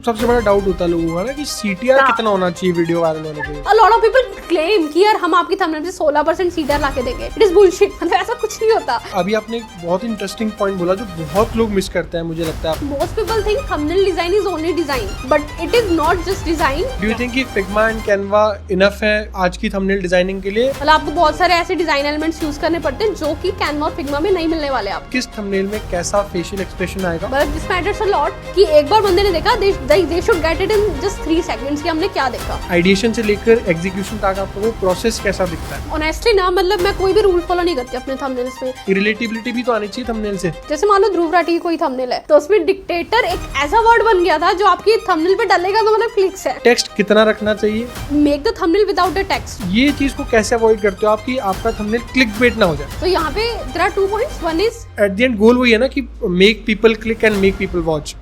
सबसे बड़ा डाउट होता है लोगों का ना कि CTR कितना होना चाहिए वीडियो वायरल होने के लिए। A lot of people claim कि यार हम आपकी थंबनेल से 16% CTR लाके देंगे। It is bullshit। मतलब ऐसा कुछ नहीं होता। अभी आपने एक बहुत इंटरेस्टिंग पॉइंट बोला जो बहुत लोग मिस करते हैं, मुझे लगता है। Most people think thumbnail design is only design, but it is not just design। Do you think कि Figma and Canva enough है आज की थंबनेल डिजाइनिंग के लिए? मतलब आपको बहुत सारे ऐसे डिजाइन एलिमेंट्स यूज करने पड़ते हैं जो कि Canva और Figma में नहीं मिलने वाले आप। किस थंबनेल में कैसा फेशियल एक्सप्रेशन आएगा? But this matters a lot कि एक बार बंदे ने देखा they should get it in just 3 seconds कि हमने क्या देखा। आइडिएशन से लेकर एग्जीक्यूशन तक आपको वो प्रोसेस कैसा दिखता है? Honestly ना, मतलब मैं कोई भी रूल फॉलो नहीं करती अपने थंबनेल्स में। रिलेटिबिलिटी भी तो आनी चाहिए थंबनेल से। जैसे मान लो ध्रुव राठी की कोई थंबनेल है तो उसमें डिक्टेटर एक ऐसा वर्ड बन गया था जो आपकी थंबनेल पे डलेगा तो मतलब क्लिक्स है। टेक्स्ट कितना रखना चाहिए? Make the thumbnail without the text. ये चीज को कैसे अवॉइड करते हो आप कि आपका थंबनेल क्लिकबेट ना हो जाए? तो यहाँ पे there are 2 points. One is at the end goal वही है ना कि make people click and make people watch.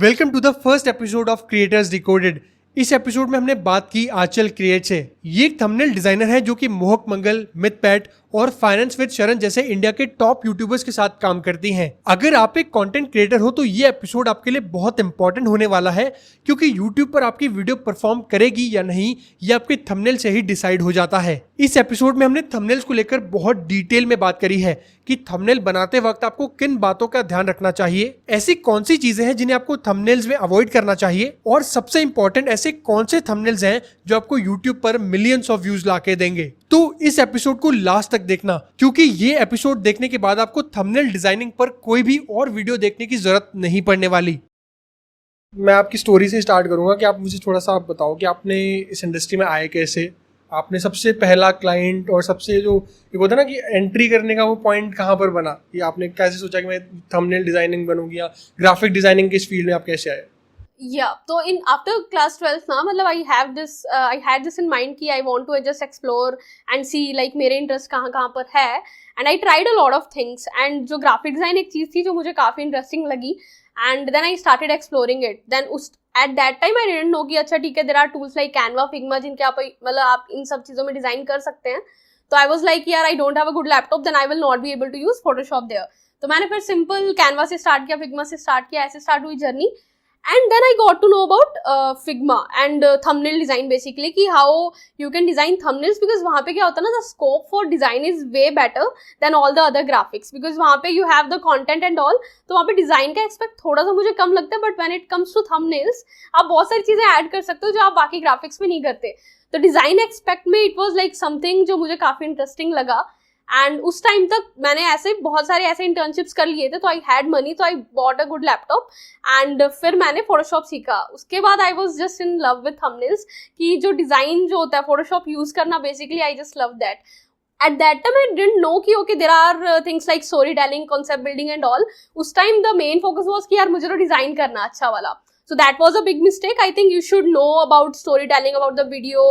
Welcome to the first episode of creators decoded. इस एपिसोड में हमने बात की आंचल क्रिएट से। ये एक थंबनेल डिजाइनर है जो कि मोहक मंगल, मिथपैट और फाइनेंस विद शरण जैसे इंडिया के टॉप यूट्यूबर्स के साथ काम करती हैं। अगर आप एक कंटेंट क्रिएटर हो तो ये एपिसोड आपके लिए बहुत इंपॉर्टेंट होने वाला है, क्योंकि यूट्यूब पर आपकी वीडियो परफॉर्म करेगी या नहीं ये आपके थंबनेल से ही डिसाइड हो जाता है। इस एपिसोड में हमने थंबनेल्स को लेकर बहुत डिटेल में बात करी है कि थंबनेल बनाते वक्त आपको किन बातों का ध्यान रखना चाहिए, ऐसी कौन सी चीजें हैं जिन्हें आपको थंबनेल्स में अवॉइड करना चाहिए, और सबसे इंपॉर्टेंट ऐसे कौन से थंबनेल्स हैं जो आपको यूट्यूब पर मिलियंस ऑफ व्यूज लाके देंगे। तो इस एपिसोड को लास्ट तक देखना, क्योंकि ये एपिसोड देखने के बाद आपको थंबनेल डिजाइनिंग पर कोई भी और वीडियो देखने की जरूरत नहीं पड़ने वाली। मैं आपकी स्टोरी से स्टार्ट करूंगा कि आप मुझे थोड़ा सा आप बताओ कि आपने इस इंडस्ट्री में आए कैसे, आपने सबसे पहला क्लाइंट और सबसे जो एक होता है ना कि एंट्री करने का वो पॉइंट कहाँ पर बना, कि आपने कैसे सोचा कि मैं थंबनेल डिजाइनिंग बनूंगी या ग्राफिक डिजाइनिंग के इस फील्ड में आप कैसे आए? तो इन आफ्टर क्लास 12 ना, मतलब I had this in mind कि I want to just explore and see like मेरे इंटरेस्ट कहाँ पर है, and I tried a lot of things. And जो ग्राफिक डिजाइन एक चीज थी जो मुझे काफी इंटरेस्टिंग लगी, and then I started exploring it. Then at that time I didn't know कि अच्छा ठीक है, there are tools like Canva, Figma जिनके आप इन सब चीजों में डिजाइन कर सकते हैं। तो आई वाज लाइक यार I don't have a good laptop, then I will not be able to use Photoshop there. तो मैंने फिर सिंपल कैनवा से स्टार्ट किया, फिग्मा से स्टार्ट किया, ऐसे स्टार्ट हुई journey. And then I got to know about Figma and thumbnail design basically कि how you can design thumbnails, because वहाँ पे क्या होता है ना, the scope for design is way better than all the other graphics, because वहाँ पे you have the content and all, तो वहाँ पे design का aspect थोड़ा सा मुझे कम लगता है, but when it comes to thumbnails आप बहुत सारी चीजें ऐड कर सकते हो जो आप बाकी graphics में नहीं करते। तो डिजाइन एक्सपेक्ट में इट वॉज लाइक समथिंग जो मुझे काफी इंटरेस्टिंग लगा। एंड उस टाइम तक मैंने ऐसे बहुत सारे ऐसे इंटर्नशिप्स कर लिए थे, तो आई हैड मनी, तो I bought a good laptop and फिर मैंने फोटोशॉप सीखा। उसके बाद आई was just in love with thumbnails कि जो डिजाइन जो होता है फोटोशॉप यूज करना, basically I just love that. At that time I didn't know कि okay there are things like story telling, concept building and all। उस time the main focus was कि यार मुझे तो डिजाइन करना अच्छा वाला। So that was a big mistake। I think you should know about storytelling, about the video,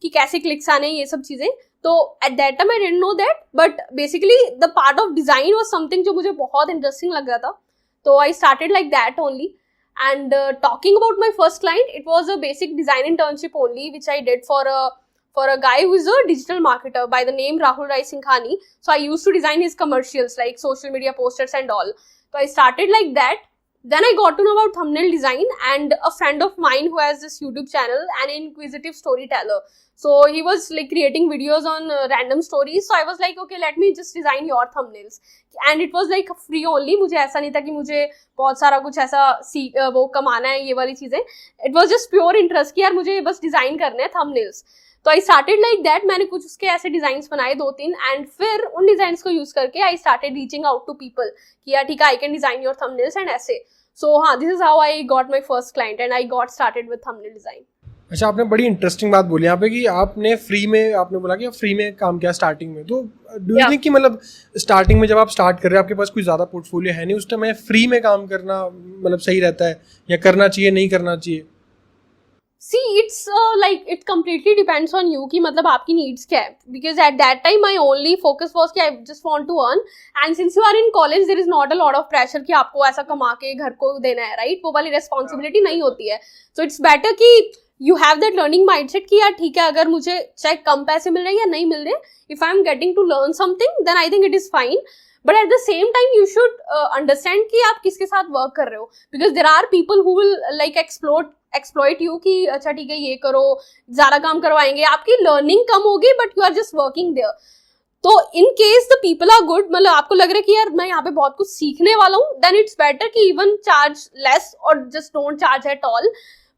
कि कैसे क्लिक्स आने, ये सब चीजें। तो at that time I didn't know that, but basically the part of design was something जो मुझे बहुत interesting लग रहा था। तो I started like that only। And talking about my first client, it was a basic design internship only, which I did for a guy who is a digital marketer by the name Rahul Rai Singhani। So I used to design his commercials like social media posters and all। So I started like that। Then I got to know about thumbnail design, and a friend of mine who has this YouTube channel, an inquisitive storyteller, so he was like creating videos on random stories। So I was like okay, let me just design your thumbnails, and it was like free only। मुझे ऐसा नहीं था कि मुझे बहुत सारा कुछ ऐसा वो कमाना है, ये वाली चीजें। It was just pure interest कि यार मुझे बस डिजाइन करने हैं thumbnails। तो आई स्टार्टेड लाइक दैट। मैंने कुछ उसके ऐसे डिजाइन्स बनाए 2-3, एंड फिर उन डिजाइन्स को यूज करके I started reaching out to people कि यार ठीक है, I can design your thumbnails and ऐसे। सो हाँ, this is how I got my first client and I got started with thumbnail design. अच्छा, आपने बड़ी इंटरेस्टिंग बात बोली यहाँ पे कि आपने फ्री में, आपने बोला कि आप फ्री में काम किया स्टार्टिंग में। तो डू यू थिंक कि मतलब स्टार्टिंग में जब आप स्टार्ट कर रहे हैं, आपके पास कोई ज़्यादा पोर्टफोलियो है नहीं, उस टाइम फ्री में काम करना मतलब सही रहता है या करना चाहिए, नहीं करना चाहिए? See, it's like it completely depends on you कि मतलब आपकी needs क्या है, because at that time my only focus was कि I just want to earn, and since you are in college there is not a lot of pressure कि आपको ऐसा कमा के घर को देना है, right? वो वाली responsibility नहीं होती है। So it's better कि you have that learning mindset कि यार ठीक है, अगर मुझे चाहे कम पैसे मिल रहे हैं या नहीं मिल रहे, if I am getting to learn something then I think it is fine। But at the same time you should understand कि आप किसके साथ वर्क कर रहे हो, because there are people who will like exploit you कि अच्छा ठीक है ये करो, ज्यादा काम करवाएंगे, आपकी लर्निंग कम होगी but you are just working there. तो in case the people are good, मतलब आपको लग रहा है कि यार मैं यहाँ पे बहुत कुछ सीखने वाला हूँ, देन इट्स बेटर कि इवन चार्ज लेस और just don't charge at all.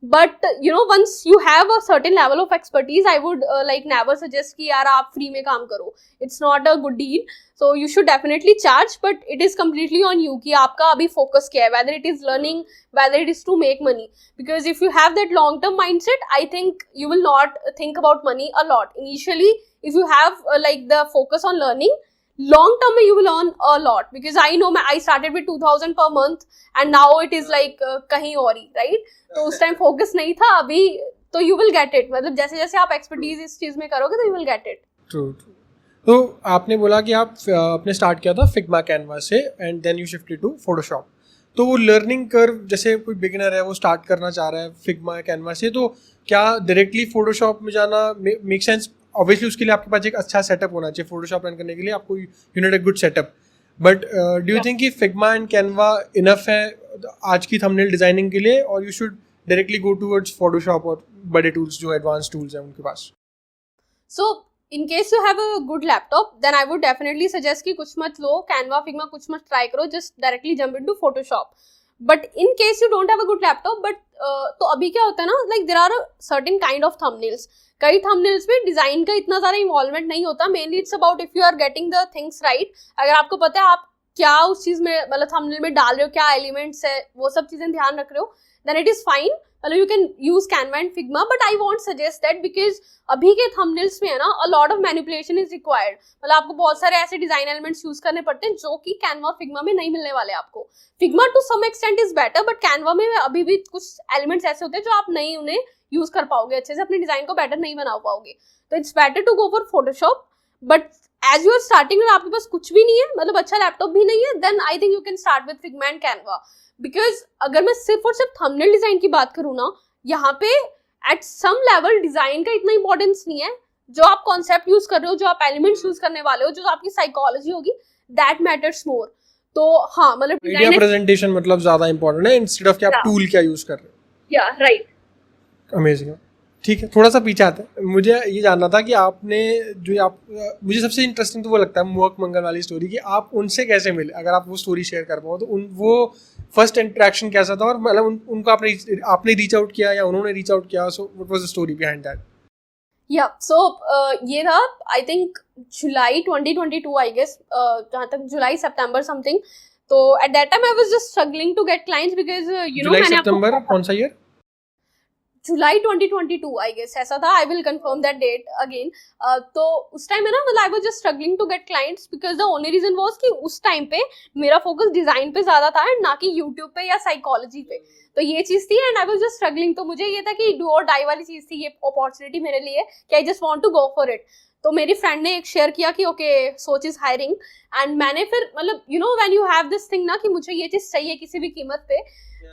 But you know, once you have a certain level of expertise, I would like never suggest कि यार आप free में काम करो. It's not a good deal. So you should definitely charge, but it is completely on you कि आपका अभी focus क्या है, whether it is learning, whether it is to make money. Because if you have that long-term mindset, I think you will not think about money a lot. Initially, if you have like the focus on learning, long term में you will earn a lot. Because I know I started with 2000 per month and now it is like कहीं और ही, right? तो उस time focus नहीं था, अभी तो you will get it. मतलब जैसे जैसे आप एक्सपर्टीज इस चीज में करोगे तो you will get it. True. तो आपने बोला कि आप आपने स्टार्ट किया था फिग्मा कैनवा से and then you shifted to Photoshop. तो वो लर्निंग कर्व, जैसे कोई बिगिनर है वो स्टार्ट करना चाह रहा है फिग्मा कैनवा से, तो क्या डायरेक्टली फोटोशॉप में जाना मेक सेंस? ऑब्वियसली उसके लिए आपके पास एक अच्छा सेटअप होना चाहिए फोटोशॉप रन करने के लिए, आपको you need a good setup. But do you think कि फिग्मा एंड कैनवा इनफ है आज की थंबनेल डिजाइनिंग के लिए, और you should directly go towards Photoshop और बड़े टूल्स जो एडवांस टूल्स हैं उनके पास? So in case you have a good laptop, then I would definitely suggest कि कुछ मत लो कैनवा फिग्मा, कुछ मत ट्राई करो, just directly jump into Photoshop. But in case you don't have a good laptop, but तो अभी क्या होता है ना, like there are certain kind of thumbnails. कई थंबनेल्स में डिजाइन का इतना सारा इन्वॉल्वमेंट नहीं होता. Mainly it's about if you are getting the things right. अगर आपको पता है आप क्या उस चीज में मतलब थंबनेल में डाल रहे हो, क्या एलिमेंट्स है, वो सब चीजें ध्यान रख रहे हो, देन इट इज फाइन. मतलब you can use Canva and Figma, but I want suggest that because अभी के थंबनेल्स में है ना अ lot of manipulation is required. मतलब आपको बहुत सारे ऐसे डिजाइन एलिमेंट्स यूज करने पड़ते हैं जो कि कैनवा फिग्मा में नहीं मिलने वाले आपको. Figma to some extent is better, but Canva में अभी भी कुछ एलिमेंट्स ऐसे होते हैं जो आप नहीं उन्हें यूज कर पाओगे अच्छे से, अपने डिजाइन को बेटर नहीं बना पाओगे. तो it's better to go for Photoshop. But as you are starting और आपके पास कुछ भी नहीं है, मतलब अच्छा लैपटॉप भी नहीं है, then I think you can start with Figma and Canva. Because अगर मैं सिर्फ और सिर्फ थंबनेल डिजाइन की बात करूँ ना, यहाँ पे एट सम लेवल डिजाइन का इतना इंपॉर्टेंस नहीं है. जो आप कॉन्सेप्ट यूज कर रहे हो, जो आप एलिमेंट्स यूज करने वाले हो, जो आपकी साइकोलॉजी होगी, दैट मैटर्स मोर. तो हाँ, मतलब आइडिया प्रेजेंटेशन मतलब ज्यादा इंपॉर्टेंट है इंस्टेड ऑफ कि आप टूल क्या यूज कर रहे हो. या राइट. अमेजिंग. ठीक है, थोड़ा सा पीछे आते हैं. मुझे ये जानना था कि आपने जो आप मुझे सबसे इंटरेस्टिंग तो वो लगता है मोहक मंगल वाली स्टोरी, कि आप उनसे कैसे मिले. अगर आप वो स्टोरी शेयर कर पाओ तो वो फर्स्ट इंटरेक्शन कैसा था, और मतलब उनको आपने रीच आउट किया या उन्होंने रीच आउट किया, so what was the story behind that? या सो ये था I think July 2022 I guess, जहाँ तक जुलाई सितंबर समथिंग. तो at that time I was just struggling to get clients because you know मैंने सितंबर कौन सा ईयर? जुलाई 2022 आई गेस ऐसा था. I will confirm that date again. तो उस टाइम है ना, मतलब I was just struggling to get clients because the only reason was कि उस टाइम पे मेरा फोकस डिजाइन पे ज्यादा था एंड ना कि यूट्यूब पे या साइकोलॉजी पे. तो ये चीज थी and I was just struggling. तो मुझे ये था कि डू और डाई वाली चीज थी ये अपॉर्चुनिटी मेरे लिए, कि I just want to go for it. तो मेरी फ्रेंड ने एक शेयर किया कि ओके सोच इज हायरिंग, एंड मैंने फिर मतलब you know when you have this thing ना कि मुझे ये चीज चाहिए किसी भी कीमत पे,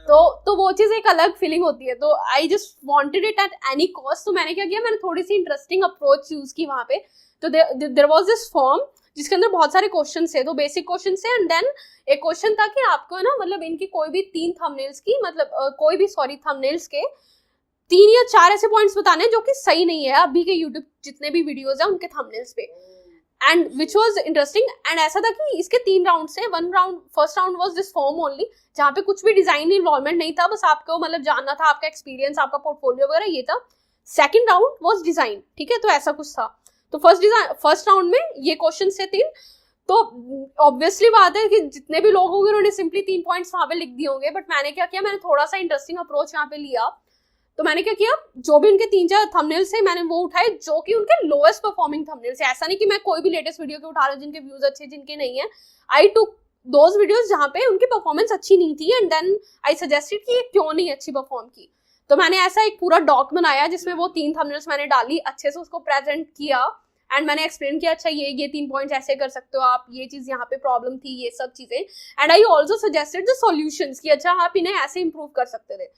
तो वो चीज एक अलग फीलिंग होती है. तो I just wanted it at any cost. तो मैंने क्या किया, मैंने थोड़ी सी इंटरेस्टिंग अप्रोच यूज की वहाँ पे. तो देयर वाज दिस फॉर्म जिसके अंदर बहुत सारे क्वेश्चन थे. तो बेसिक क्वेश्चन थे एंड देन एक क्वेश्चन था कि आपको है ना मतलब इनकी कोई भी 3 थंबनेल्स की मतलब थंबनेल्स के 3 या 4 ऐसे पॉइंट्स बताने जो कि सही नहीं है अभी के यूट्यूब जितने भी वीडियोज है उनके थंबनेल्स पे. And which was interesting. And ऐसा था कि इसके 3 राउंड से first round was this form only, जहाँ पे कुछ भी डिजाइन इन्वॉल्वमेंट नहीं था, बस आपको मतलब जानना था आपका एक्सपीरियंस, आपका पोर्टफोलियो वगैरह ये था. सेकंड राउंड वॉज डिजाइन, ठीक है, तो ऐसा कुछ था. तो फर्स्ट राउंड में ये क्वेश्चन थे 3. तो ऑब्वियसली बात है कि जितने भी लोग होंगे उन्होंने सिंपली 3 पॉइंट्स वहां पे लिख दिए होंगे. बट मैंने क्या किया, मैंने थोड़ा सा इंटरेस्टिंग अप्रोच यहाँ पे लिया. तो मैंने क्या किया, जो भी उनके 3-4 थंबनेल्स थे मैंने वो उठाए जो कि उनके लोएस्ट परफॉर्मिंग थंबनेल्स है. ऐसा नहीं कि मैं कोई भी लेटेस्ट वीडियो के उठा रहा हूँ जिनके व्यूज अच्छे जिनके नहीं है. आई टुक दोज वीडियोस जहाँ पे उनकी परफॉर्मेंस अच्छी नहीं थी एंड देन आई सजेस्टेड कि ये क्यों नहीं अच्छी परफॉर्म की. तो मैंने ऐसा एक पूरा डॉक बनाया जिसमें वो 3 थंबनेल्स मैंने डाली, अच्छे से उसको प्रेजेंट किया एंड मैंने एक्सप्लेन किया अच्छा ये 3 पॉइंट्स ऐसे कर सकते हो आप, ये चीज यहाँ पे प्रॉब्लम थी, ये सब चीजें. And I also suggested the solutions कि अच्छा आप इन्हें ऐसे इंप्रूव कर सकते थे.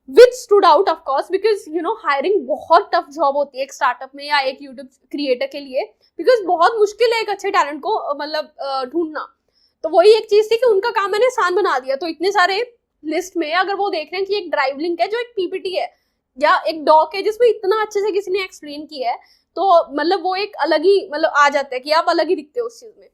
Which stood out of course because you know hiring बहुत टफ जॉब होती है एक स्टार्टअप में या एक यूट्यूब क्रिएटर के लिए, बिकॉज बहुत मुश्किल है एक अच्छे टैलेंट को मतलब ढूंढना. तो वही एक चीज थी कि उनका काम मैंने आसान बना दिया। तो इतने सारे लिस्ट में अगर वो देख रहे हैं कि एक ड्राइव लिंक है जो एक पीपीटी है या एक डॉक है जिसमें इतना अच्छे से किसी ने एक्सप्लेन किया है, तो मतलब वो एक अलग ही मतलब आ जाता है कि आप अलग ही दिखते हो उस चीज में।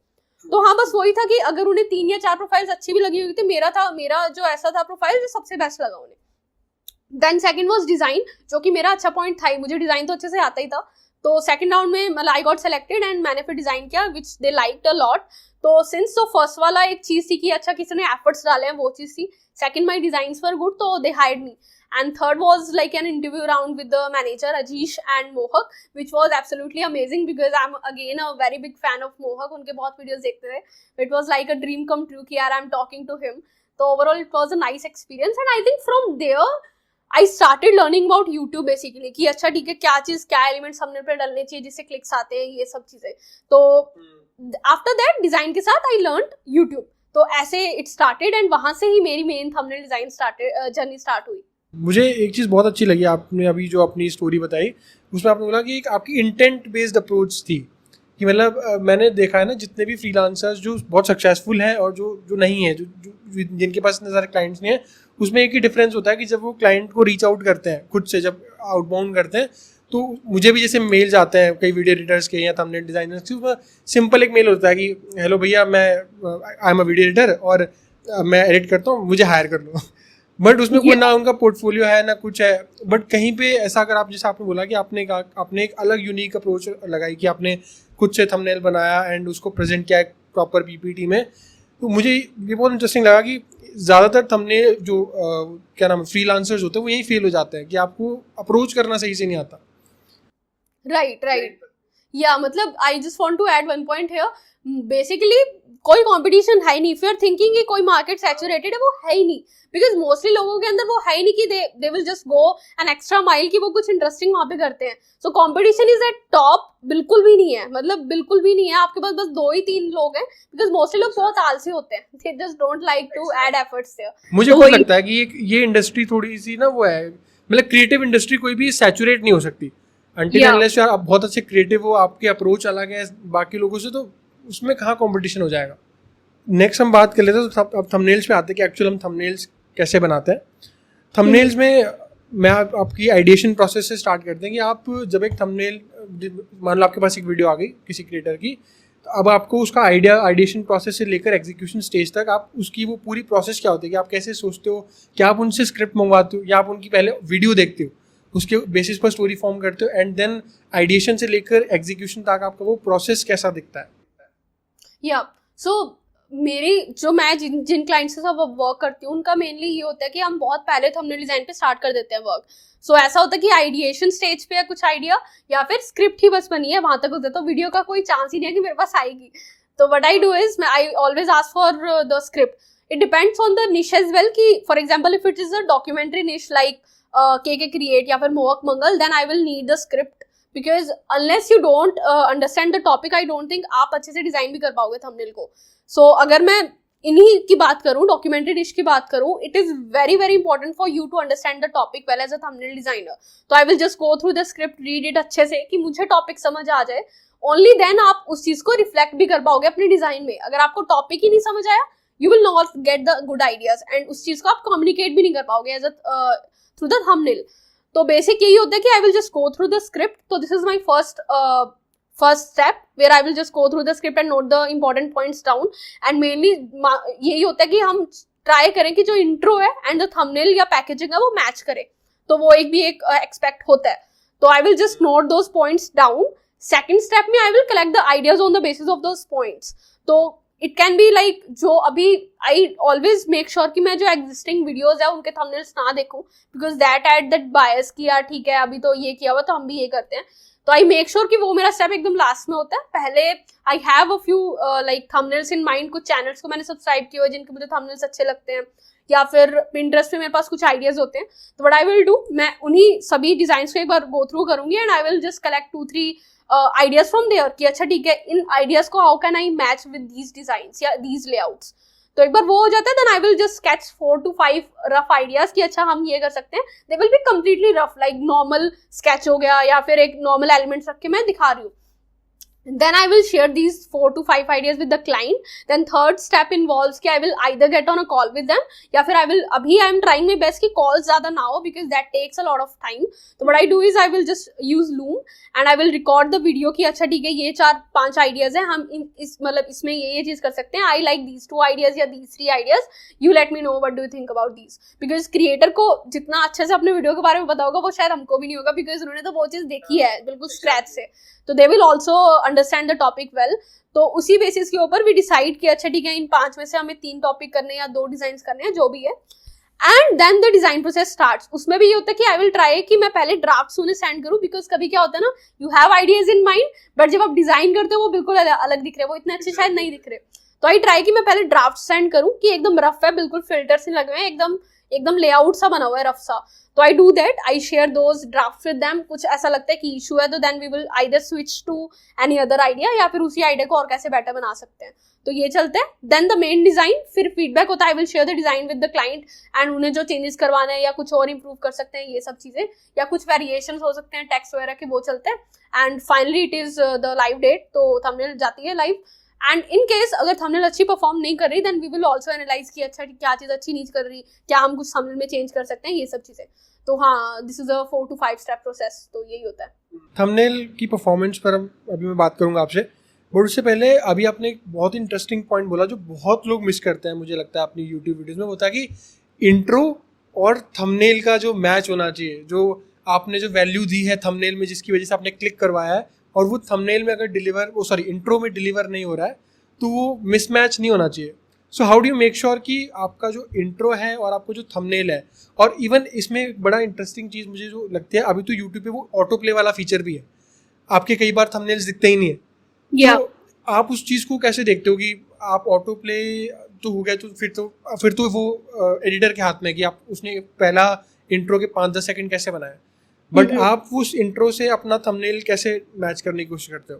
तो हाँ, बस वही था कि अगर उन्हें 3 या 4 प्रोफाइल्स अच्छी भी लगी हुई थी, मेरा जो ऐसा था प्रोफाइल जो सबसे बेस्ट लगा उन्हें। देन सेकंड वाज डिजाइन, जो कि मेरा अच्छा पॉइंट था ही, मुझे डिजाइन तो अच्छे से आता ही था। तो सेकंड राउंड में मतलब आई गॉट सेलेक्टेड एंड मैंने फिर डिजाइन किया विच दे लाइक्ड अ लॉट। तो सिंस तो फर्स्ट वाला एक चीज थी कि अच्छा किसी ने एफर्ट्स डाले हैं, वो चीज थी। Second, my designs were good, तो they hired me. And third was like an interview round with the manager Ajish and Mohak, which was absolutely amazing because I'm again a very big fan of Mohak. उनके बहुत videos देखते थे. It was like a dream come true कि यार I'm talking to him. So overall it was a nice experience, and I think from there I started learning about YouTube basically कि अच्छा ठीक है क्या चीज क्या एलिमेंट्स हमने पे डालने चाहिए जिससे क्लिक्स आते हैं, ये सब चीजें। तो आफ्टर दैट डिजाइन के साथ I learned YouTube। तो ऐसे it started and वहां से ही मेरी main thumbnail design journey start हुई। मुझे एक चीज़ बहुत अच्छी लगी आपने अभी जो अपनी स्टोरी बताई, उसमें आपने बोला कि एक आपकी इंटेंट बेस्ड अप्रोच थी कि मतलब मैंने देखा है ना जितने भी फ्रीलांसर्स जो बहुत सक्सेसफुल हैं और जो नहीं है, जो जिनके पास इतने सारे क्लाइंट्स नहीं हैं, उसमें एक ही डिफरेंस होता है कि जब वो क्लाइंट को रीच आउट करते हैं खुद से, जब आउटबाउंड करते हैं, तो मुझे भी जैसे मेल्स आते हैं कई वीडियो एडिटर्स के या थंबनेल डिजाइनर्स के, उसमें सिंपल एक मेल होता है कि हेलो भैया मैं I am a video editor और मैं एडिट करता हूँ, मुझे हायर कर लो। बट उसमें कोई ना उनका पोर्टफोलियो है ना कुछ है। बट कहीं पे ऐसा अगर आप जैसे आपने बोला कि आपने एक अलग यूनिक अप्रोच लगाई कि आपने खुद से थंबनेल बनाया एंड उसको प्रेजेंट किया प्रॉपर पीपीटी में, तो मुझे ये बहुत इंटरेस्टिंग लगा कि ज़्यादातर थंबनेल जो क्या नाम है फ्रीलांसर्स होते हैं वो यही फेल हो जाते हैं कि आपको अप्रोच करना सही से नहीं आता। राइट या मतलब I just want to add one point here, basically कोई कंपटीशन है ही नहीं। इफ यू आर थिंकिंग कि कोई मार्केट सैचुरेटेड है, वो है ही नहीं, बिकॉज मोस्टली लोगों के अंदर वो है ही नहीं कि they will just go an extra mile कि वो कुछ इंटरेस्टिंग वहां पे करते हैं। So competition is eight top, बिल्कुल भी नहीं है, मतलब बिल्कुल भी नहीं है। आपके पास बस 2 ही 3 लोग हैं, बिकॉज मोस्टली लोग बहुत आलसी होते हैं, they just don't like to add efforts there. मुझे खुद लगता है कि ये इंडस्ट्री थोड़ी सी ना वो है, मतलब क्रिएटिव इंडस्ट्री कोई भी सैचुरेट नहीं हो सकती अनटिल अनलेस यार आप बहुत अच्छे क्रिएटिव हो, आपके अप्रोच अलग है बाकी लोगों से, तो उसमें कहाँ कंपटीशन हो जाएगा। नेक्स्ट हम बात कर लेते हैं, तो अब थंबनेल्स पे आते हैं कि एक्चुअल हम थंबनेल्स कैसे बनाते हैं। थंबनेल्स में मैं आपकी आइडिएशन प्रोसेस से स्टार्ट करते हैं कि आप जब एक थंबनेल, मान लो आपके पास एक वीडियो आ गई किसी क्रिएटर की, तो अब आपको उसका आइडिएशन प्रोसेस से लेकर एग्जीक्यूशन स्टेज तक आप उसकी वो पूरी प्रोसेस क्या होती है कि आप कैसे सोचते हो, क्या आप उनसे स्क्रिप्ट मंगवाते हो या आप उनकी पहले वीडियो देखते हो, उसके बेसिस पर स्टोरी फॉर्म करते हो, एंड देन आइडिएशन से लेकर एग्जीक्यूशन तक आपका वो प्रोसेस कैसा दिखता है। या सो मेरी जो मैं जिन क्लाइंट्स के साथ वर्क करती हूँ उनका मेनली ये होता है कि हम बहुत पहले थंबनेल डिजाइन पे स्टार्ट कर देते हैं वर्क। सो ऐसा होता है कि आइडिएशन स्टेज पे है कुछ आइडिया या फिर स्क्रिप्ट ही बस बनी है वहां तक होता है, तो वीडियो का कोई चांस ही नहीं है कि मेरे पास आएगी। तो what I do is I always ask for the script. It depends on the niche as well कि for example if it is a documentary niche like K create या फिर Mohak Mangal, then I will need the script, because unless you don't understand the topic I don't think आप अच्छे से design भी कर पाओगे thumbnail को। सो अगर मैं इन्हीं की बात करूं, डॉक्यूमेंट्री डिश की बात करूं, it is very very important for you to understand the topic well as a thumbnail designer. तो I will just go through the script, read it अच्छे से कि मुझे टॉपिक समझ आ जाए, ओनली देन आप उस चीज को रिफ्लेक्ट भी कर पाओगे अपनी डिजाइन में। अगर आपको टॉपिक ही नहीं समझ आया, you will not get the good ideas and उस चीज को आप कम्युनिकेट भी नहीं कर पाओगे as a through the thumbnail. तो बेसिक यही होता है कि I will just go through the script. तो this is my first step where I will just go through the script and note the important points down, and mainly यही होता है कि हम ट्राई करें कि जो इंट्रो है एंड द थंबनेल या पैकेजिंग है वो मैच करे, तो वो एक एक्सपेक्ट होता है। तो I will just note those points down. Second step में I will collect the ideas on the basis of those points. तो इट कैन बी लाइक जो अभी आई ऑलवेज मेक श्योर कि मैं जो एग्जिस्टिंग वीडियोज है उनके थंबनेल्स ना देखूं, बिकॉज दैट एट दैट बायस कि यार ठीक है अभी तो ये किया हुआ तो हम भी ये करते हैं। तो आई मेक श्योर कि वो मेरा स्टेप एकदम लास्ट में होता है। पहले I have a few like thumbnails in mind, कुछ चैनल्स को मैंने सब्सक्राइब किए हुए जिनके मुझे थंबनेल्स अच्छे लगते हैं, या फिर पिंटरेस्ट पे मेरे पास कुछ आइडियाज होते हैं। तो व्हाट आई विल डू, मैं उन्हीं सभी डिजाइन्स को एक बार गो थ्रू करूंगी and I will just collect 2-3 ideas from there कि अच्छा ठीक है इन आइडियाज को how can I match with these designs या दीज लेआउट्स। तो एक बार वो हो जाता है, then I will just sketch 4 to 5 rough ideas कि अच्छा हम ये कर सकते हैं। They will be completely rough, like normal sketch हो गया या फिर एक नॉर्मल एलिमेंट्स रख के मैं दिखा रही हूँ। then I will share these 4 to 5 ideas with the client. Then third step involves कि I will either get on a call with them या फिर अभी I am trying my best कि calls ज़्यादा ना हो because that takes a lot of time. So what I do is I will just use Loom and I will record the video कि अच्छा ठीक है ये 4-5 ideas है, हम इसमें ये चीज़ कर सकते हैं. I like these 2 ideas या these 3 ideas. You let me know what do you think about these. Because creator को जितना अच्छे से अपने वीडियो के बारे में पता होगा वो शायद हमको भी नहीं होगा because उन्होंने तो वो चीज़ देखी है बिल्कुल स्क्रैच से. तो they will also understand the topic well. तो उसी बेसिस के ऊपर वी डिसाइड कि अच्छा ठीक है इन 5 में से हमें 3 टॉपिक करने या 2 डिजाइन करने हैं जो भी है. And then the design process starts. उसमें भी ये होता है कि आई विल ट्राई कि मैं पहले ड्राफ्ट उन्हें सेंड करूँ बिकॉज कभी क्या होता है ना, you have ideas in mind but जब आप डिजाइन करते हो वो बिल्कुल अलग दिख रहे, वो इतने अच्छे शायद नहीं दिख रहे. तो आई ट्राई कि मैं पहले ड्राफ्ट सेंड करूँ कि एकदम रफ है, बिल्कुल फिल्टर से लगे हुए हैं, एकदम लेआउट सा बना हुआ है रफ सा. तो I do that, I share those draft with them. कुछ ऐसा लगता है कि इशू है तो then we will either switch to any other idea या फिर उसी आइडिया को और कैसे बेटर बना सकते हैं. तो ये चलते हैं. देन द मेन डिजाइन, फिर फीडबैक होता है. आई will share the design with the client and उन्हें जो चेंजेस करवाना है या कुछ और इंप्रूव कर सकते हैं ये सब चीजें, या कुछ वेरिएशन हो सकते हैं टेक्स्ट वगैरह के, वो चलते हैं. And finally it is the live date, तो थंबनेल जाती है लाइव. एंड इन केस अगर थंबनेल अच्छी परफॉर्म नहीं कर रही then we will also analyse कि अच्छा क्या चीज़ अच्छी नहीं कर रही, क्या हम कुछ थंबनेल में चेंज कर सकते हैं, ये सब चीज़ें. तो हाँ, this is a 4 to 5 step process. तो यही होता है. थंबनेल की परफॉर्मेंस पर अभी मैं बात करूंगा आपसे, बट उससे पहले अभी आपने एक बहुत इंटरेस्टिंग पॉइंट बोला जो बहुत लोग मिस करते हैं मुझे लगता है अपनी यूट्यूब वीडियोज़ में, होता है कि इंट्रो और थंबनेल का जो मैच होना चाहिए, जो आपने जो वैल्यू दी है थंबनेल में जिसकी वजह से आपने क्लिक करवाया है और वो थंबनेल में अगर इंट्रो में डिलीवर नहीं हो रहा है तो वो मिसमैच नहीं होना चाहिए. So how do you make sure कि आपका जो इंट्रो है और आपको जो थंबनेल है, और इवन इसमें बड़ा इंटरेस्टिंग चीज़ मुझे जो लगती है, अभी तो यूट्यूब पे वो ऑटो प्ले वाला फीचर भी है, आपके कई बार थंबनेल्स दिखते ही नहीं है. Yeah. तो आप उस चीज़ को कैसे देखते हो कि आप ऑटो प्ले तो हो गया तो फिर तो वो एडिटर के हाथ में है कि आप उसने पहला इंट्रो के 5-10 सेकंड कैसे बनाया, बट आप उस इंट्रो से अपना थंबनेल कैसे मैच करने की कोशिश करते हो.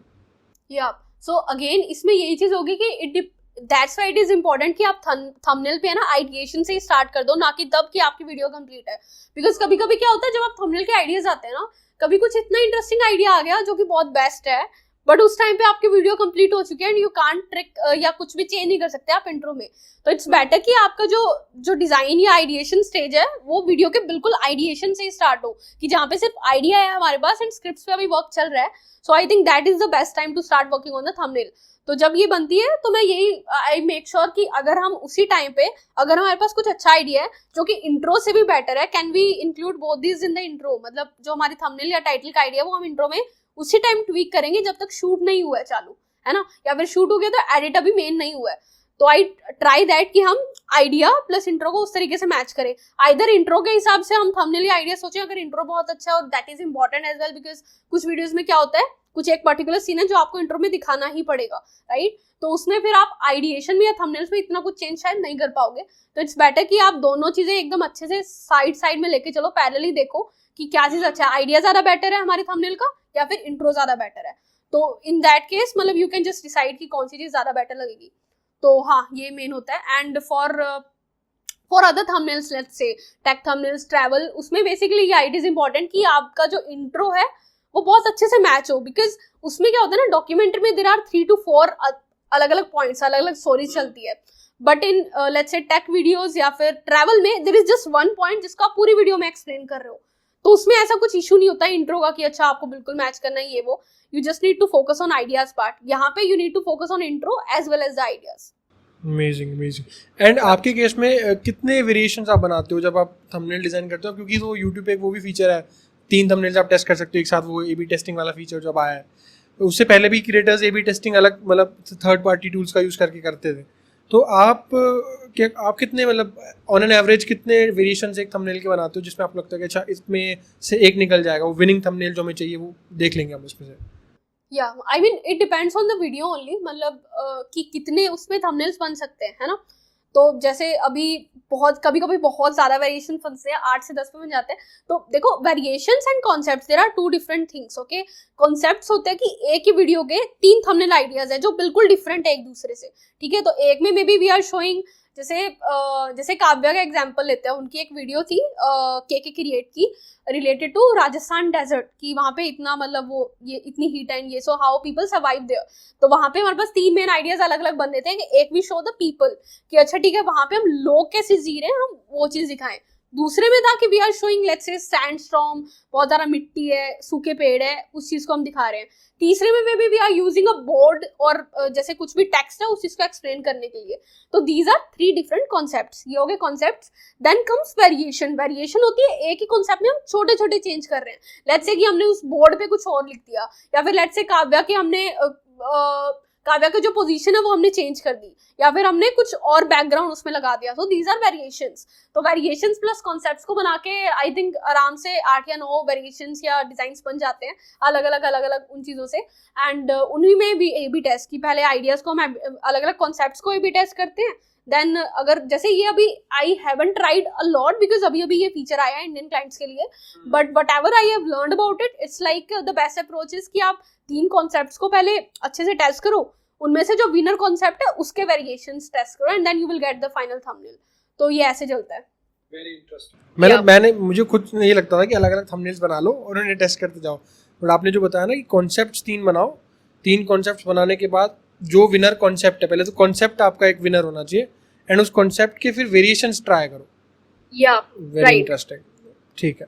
या सो अगेन इसमें यही चीज होगी कि that's why it is important कि आप थंबनेल पे है ना आइडिएशन से ही स्टार्ट कर दो, ना कि तब कि आपकी वीडियो कंप्लीट है. बिकॉज कभी कभी क्या होता है जब आप थंबनेल के आइडियाज आते हैं ना, कभी कुछ इतना इंटरेस्टिंग आइडिया आ गया जो कि बहुत बेस्ट है बट उस टाइम पे आपकी वीडियो कंप्लीट हो चुकी है एंड यू कांट ट्रिक या कुछ भी चेंज नहीं कर सकते आप इंट्रो में. तो इट्स बेटर कि आपका जो डिजाइन या आइडिएशन स्टेज है वो वीडियो के बिल्कुल आइडिएशन से ही स्टार्ट हो, कि जहाँ पे सिर्फ आइडिया है हमारे पास एंड स्क्रिप्ट्स पे अभी वर्क चल रहा है. So I think that is the best time to start working on the thumbnail. तो जब ये बनती है तो मैं यही आई मेक श्योर कि अगर हम उसी टाइम पे अगर हमारे पास कुछ अच्छा आइडिया है जो कि इंट्रो से भी बेटर है, can we include both this in the intro. मतलब जो हमारी थंबनेल या टाइटल का आइडिया वो हम इंट्रो में उसी टाइम ट्वीक करेंगे जब तक शूट नहीं हुआ है चालू, है ना, या फिर शूट हो गया तो एडिट अभी मेन नहीं हुआ है. तो आई ट्राई दैट कि हम आइडिया प्लस इंट्रो को उस तरीके से मैच करें. आइदर इंट्रो के हिसाब से हम थंबनेल या आइडिया सोचें अगर इंट्रो बहुत अच्छा है, और that is important as well because कुछ वीडियोस में क्या होता है कुछ एक पर्टिकुलर सीन है जो आपको इंट्रो में दिखाना ही पड़ेगा, राइट. तो उसमें फिर आप आइडिएशन में या थंबनेल्स में इतना कुछ चेंज शायद नहीं कर पाओगे. तो इट्स बेटर कि आप दोनों चीजें एकदम अच्छे से साइड में लेके चलो, पैरेलली देखो कि क्या चीज अच्छा है, आइडिया ज्यादा बेटर है हमारी थंबनेल का या फिर इंट्रो ज्यादा बेटर है. तो इन दैट केस मतलब यू कैन जस्ट डिसाइड कि कौन सी चीज ज्यादा बेटर लगेगी. तो हाँ, ये मेन होता है. And for other thumbnails let's say take thumbnails, travel, उसमें बेसिकली ये इट इज इंपॉर्टेंट कि आपका जो इंट्रो है वो बहुत अच्छे से मैच हो. बिकॉज उसमें क्या होता है ना, डॉक्यूमेंट्री में देयर आर 3 to 4 अलग अलग पॉइंट्स, अलग अलग स्टोरीज चलती है. But in let's say take videos या फिर ट्रैवल में there is just one point जिसका आप पूरी वीडियो में एक्सप्लेन कर रहे हो. तो उसमें ऐसा कुछ इशू नहीं होता है इंट्रो का कि अच्छा आपको बिल्कुल मैच करना है ये वो. You just need to focus on ideas part. यहाँ पे you need to focus on intro as well as the ideas. Amazing. And आपके केस में कितने वेरिएशंस आप बनाते हो जब आप थंबनेल डिजाइन करते हो, क्योंकि तो यूट्यूब पे वो भी फीचर है 3 थंबनेल्स आप टेस्ट कर सकते हो एक साथ, वो ए बी टेस्टिंग वाला फीचर जब आया है. तो उससे पहले भी क्रिएटर्स ए बी टेस्टिंग अलग मतलब थर्ड पार्टी टूल्स का यूज़ करके करते थे. तो आप कितने मतलब ऑन एन एवरेज कितने वेरिएशंस एक थंबनेल के बनाते हो जिसमें आपको लगता है कि अच्छा इसमें से एक निकल जाएगा, वो विनिंग थंबनेल जो हमें चाहिए वो देख लेंगे हम इसमें से. या I mean it depends on the video only, मतलब कि कितने उसमें थंबनेल्स बन सकते हैं, है ना. तो जैसे अभी कभी कभी बहुत ज्यादा वेरिएशन फंसते हैं, 8 से 10 पे बन जाते हैं. तो देखो, variations and concepts there are 2 different things. Okay, concepts होते हैं कि एक ही वीडियो के 3 थंबनेल आइडियाज है जो बिल्कुल डिफरेंट है एक दूसरे से, ठीक है. तो एक में may B we are showing जैसे काव्या का एग्जांपल लेते हैं, उनकी एक वीडियो थी के क्रिएट की रिलेटेड टू राजस्थान डेजर्ट कि वहाँ पे इतना मतलब वो ये इतनी हीट है ये, so how people survive there. तो वहाँ पे हमारे पास 3 मेन आइडियाज अलग अलग बन रहे थे कि एक वी शो द पीपल कि अच्छा ठीक है वहाँ पे हम लोग कैसे जी रहे हैं, हम वो चीज दिखाएं। दूसरे में था कि we are showing let's say sandstorm, बहुत ज्यादा मिट्टी है, सूखे पेड़ है, उस चीज को हम दिखा रहे हैं। तीसरे में भी we are using a board और जैसे कुछ भी टेक्स्ट है उस चीज को एक्सप्लेन करने के लिए। तो दीज आर 3 डिफरेंट कॉन्सेप्ट्स, ये हो गए concepts. Then comes variation. Variation होती है एक ही कॉन्सेप्ट में हम छोटे छोटे चेंज कर रहे हैं। लेट्स से कि हमने उस बोर्ड पे कुछ और लिख दिया, या फिर लेट्स से काव्या के हमने काव्या की जो पोजीशन है वो हमने चेंज कर दी, या फिर हमने कुछ और बैकग्राउंड उसमें लगा दिया। So these are variations. तो वेरिएशंस प्लस कॉन्सेप्ट्स को बना के आई थिंक आराम से 8 या 9 वेरिएशंस या डिजाइन्स बन जाते हैं अलग अलग उन चीजों से। एंड उन्हीं में भी ए बी टेस्ट की पहले आइडियाज को हम अलग अलग कॉन्सेप्ट्स को ए बी टेस्ट करते हैं। देन अगर जैसे ये अभी I haven't tried a lot because अभी ये फीचर आया है इंडियन क्लाइंट्स के लिए, but what ever I have learned about it, it's like the best approach is कि आप 3 कॉन्सेप्ट्स को पहले अच्छे से टेस्ट करो, उनमें से जो विनर कॉन्सेप्ट है उसके वेरिएशंस टेस्ट करो and then you will get the final thumbnail. तो ये ऐसे चलता है। Very interesting. मैंने मुझे खुद ये लगता था कि अलग अलग थंबनेल्स बना लो और उन्हें टेस्ट करते जाओ, बट आपने जो बताया ना कि कॉन्सेप्ट्स 3 बनाओ, 3 कॉन्सेप्ट्स बनाने के बाद जो विनर कॉन्सेप्ट है, पहले तो कॉन्सेप्ट आपका एक विनर होना चाहिए एंड उस कॉन्सेप्ट के फिर वेरिएशंस ट्राई करो। या वेरी इंटरेस्टिंग। ठीक है,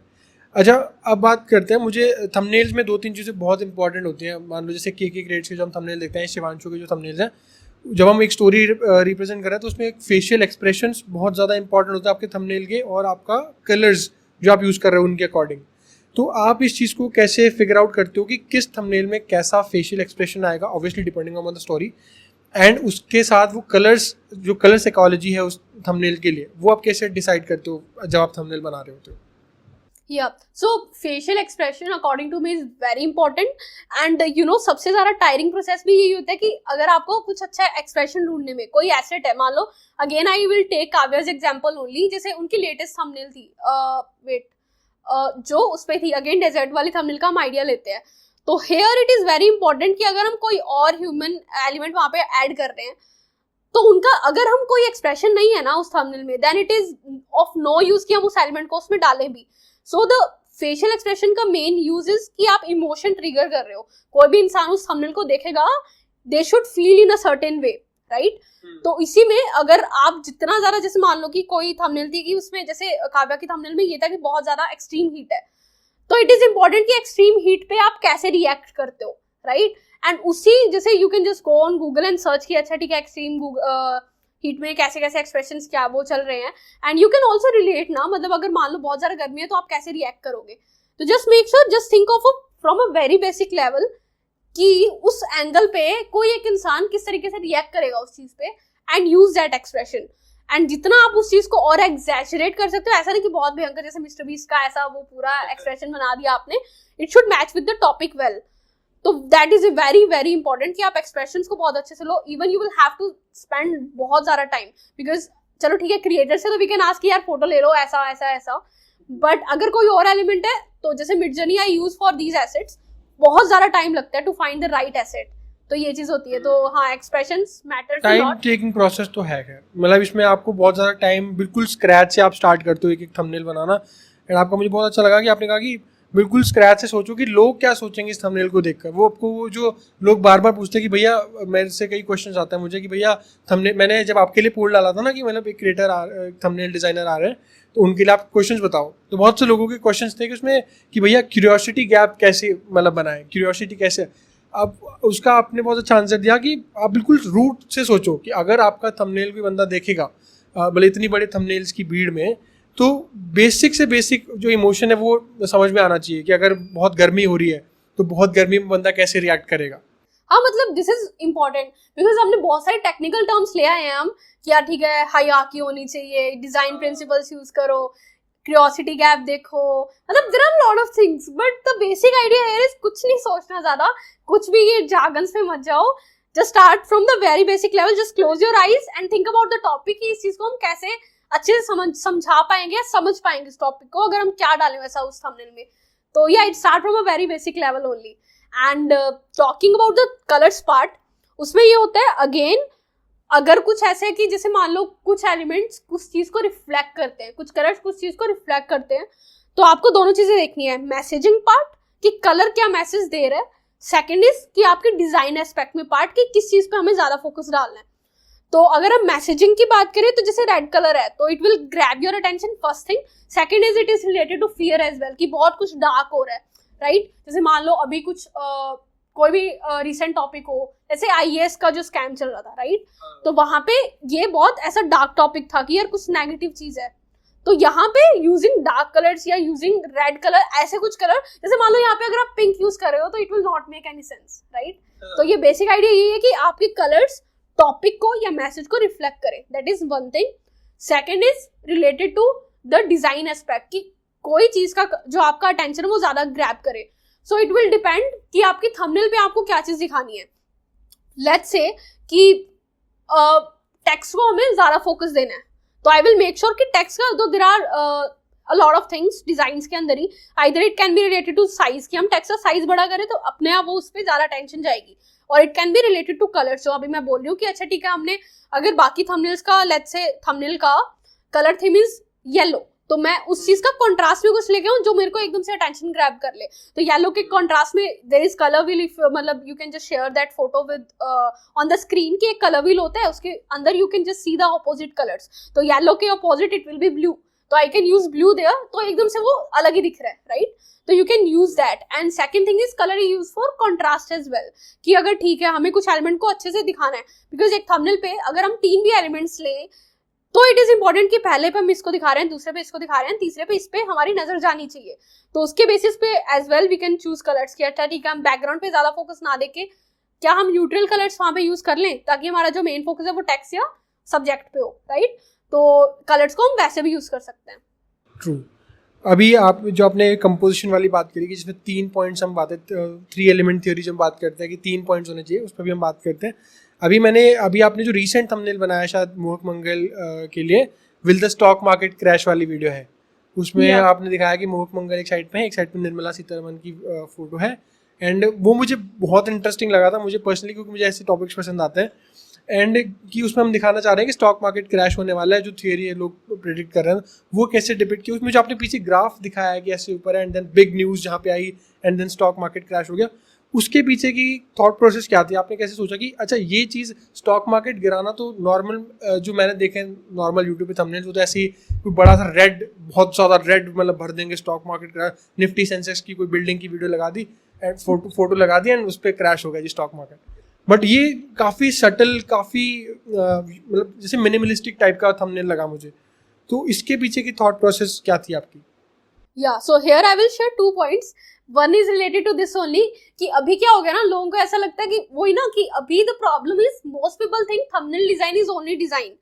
अच्छा अब बात करते हैं, मुझे थंबनेल्स में 2-3 चीज़ें बहुत इंपॉर्टेंट होती हैं। मान लो जैसे के क्रिएट्स के जो हम थंबनेल देखते हैं, शिवांशु के जो थंबनेल्स हैं, जब हम एक स्टोरी रिप्रेजेंट कर रहे हैं तो उसमें एक फेशियल एक्सप्रेशंस बहुत ज़्यादा इंपॉर्टेंट होता है आपके थंबनेल के, और आपका कलर्स जो आप यूज़ कर रहे हो उनके अकॉर्डिंग। तो आप इस चीज़ को कैसे फिगर आउट करते हो कि किस थंबनेल में कैसा फेशियल एक्सप्रेशन आएगा, obviously depending on the story, and उसके साथ वो कलर्स, जो कलर साइकोलॉजी है उस थंबनेल के लिए, वो आप कैसे डिसाइड करते हो जब आप थंबनेल बना रहे होते हो? Yeah, so facial expression according to me is very important and you know सबसे ज़्यादा टायरिंग प्रोसेस भी यही होता है कि अगर आपको कुछ अच्छा एक्सप्रेशन ढूंढने में कोई एसेट है, मान लो again I will take Kavya's example only, जैसे उनकी लेटेस्ट थंबनेल थी जो उस पे थी अगेन डेजर्ट वाली थंबनेल का हम आइडिया लेते हैं। तो here it is very important कि अगर हम कोई और ह्यूमन एलिमेंट वहाँ पे ऐड कर रहे हैं तो उनका अगर हम कोई एक्सप्रेशन नहीं है ना उस थंबनेल में, then it is of no use कि हम उस एलिमेंट को उसमें डालें भी। सो द फेशियल एक्सप्रेशन का मेन यूज इज कि आप इमोशन ट्रिगर कर रहे हो, कोई भी इंसान उस थंबनेल को देखेगा they should feel in a certain way, right. तो इसी में अगर आप जितना ज्यादा, जैसे मान लो कि कोई थंबनेल थी कि उसमें जैसे काव्या की थंबनेल में ये था कि बहुत ज्यादा एक्सट्रीम हीट है, तो इट इज इंपॉर्टेंट कि एक्सट्रीम हीट पे आप कैसे रिएक्ट करते हो, राइट। एंड उसी जैसे you can just go on Google and search कि अच्छा ठीक है एक्सट्रीम हीट में कैसे कैसे एक्सप्रेशंस क्या वो चल रहे हैं, and you can also relate ना, मतलब अगर मान लो बहुत ज्यादा गर्मी है तो आप कैसे रिएक्ट करोगे। तो just make sure, just think of from a very basic level कि उस एंगल पे कोई एक इंसान किस तरीके से रिएक्ट करेगा उस चीज पे, and use that expression. And जितना आप उस चीज को और एग्जैजरेट कर सकते हो, ऐसा नहीं कि बहुत भयंकर जैसे मिस्टर बीस्ट का ऐसा वो पूरा एक्सप्रेशन बना दिया आपने, it should match with the topic well. तो that is very very important कि आप एक्सप्रेशंस को बहुत अच्छे से लो। Even you will have to spend बहुत ज्यादा टाइम, बिकॉज चलो ठीक है क्रिएटर से तो वी कैन आस्क कि यार फोटो ले लो ऐसा ऐसा ऐसा, बट अगर कोई और एलिमेंट है तो जैसे Midjourney I use for these assets, बहुत ज्यादा टाइम लगता है to find the right asset. तो ये चीज होती है। तो हाँ, expressions matters a lot. Time taking process तो है खैर, मतलब इसमें आपको बहुत ज़्यादा टाइम, बिल्कुल स्क्रैच से आप स्टार्ट करते हो एक एक थंबनेल बनाना। एंड आपका मुझे बहुत अच्छा लगा कि आपने कहा कि बिल्कुल स्क्रैच से सोचो कि लोग क्या सोचेंगे इस थंबनेल को देखकर। वो आपको वो जो लोग बार बार पूछते हैं कि भैया, मेरे से कई क्वेश्चन आते हैं मुझे कि भैया थंबनेल, मैंने जब आपके लिए पोल डाला था ना कि मतलब एक क्रिएटर थंबनेल डिज़ाइनर आ रहे हैं तो उनके लिए आप क्वेश्चंस बताओ, तो बहुत से लोगों के क्वेश्चंस थे कि उसमें कि भैया क्यूरियोसिटी गैप कैसे मतलब बनाएं, क्यूरियोसिटी कैसे। अब उसका आपने बहुत अच्छा आंसर दिया कि आप बिल्कुल रूट से सोचो कि अगर आपका थंबनेल भी बंदा देखेगा भले इतनी बड़े थंबनेल्स की भीड़ में, तो बेसिक से बेसिक जो इमोशन है वो समझ में आना चाहिए कि अगर बहुत गर्मी हो रही है तो बहुत गर्मी में बंदा कैसे रिएक्ट करेगा। हाँ, मतलब दिस इज इम्पोर्टेंट बिकॉज हमने बहुत सारे टेक्निकल टर्म्स ले आए हैं हम कि यार ठीक है हायरार्की होनी चाहिए, डिजाइन प्रिंसिपल्स यूज करो, क्यूरियोसिटी गैप देखो, मतलब there are lot of things, but the basic idea here is कुछ नहीं सोचना ज्यादा, कुछ भी ये जार्गन्स पे मत जाओ, just start from the very basic level, just close your eyes and think about the topic कि इस चीज को हम कैसे अच्छे से समझा पाएंगे, समझ पाएंगे इस टॉपिक को अगर हम क्या डालें वैसा उस थंबनेल में। तो या it start from a very basic level only. And talking about the colours part, उसमें ये होता है अगेन अगर कुछ ऐसे है कि जैसे मान लो कुछ एलिमेंट्स कुछ चीज को रिफ्लेक्ट करते हैं, कुछ कलर्स कुछ चीज को रिफ्लेक्ट करते हैं, तो आपको दोनों चीजें देखनी है, मैसेजिंग पार्ट कि कलर क्या मैसेज दे रहा है, सेकंड इज कि आपके डिजाइन एस्पेक्ट में पार्ट कि किस चीज पे हमें ज्यादा फोकस डालना है। तो अगर हम मैसेजिंग की बात करें तो जैसे रेड कलर है तो it will grab your attention first thing, second is it is related to fear as well कि बहुत कुछ डार्क हो रहा है, राइट? जैसे मान लो अभी कुछ कोई भी रिसेंट टॉपिक हो, जैसे आईएएस का जो स्कैम चल रहा था, राइट? तो वहां पे ये बहुत ऐसा डार्क टॉपिक था कि यार कुछ नेगेटिव चीज है, तो यहाँ पे यूजिंग डार्क कलर्स या यूजिंग रेड कलर, ऐसे कुछ कलर, जैसे मान लो यहाँ पे अगर आप पिंक यूज कर रहे हो तो it will not make any sense, right? तो ये बेसिक आइडिया ये है कि आपके कलर्स टॉपिक को या मैसेज को रिफ्लेक्ट करें, that is one thing. Second is related to the design aspect कि कोई चीज का जो आपका अटेंशन है वो ज्यादा ग्रैब करे। सो इट विल डिपेंड कि आपकी थंबनेल पे आपको क्या चीज दिखानी है। लेट्स से कि टेक्स्ट को हमें ज्यादा फोकस देना है, तो आई विल मेक श्योर कि टेक्स्ट का दो there are a lot of things designs के अंदर ही, either it can be related to size कि हम टेक्स्ट का साइज बड़ा करें तो अपने आप वो उस पर ज्यादा अटेंशन जाएगी, और it can be related to colour. जो अभी मैं बोल रही हूँ कि अच्छा ठीक है, हमने अगर बाकी थंबनेल्स का लेट्स से थंबनेल का कलर थीम इज येलो, तो मैं उस चीज का कॉन्ट्रास्ट में कुछ लेके आऊँ जो मेरे को एकदम से अटेंशन ग्रैब कर ले। तो येलो के कॉन्ट्रास्ट में there is colour wheel, if मतलब you can just share that photo with on the screen कि एक कलर व्हील होता है, उसके अंदर you can just see the opposite colours, तो येलो के opposite it will be blue, तो I can use blue there, तो एकदम से वो अलग ही दिख रहा है, राइट? तो you can use that. And second thing is colour use for contrast as well कि अगर ठीक है हमें कुछ एलिमेंट को अच्छे से दिखाना है, बिकॉज एक थंबनेल पे अगर हम 3 भी एलिमेंट्स लें तो इट इज इंपॉर्टेंट कि पहले पे हम इसको दिखा रहे हैं, दूसरे पे इसको दिखा रहे हैं, तीसरे पे इस पे हमारी नजर जानी चाहिए, तो उसके बेसिस पे as well we can choose colours कि अच्छा ठीक है हम बैकग्राउंड पे ज्यादा फोकस ना देके क्या हम न्यूट्रल कलर्स वहां पे यूज कर लें ताकि हमारा जो मेन फोकस है वो टेक्स्ट या सब्जेक्ट पे हो, राइट? तो कलर्स को हम वैसे भी यूज कर सकते हैं। ट्रू। अभी आप जो आपने कंपोजिशन वाली बात करी कि जिसमें 3 पॉइंट्स हम बात 3 एलिमेंट थ्योरी जब बात करते हैं कि 3 पॉइंट्स होने चाहिए, उस पर भी हम बात करते हैं। अभी आपने जो रीसेंट थंबनेल बनाया शायद मोहक मंगल के लिए, will the stock market crash वाली वीडियो है, उसमें आपने दिखाया कि मोहक मंगल एक साइड पे है, एक साइड पे निर्मला सीतारमन की फोटो है, एंड वो मुझे बहुत इंटरेस्टिंग लगा था मुझे पर्सनली, क्योंकि मुझे ऐसे टॉपिक्स पसंद आते हैं, एंड कि उसमें हम दिखाना चाह रहे हैं कि स्टॉक मार्केट क्रैश होने वाला है, जो थियरी है लोग प्रेडिक्ट कर रहे हैं वो कैसे डिपिक्ट की। उसमें जो आपने पीछे ग्राफ दिखाया है कि ऐसे ऊपर है एंड देन बिग न्यूज़ जहाँ पे I and then stock market crash हो गया, उसके पीछे की थॉट प्रोसेस क्या थी? आपने कैसे सोचा कि अच्छा ये चीज़ स्टॉक मार्केट गिराना तो नॉर्मल जो मैंने देखे नॉर्मल यूट्यूब पे थंबनेल्स, वो तो ऐसे ही कोई बड़ा सा रेड, बहुत ज़्यादा रेड मतलब भर देंगे stock market crash, Nifty Sensex की कोई बिल्डिंग की वीडियो लगा दी एंड फोटो लगा दी एंड उस पर क्रैश हो गया जी स्टॉक मार्केट। बट ये काफ़ी सटल, काफ़ी मतलब जैसे मिनिमलिस्टिक टाइप का थंबनेल लगा मुझे, तो इसके पीछे की थॉट प्रोसेस क्या थी आपकी? या so here I will share 2 points. One is related to this only कि अभी क्या हो गया ना, लोगों को ऐसा लगता है कि वही ना कि अभी the problem is most people think thumbnail design is only design,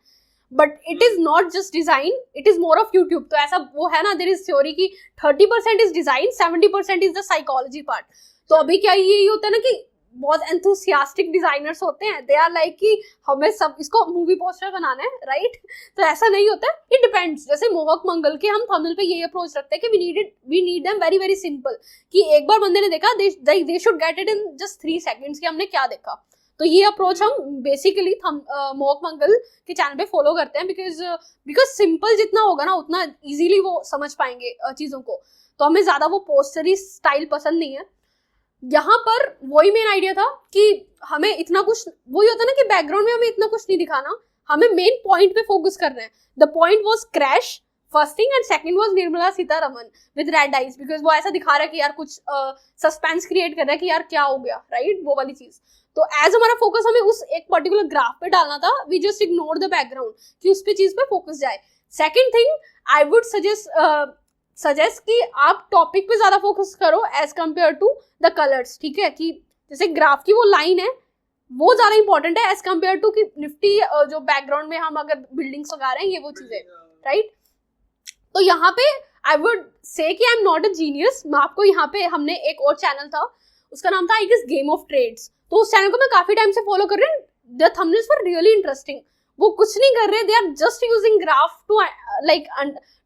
but it is not just design, it is more of YouTube. तो ऐसा वो है ना, देयर इज थ्योरी की 30% is design, 70% is the psychology part. तो अभी क्या यही होता है ना कि बहुत एंथुसियास्टिक डिजाइनर्स होते हैं, दे आर लाइक कि हमें सब इसको मूवी पोस्टर बनाना है, राइट? तो ऐसा नहीं होता है, इट डिपेंड्स। जैसे मोहक मंगल के हम थंबनेल पे ये अप्रोच रखते हैं कि we need them very very simple, कि एक बार बंदे ने देखा they should get it in just 3 seconds कि हमने क्या देखा। तो ये अप्रोच हम बेसिकली मोहक मंगल के चैनल पे फॉलो करते हैं, बिकॉज सिंपल जितना होगा ना उतना इजीली वो समझ पाएंगे चीजों को। तो हमें ज्यादा वो पोस्टरी स्टाइल पसंद नहीं है। यहाँ पर वही मेन आइडिया था कि हमें इतना कुछ, वही होता है ना कि बैकग्राउंड में हमें इतना कुछ नहीं दिखाना, हमें मेन पॉइंट पे फोकस करना है। The point was crash first thing, and second was Nirmala Sitharaman with red eyes, because वो ऐसा दिखा रहा है कि यार कुछ सस्पेंस क्रिएट कर रहा है कि यार क्या हो गया, राइट? वो वाली चीज। तो एज हमारा फोकस हमें उस एक पर्टिकुलर ग्राफ पे डालना था, we just ignore the background कि उस पे चीज पे फोकस जाए। Second thing I would suggest कि आप टॉपिक पे ज्यादा फोकस करो as compare to the colours, ठीक है? कि जैसे ग्राफ की वो लाइन है वो ज्यादा इंपॉर्टेंट है एज कंपेयर टू कि निफ्टी जो बैकग्राउंड में हम अगर बिल्डिंग्स लगा रहे हैं, ये वो चीजें, राइट? तो यहाँ पे आई वुड से कि I am not a genius. मैं आपको यहाँ पे, हमने एक और चैनल था, उसका नाम था I guess game of trades, तो उस चैनल को मैं काफी टाइम से फॉलो कर रही हूँ। The thumbnails were really interesting. वो कुछ नहीं कर रहे, they are just using graph to like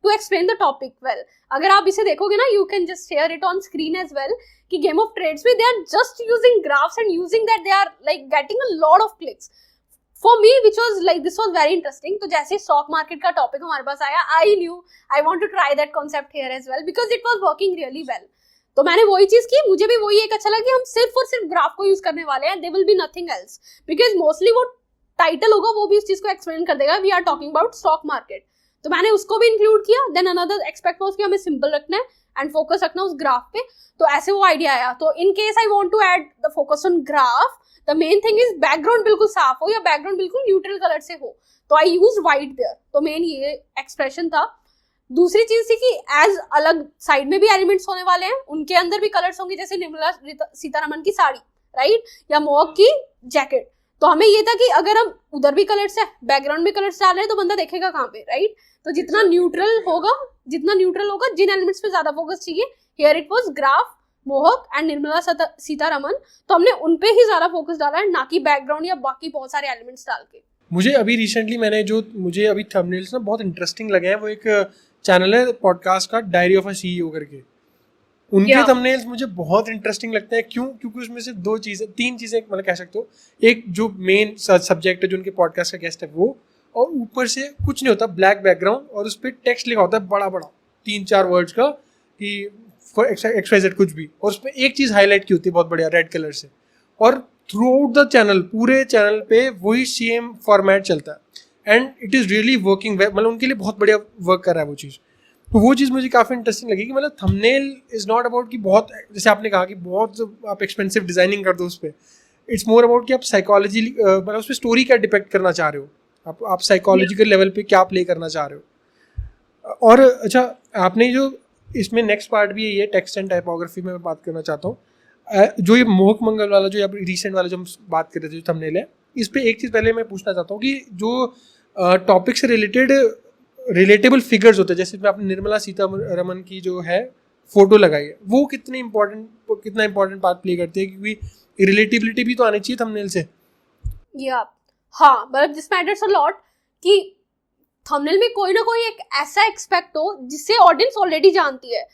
to explain the topic well. अगर आप इसे देखोगे ना, you can just share it on screen as well कि गेम ऑफ ट्रेड्स में they are just using graphs and using that they are like getting a lot of clicks. for me which was like this was very interesting. तो जैसे stock market का topic हमारे पास आया, I knew I want to try that concept here as well because it was working really well. तो मैंने वही चीज की, मुझे भी वही एक अच्छा लगा कि हम सिर्फ और सिर्फ ग्राफ को यूज करने वाले हैं, there will be nothing else because mostly वो टाइटल होगा वो भी उस चीज को एक्सप्लेन कर देगा, we are talking about stock market. तो मैंने उसको भी इंक्लूड किया. देन अनदर एक्सपेक्ट वाज कि हमें सिंपल रखना है एंड फोकस रखना उस ग्राफ पे. तो ऐसे वो आइडिया आया. तो in case I want to add the focus on graph, the main thing is background बिल्कुल साफ हो या बैकग्राउंड बिल्कुल न्यूट्रल कलर से हो. तो आई यूज व्हाइट देयर. तो मेन ये एक्सप्रेशन था. दूसरी चीज थी कि एज अलग साइड में भी एलिमेंट्स होने वाले हैं, उनके अंदर भी कलर्स होंगे, जैसे निर्मला सीतारमन की साड़ी, राइट, या मोहक की जैकेट. तो हमें ये था कि अगर हम उधर भी कलर्स है, बैकग्राउंड में कलर्स डाल रहे हैं, तो बंदा देखेगा कहाँ पे, राइट. तो जितना न्यूट्रल होगा जिन एलिमेंट्स पे ज्यादा फोकस चाहिए, हियर इट वाज ग्राफ, मोहक एंड निर्मला सीतारमन. तो हमने उनपे ही ज्यादा फोकस डाला है, ना कि बैकग्राउंड या बाकी बहुत सारे एलिमेंट्स डाल के. मुझे अभी रिसेंटली मुझे अभी थंबनेल्स ना बहुत इंटरेस्टिंग लगे हैं. वो एक चैनल है पॉडकास्ट का, डायरी ऑफ अ सीईओ करके. उनके थंबनेल्स मुझे बहुत इंटरेस्टिंग लगते हैं. क्यों? क्योंकि उसमें से तीन चीजें मतलब कह सकते हो. एक जो मेन सब्जेक्ट है जो उनके पॉडकास्ट का गेस्ट है वो, और ऊपर से कुछ नहीं होता, ब्लैक बैकग्राउंड और उस पर टेक्स्ट लिखा होता है बड़ा बड़ा 3-4 वर्ड्स का कि फॉर XYZ कुछ भी, और उसमें एक चीज़ हाईलाइट की होती है बहुत बढ़िया रेड कलर से. और थ्रू आउट द चैनल, पूरे चैनल पे वही सेम फॉर्मेट चलता है and it is really working. मतलब उनके लिए बहुत बढ़िया वर्क कर रहा है वो चीज़. तो वो चीज़ मुझे काफ़ी इंटरेस्टिंग लगी कि मतलब थंबनेल इज़ नॉट अबाउट कि बहुत, जैसे आपने कहा कि बहुत आप एक्सपेंसिव डिज़ाइनिंग कर दो उस पर. इट्स मोर अबाउट कि आप साइकोलॉजी, मतलब उस पर स्टोरी क्या डिपेक्ट करना चाह रहे हो, आप साइकोलॉजिकल लेवल पे क्या प्ले करना चाह रहे हो. और अच्छा, आपने जो इसमें नेक्स्ट पार्ट भी यही है, टेक्स्ट एंड टाइपोग्राफी में मैं बात करना चाहता हूँ. जो ये मोहक मंगल वाला जो रिसेंट वाला जो हम बात कर रहे थे, जो थंबनेल है, इस पर एक चीज़ पहले मैं पूछना चाहता हूँ कि जो टॉपिक से रिलेटेड रिलेटेबल फिगर्स होते हैं, जैसे आपने निर्मला सीतारमन की जो है फोटो लगाई है, वो कितना इंपॉर्टेंट पार्ट प्ले करती है, क्योंकि रिलेटिबिलिटी भी तो आनी चाहिए थंबनेल से. हाँ, मतलब दिस मैटर्स अ लॉट कि थंबनेल में कोई ना कोई एक ऐसा एक्सपेक्ट हो जिससे ऑडियंस ऑलरेडी जानती है.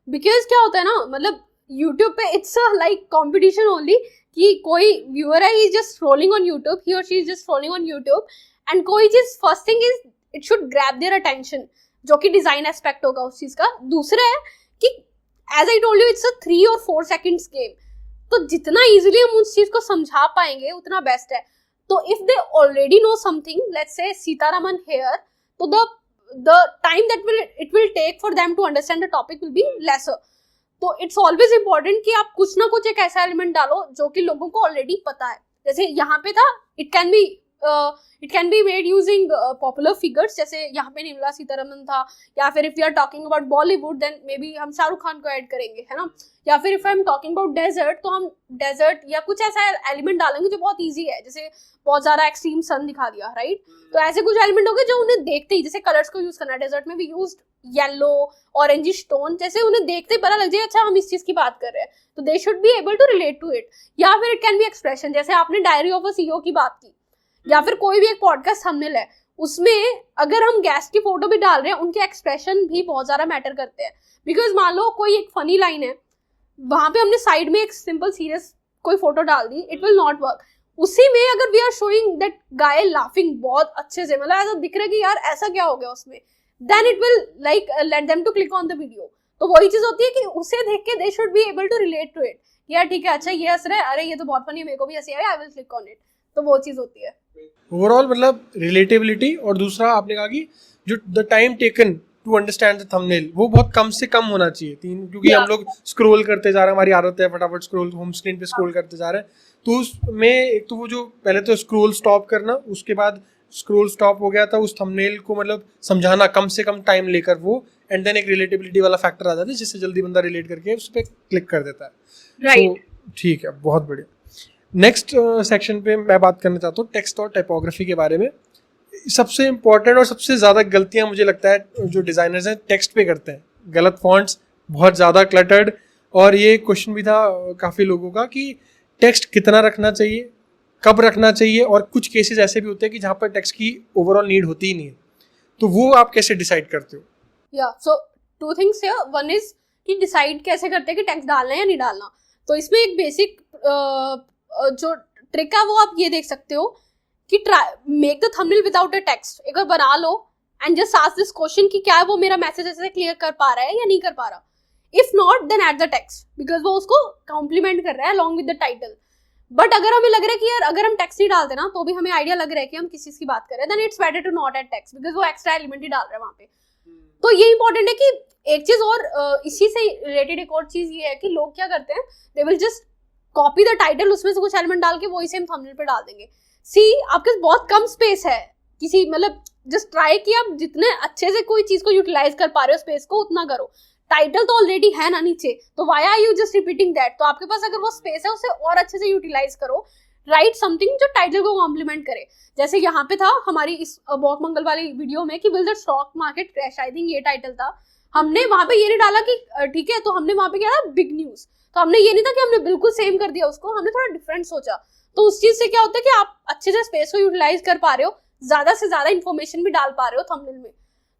बिकॉज क्या होता है ना, मतलब यूट्यूब पे इट्स लाइक कॉम्पिटिशन ओनली कि कोई व्यूअर है, he is just scrolling on YouTube, he और she is just scrolling on YouTube, and कोई चीज first thing is it should grab their attention, जो कि डिजाइन एस्पेक्ट होगा उस चीज का. दूसरा है कि as I told you it's a 3 और 4 सेकंड्स गेम. तो जितना इजीली हम उस चीज को समझा पाएंगे उतना बेस्ट है. तो if they already know something, let's say Sitaraman here, so the time that it will take for them to understand the topic will be lesser. तो it's always important कि आप कुछ ना कुछ एक ऐसा एलिमेंट डालो जो कि लोगों को ऑलरेडी पता है. जैसे यहाँ पे था, it can be made using popular figures, जैसे यहाँ पे निर्मला सीतारमन था, या फिर if we are talking about Bollywood then maybe हम शाहरुख खान को ऐड करेंगे, है ना. या फिर if I'm talking about desert, तो हम desert या कुछ ऐसा एलिमेंट डालेंगे जो बहुत ईजी है, जैसे बहुत ज्यादा एक्सट्रीम सन दिखा दिया, राइट. तो ऐसे कुछ एलिमेंट हो गए जो उन्हें देखते ही, जैसे कलर्स को यूज करना, डेजर्ट में भी यूज येलो, ऑरेंजिश टोन, जैसे उन्हें देखते ही पता लग जाए अच्छा हम इस चीज की बात कर रहे हैं, तो they should be able to relate to it. या फिर इट कैन बी एक्सप्रेशन, जैसे आपने डायरी ऑफ अ सीईओ की बात की, या फिर कोई भी एक पॉडकास्ट थंबनेल है, उसमें अगर हम गेस्ट की फोटो भी डाल रहे हैं, उनके एक्सप्रेशन भी बहुत ज्यादा मैटर करते हैं. बिकॉज मान लो कोई एक फनी लाइन है, वहां पे हमने साइड में एक सिंपल सीरियस कोई फोटो डाल दी, इट विल नॉट वर्क. उसी में अगर we are showing that guy laughing बहुत अच्छे से, मतलब ऐसा दिख रहा है कि यार ऐसा क्या हो गया उसमें, then it will like let them to click on the video. तो वही चीज होती है कि उसे देख के they should be able to relate to it. यार ठीक है, अच्छा ये हंस रहा है, अरे ये तो बहुत फनी है, मेरे को भी हंसी आ रही है, I will click on it. तो वो चीज होती है ओवरऑल, मतलब रिलेटेबिलिटी. और दूसरा आपने कहा कि जो the time taken to understand the thumbnail, वो बहुत कम से कम होना चाहिए. क्योंकि हम लोग स्क्रॉल करते जा रहे हैं, हमारी आदत है फटाफट स्क्रॉल, होम स्क्रीन पे स्क्रॉल करते जा रहे हैं. तो उसमें एक तो वो जो पहले तो स्क्रॉल स्टॉप करना, उसके बाद स्क्रॉल स्टॉप हो गया था उस थंबनेल को मतलब समझाना कम से कम टाइम लेकर वो, एंड देन एक रिलेटेबिलिटी वाला फैक्टर आ जाता है जिससे जल्दी बंदा रिलेट करके उस पर क्लिक कर देता है. राइट. ठीक है, बहुत बढ़िया. नेक्स्ट सेक्शन पे मैं बात करना चाहता हूँ टेक्स्ट और टाइपोग्राफी के बारे में. सबसे इम्पोर्टेंट और सबसे ज़्यादा गलतियाँ मुझे लगता है जो डिज़ाइनर्स हैं टेक्स्ट पे करते हैं. गलत फॉन्ट्स, बहुत ज़्यादा क्लटर्ड. और ये क्वेश्चन भी था काफ़ी लोगों का कि टेक्स्ट कितना रखना चाहिए, कब रखना चाहिए, और कुछ केसेस ऐसे भी होते हैं कि जहाँ पर टेक्स्ट की ओवरऑल नीड होती ही नहीं है. तो वो आप कैसे डिसाइड करते हो? या सो 2 थिंग्स हियर. वन इज कि डिसाइड कैसे करते हैं कि टेक्स्ट डालना है या नहीं डालना. तो इसमें एक बेसिक जो ट्रिक है वो आप ये देख सकते हो कि make the thumbnail without a text, एक बार बना लो and just ask this question कि क्या वो मेरा मैसेज ऐसे क्लियर कर पा रहा है या नहीं कर पा रहा. If not then add the text, because वो उसको कॉम्प्लीमेंट कर रहा है along with the title. But अगर हमें लग रहा है कि यार अगर हम टेक्स्ट नहीं डालते ना तो भी हमें आइडिया लग रहा है कि हम किस चीज की बात कर रहे हैं, then it's better to not add text, because वो एक्स्ट्रा एलिमेंट ही डाल रहा है वहां पे. तो ये इंपॉर्टेंट है कि एक चीज और इसी से रिलेटेड एक और चीज ये है कि लोग क्या करते हैं, they will just copy the title, उसमें से कुछ एलिमेंट डाल के वही सेम थंबनेल पे डाल देंगे. सी आपके पास बहुत कम स्पेस है किसी, मतलब जस्ट ट्राई कि आप जितने अच्छे से कोई चीज को यूटिलाइज कर पा रहे हो स्पेस को उतना करो. टाइटल तो ऑलरेडी है ना नीचे, तो why are you just repeating that. तो आपके पास अगर वो स्पेस है उसे और अच्छे से यूटिलाइज करो, राइट समथिंग जो टाइटल को कॉम्प्लीमेंट करे. जैसे यहाँ पे था हमारी इस बॉक मंगल वाली वीडियो में कि will the stock market crash, I think ये टाइटल था. हमने वहां पे ये नहीं डाला कि ठीक है, तो हमने वहां पे क्या था, बिग न्यूज. तो हमने ये नहीं था कि हमने बिल्कुल सेम कर दिया उसको, हमने थोड़ा डिफरेंट सोचा. तो उस चीज से क्या होता है कि आप अच्छे से स्पेस को यूटिलाइज कर पा रहे हो, ज्यादा से ज्यादा इन्फॉर्मेशन भी डाल पा रहे हो थंबनेल में.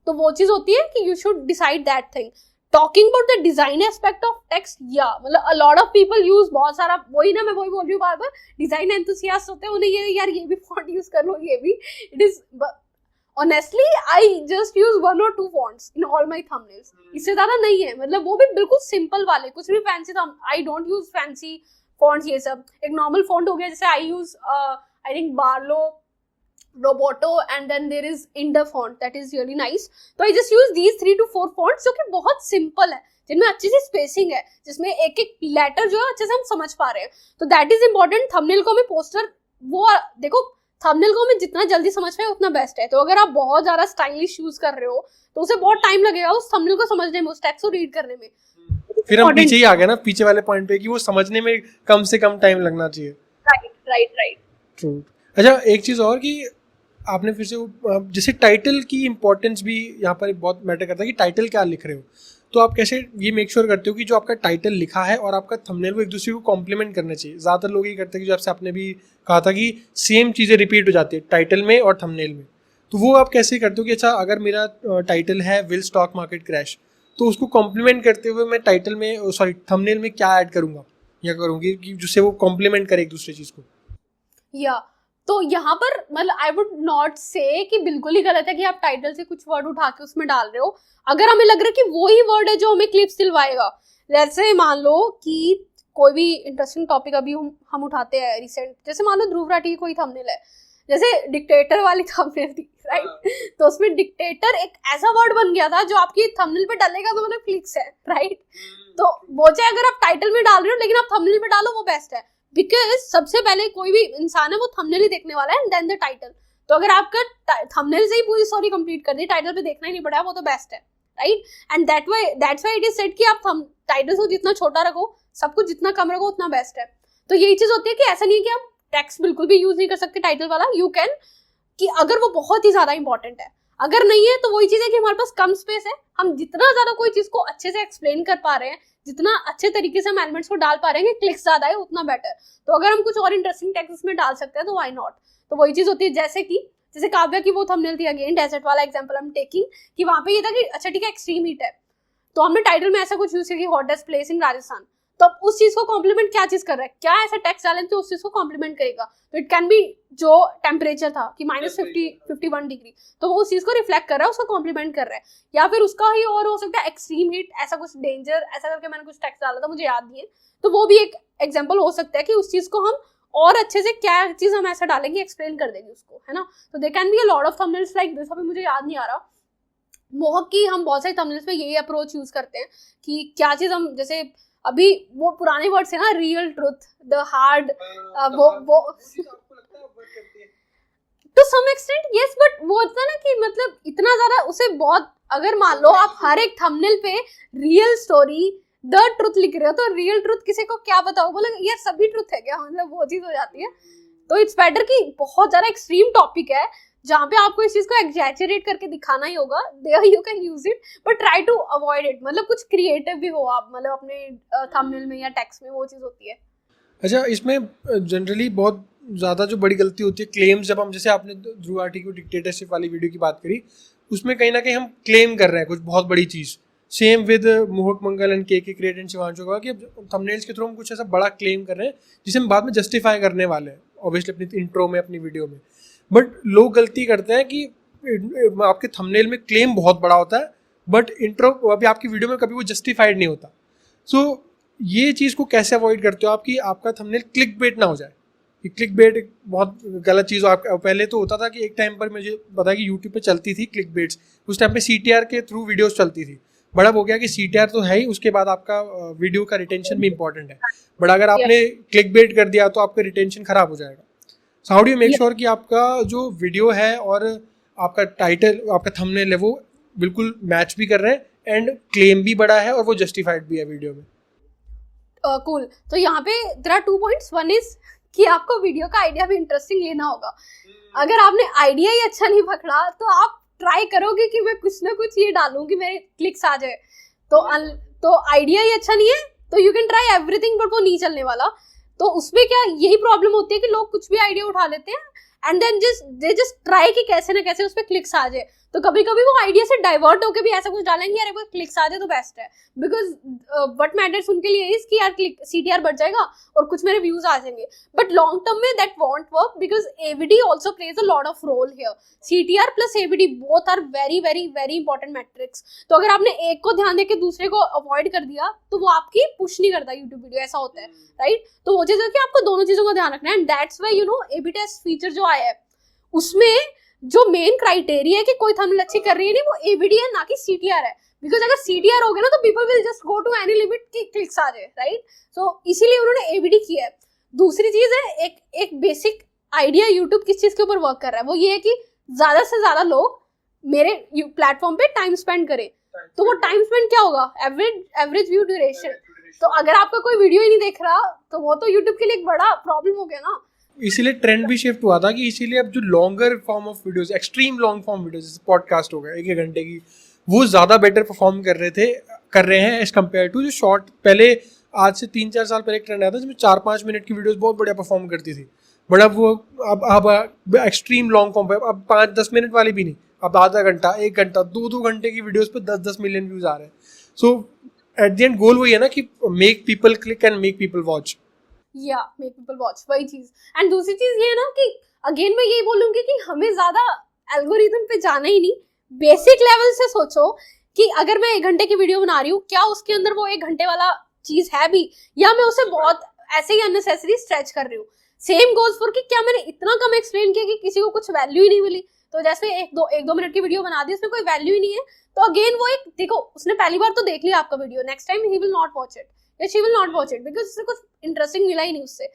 तो वो चीज होती है कि you should decide that thing. Talking about the design aspect of text, या मतलब अ लॉट ऑफ पीपल यूज बहुत सारा, वही ना मैं वही बोल रही हूँ बार बार, डिजाइन एंथुसियास्ट होते हैं, उन्हें ये यार ये भी फॉन्ट यूज कर लो, ये भी. It is honestly I just use 1 or 2 fonts in all my thumbnails, इससे ज्यादा नहीं है. मतलब वो भी बिल्कुल सिंपल वाले, कुछ भी फैंसी था. I don't use fancy fonts, ये सब एक नॉर्मल फॉन्ट हो गया. जैसे I use I think Barlow, Roboto, and then there is Inda font that is really nice. तो I just use these 3 to 4 fonts जो कि बहुत simple है, जिनमें अच्छी सी स्पेसिंग है, जिसमें एक एक लेटर जो है अच्छे से हम समझ पा रहे हैं. तो दैट इज इंपॉर्टेंट. थंबनेल को हमें पोस्टर, वो देखो थंबनेल को हमें जितना जल्दी समझ पाए उतना बेस्ट है. तो अगर आप बहुत ज्यादा स्टाइलिश यूज कर रहे हो तो उसे बहुत टाइम लगेगा उस थंबनेल को समझने में, उस टेक्स्ट को रीड करने में. फिर हम पीछे ही आ गए ना पीछे वाले पॉइंट पे कि वो समझने में कम से कम टाइम लगना चाहिए. राइट. ट्रू. अच्छा, एक चीज और कि आपने फिर से जैसे टाइटल की इम्पोर्टेंस भी यहाँ पर बहुत मैटर करता है कि टाइटल क्या लिख रहे हो. तो आप कैसे ये मेक श्योर करते हो कि जो आपका टाइटल लिखा है और आपका थंबनेल वो एक दूसरे को कॉम्प्लीमेंट करना चाहिए. ज़्यादातर लोग ये करते हैं कि जो आपसे आपने भी कहा था कि सेम चीज़ें रिपीट हो जाती है टाइटल में और थंबनेल में. तो वो आप कैसे करते हो कि अच्छा अगर मेरा टाइटल है विल स्टॉक मार्केट क्रैश, तो उसको कॉम्प्लीमेंट करते हुए मैं टाइटल में थंबनेल में क्या ऐड करूँगा या करूँगी कि जिससे वो कॉम्प्लीमेंट करे एक दूसरे चीज़ को. या तो यहाँ पर मतलब आई वुड नॉट से कि बिल्कुल ही गलत है कि आप टाइटल से कुछ वर्ड उठा के उसमें डाल रहे हो. अगर हमें लग रहा है कि वो ही वर्ड है जो हमें क्लिप्स दिलवाएगा, जैसे मान लो कि कोई भी इंटरेस्टिंग टॉपिक अभी हम उठाते हैं रिसेंट, जैसे मान लो ध्रुव राठी की कोई थंबनेल है, जैसे डिक्टेटर वाली थंबनेल थी, राइट. तो उसमें डिक्टेटर एक ऐसा वर्ड बन गया था जो आपकी थंबनेल पे डालेगा तो मतलब क्लिक्स है, राइट. तो वो चाहे अगर आप टाइटल में डाल रहे हो लेकिन आप थंबनेल में डालो वो बेस्ट है, बिकॉज सबसे पहले कोई भी इंसान है वो थंबनेल ही देखने वाला है एंड देन द टाइटल. तो अगर आपका थंबनेल से ही पूरी स्टोरी कंप्लीट कर दी, टाइटल पे देखना ही नहीं पड़ा, वो तो बेस्ट है, right. And that's why it is said कि आप टाइटल को जितना छोटा रखो, सब कुछ जितना कम रखो उतना बेस्ट है. तो यही चीज होती है कि ऐसा नहीं है कि आप टेक्स्ट बिल्कुल भी यूज नहीं कर सकते टाइटल वाला. यू कैन, कि अगर वो बहुत ही ज्यादा इंपॉर्टेंट है, अगर नहीं है तो वही चीज है कि हमारे पास कम स्पेस है, हम जितना ज्यादा कोई चीज को अच्छे से एक्सप्लेन कर पा रहे हैं, जितना अच्छे तरीके से हम एलिमेंट्स को डाल पा रहे हैं कि क्लिक्स ज्यादा है उतना बेटर. तो अगर हम कुछ और इंटरेस्टिंग टेक्स्ट उसमें डाल सकते हैं तो व्हाई नॉट. तो वही चीज होती है जैसे काव्या की वो थंबनेल थी, अगेन डेजर्ट वाला एग्जांपल हम टेकिंग, कि वहां पे ये था कि अच्छा ठीक है एक्सट्रीम हीट है, तो हमने टाइटल में ऐसा कुछ यूज किया कि हॉटेस्ट प्लेस इन राजस्थान. तो अब उस चीज को कॉम्प्लीमेंट क्या चीज कर रहा है, क्या ऐसा टेक्स्ट डालें तो उस चीज को कॉम्प्लीमेंट करेगा. तो इट कैन बी जो टेम्परेचर था कि -51 डिग्री, तो वो उस चीज को रिफ्लेक्ट कर रहा है, उसको कॉम्प्लीमेंट कर रहा है. या फिर उसका ही और हो सकता है एक्सट्रीम हीट, ऐसा कुछ डेंजर, ऐसा करके मैंने कुछ टेक्स्ट डाला था, मुझे याद नहीं है. तो वो भी एक एग्जाम्पल हो सकता है कि उस चीज को हम और अच्छे से क्या चीज हम ऐसा डालेंगे एक्सप्लेन कर देंगे उसको, है ना. तो they can be a lot of thumbnails like this. अभी मुझे याद नहीं आ रहा मोहक की, हम बहुत सारे थंबनेल्स में यही अप्रोच यूज करते हैं कि क्या चीज हम, जैसे अभी वो पुराने वर्ड्स है ना, रियल ट्रुथ, द हार्ड, वो to some extent yes, but वो होता है ना कि मतलब इतना ज्यादा उसे बहुत, अगर मान लो आप हर एक थंबनेल पे रियल स्टोरी द ट्रुथ लिख रहे हो तो रियल ट्रुथ किसी को क्या बताओ, बोले यार सभी ट्रुथ है क्या, मतलब वो चीज हो जाती है. तो इट्स बेटर कि बहुत ज्यादा एक्सट्रीम टॉपिक है जहाँ पे आपको इस चीज को एग्जैजरेट करके दिखाना ही होगा, there you can use it, but try to avoid it. मतलब कुछ क्रिएटिव भी हो आप, मतलब अपने थंबनेल में या टेक्स्ट में, वो चीज होती है. अच्छा, इसमें जनरली बहुत ज़्यादा जो बड़ी गलती होती है क्लेम्स, जब हम, जैसे आपने ध्रुव राठी की डिक्टेटरशिप वाली वीडियो की बात करी, उसमें कहीं ना कहीं हम क्लेम कर रहे हैं कुछ बहुत बड़ी चीज़. सेम विद मोहक मंगल एंड के क्रिएट एंड शिवांशु का, कि थंबनेल्स के थ्रू हम कुछ ऐसा बड़ा क्लेम कर रहे हैं जिसे हम बाद में जस्टिफाई करने वाले हैं ऑब्वियसली अपनी इंट्रो में, अपनी वीडियो में. बट लोग गलती करते हैं कि आपके थंबनेल में क्लेम बहुत बड़ा होता है बट इंट्रो अभी आपकी वीडियो में कभी वो जस्टिफाइड नहीं होता. सो ये चीज़ को कैसे अवॉइड करते हो आप कि आपका थंबनेल क्लिक बेट ना हो जाए. कि क्लिक बेट एक बहुत गलत चीज़ हो. आप पहले तो होता था कि एक टाइम पर मुझे पता है कि यूट्यूब पे चलती थी क्लिक बेट्स. उस टाइम पे CTR के थ्रू वीडियोस चलती थी. बड़ा हो गया कि CTR तो है ही, उसके बाद आपका वीडियो का रिटेंशन भी इंपॉर्टेंट है. बट अगर आपने क्लिक बेट कर दिया तो आपका रिटेंशन खराब हो जाएगा. So how do you make sure कि आपका जो वीडियो है और आपका टाइटल आपका थंबनेल है वो बिल्कुल मैच भी कर रहे हैं एंड क्लेम भी बड़ा है और वो जस्टिफाइड भी है वीडियो में. कूल. तो यहाँ पे there are 2 points. One is कि आपको वीडियो का आइडिया भी इंटरेस्टिंग लेना होगा. अगर आपने आइडिया ही अच्छा नहीं पकड़ा तो आप ट्राई करोगे कि मैं कुछ ना कुछ ये डालूं कि मेरे क्लिक्स आ जाए. तो आइडिया ही अच्छा नहीं है तो you can try everything but वो नहीं चलने वाला. तो उसमें क्या यही प्रॉब्लम होती है कि लोग कुछ भी आइडिया उठा लेते हैं and then they just try कि कैसे ना कैसे उस पर क्लिक्स आ जाए. तो कभी कभी वो आइडिया से डाइवर्ट होकर भी ऐसा कुछ डालेंगे, अरे वो क्लिक्स आ जाए तो बेस्ट है. बिकॉज व्हाट मैटर्स उनके लिए इज कि यार CTR बढ़ जाएगा और कुछ मेरे व्यूज आ जाएंगे. बट लॉन्ग टर्म में that won't work because AVD also plays a lot of role here. CTR plus AVD both are very very very important metrics. तो अगर आपने एक को ध्यान देकर दूसरे को अवॉइड कर दिया तो वो आपकी पुश नहीं करता यूट्यूब वीडियो. ऐसा होता है राइट. तो वो चीज है कि आपको दोनों चीजों का ध्यान रखना है. And that's why A/B test feature जो आया है उसमें जो मेन क्राइटेरिया है कि कोई थंबनेल अच्छी कर रही है नहीं वो AVD है ना कि CTR है. बिकॉज अगर CTR हो गया ना तो people will just go to any limit की क्लिक्स आ जाए राइट. सो इसीलिए उन्होंने AVD किया है. दूसरी चीज है एक बेसिक आइडिया यूट्यूब किस चीज के ऊपर वर्क कर रहा है वो ये है कि ज्यादा से ज्यादा लोग मेरे प्लेटफॉर्म पे टाइम स्पेंड करें. तो वो टाइम स्पेंड क्या होगा? Average view duration. तो अगर आपका कोई वीडियो ही नहीं देख रहा तो वो तो यूट्यूब के लिए एक बड़ा प्रॉब्लम हो गया ना. इसीलिए ट्रेंड भी शिफ्ट हुआ था कि इसीलिए अब जो longer form of videos, extreme long form videos जैसे पॉडकास्ट हो गया 1 घंटे की, वो ज़्यादा बेटर परफॉर्म कर रहे हैं एज कम्पेयर टू जो शॉर्ट. पहले आज से 3-4 साल पहले एक ट्रेंड आया था जिसमें 4-5 मिनट की वीडियोस बहुत बढ़िया परफॉर्म करती थी. बट अब वो अब एक्सट्रीम लॉन्ग फॉर्म पे अब 5-10 मिनट वाली भी नहीं, अब आधा घंटा 1 घंटा 2-2 घंटे की वीडियोस पे 10-10 मिलियन व्यूज आ रहे हैं. सो एट द एंड गोल वही है ना कि make people click and make people watch. Make people watch वही चीज. एंड दूसरी चीज ये है ना कि अगेन मैं यही बोलूंगी कि हमें ज्यादा एल्गोरिथम पे जाना ही नहीं. बेसिक लेवल से सोचो कि अगर मैं 1 घंटे की वीडियो बना रही हूँ क्या उसके अंदर वो 1 घंटे वाला चीज है भी या मैं उसे बहुत ऐसे ही अननेसेसरी स्ट्रेच कर रही हूँ. सेम गोज फॉर कि क्या मैंने इतना कम एक्सप्लेन किया कि किसी को कुछ वैल्यू ही नहीं मिली. तो जैसे 1-2 मिनट की वीडियो बना दी उसमें कोई वैल्यू ही नहीं है तो अगेन वो एक देखो उसने पहली बार तो देख लिया आपका video, next time he will not watch it या she will not watch it because उससे कुछ इंटरेस्टिंग मिला ही नहीं उससे.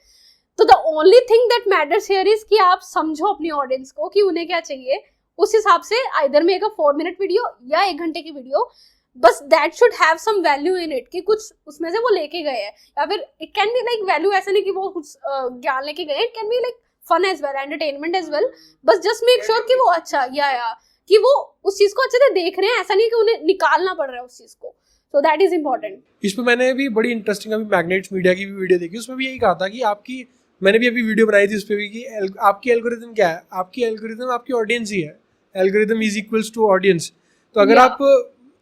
तो the only thing that matters here is कि आप समझो अपनी ऑडियंस को कि उन्हें क्या चाहिए. उस हिसाब से either make a 4 minute video या 1 घंटे की वीडियो. बस that should have some value in it कि कुछ उसमें से वो लेके गए हैं. या फिर it can be like value ऐसा नहीं कि वो कुछ ज्ञान लेके गए. It can be like fun as well, entertainment as well. बस जस्ट मेक श्योर कि वो अच्छा या कि वो उस चीज को अच्छे से देख रहे हैं. ऐसा नहीं कि उन्हें निकालना पड़ रहा है उस चीज को. So that is important. इसमें मैंने भी बड़ी इंटरेस्टिंग अभी मैग्नेट्स मीडिया की भी वीडियो देखी. उसमें भी यही कहा था कि मैंने भी अभी वीडियो बनाई थी उस पर भी कि आपकी एल्गोरिथम क्या है. आपकी एल्गोरिथम आपकी ऑडियंस ही है. Algorithm is equals to audience. तो अगर आप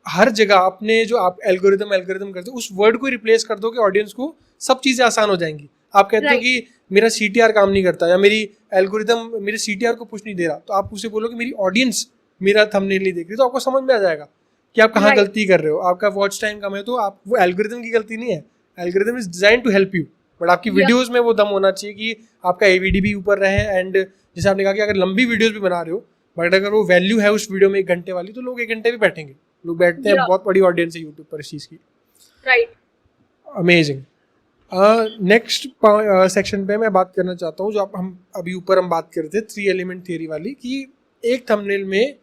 हर जगह अपने जो आप एल्गोरिथम करते हो उस वर्ड को रिप्लेस कर दो कि ऑडियंस को सब चीज़ें आसान हो जाएंगी. आप कहते हो कि मेरा CTR काम नहीं करता या मेरी एल्गोरिथम मेरे CTR को पुश नहीं दे रहा, तो आप उसे बोलो कि मेरी ऑडियंस मेरा थंबनेल नहीं देख रही. तो आपको समझ में आ जाएगा कि आप कहाँ गलती कर रहे हो. आपका वॉच टाइम कम है तो आप वो एल्गोरिथम की गलती नहीं है. Algorithm is design to help you. But आपकी वीडियोस में वो दम होना चाहिए कि आपका AVD भी ऊपर रहे. एंड जैसे आपने कहा कि अगर लंबी वीडियोस भी बना रहे हो बट अगर वो वैल्यू है उस वीडियो में 1 घंटे वाली तो लोग 1 घंटे भी बैठेंगे. लोग बैठते हैं. बहुत बड़ी ऑडियंस है यूट्यूब पर इस चीज़ की. राइट. अमेजिंग. नेक्स्ट सेक्शन पे मैं बात करना चाहता हूँ जो हम अभी ऊपर बात कर रहे थे 3 एलिमेंट थियरी वाली कि एक थंबनेल में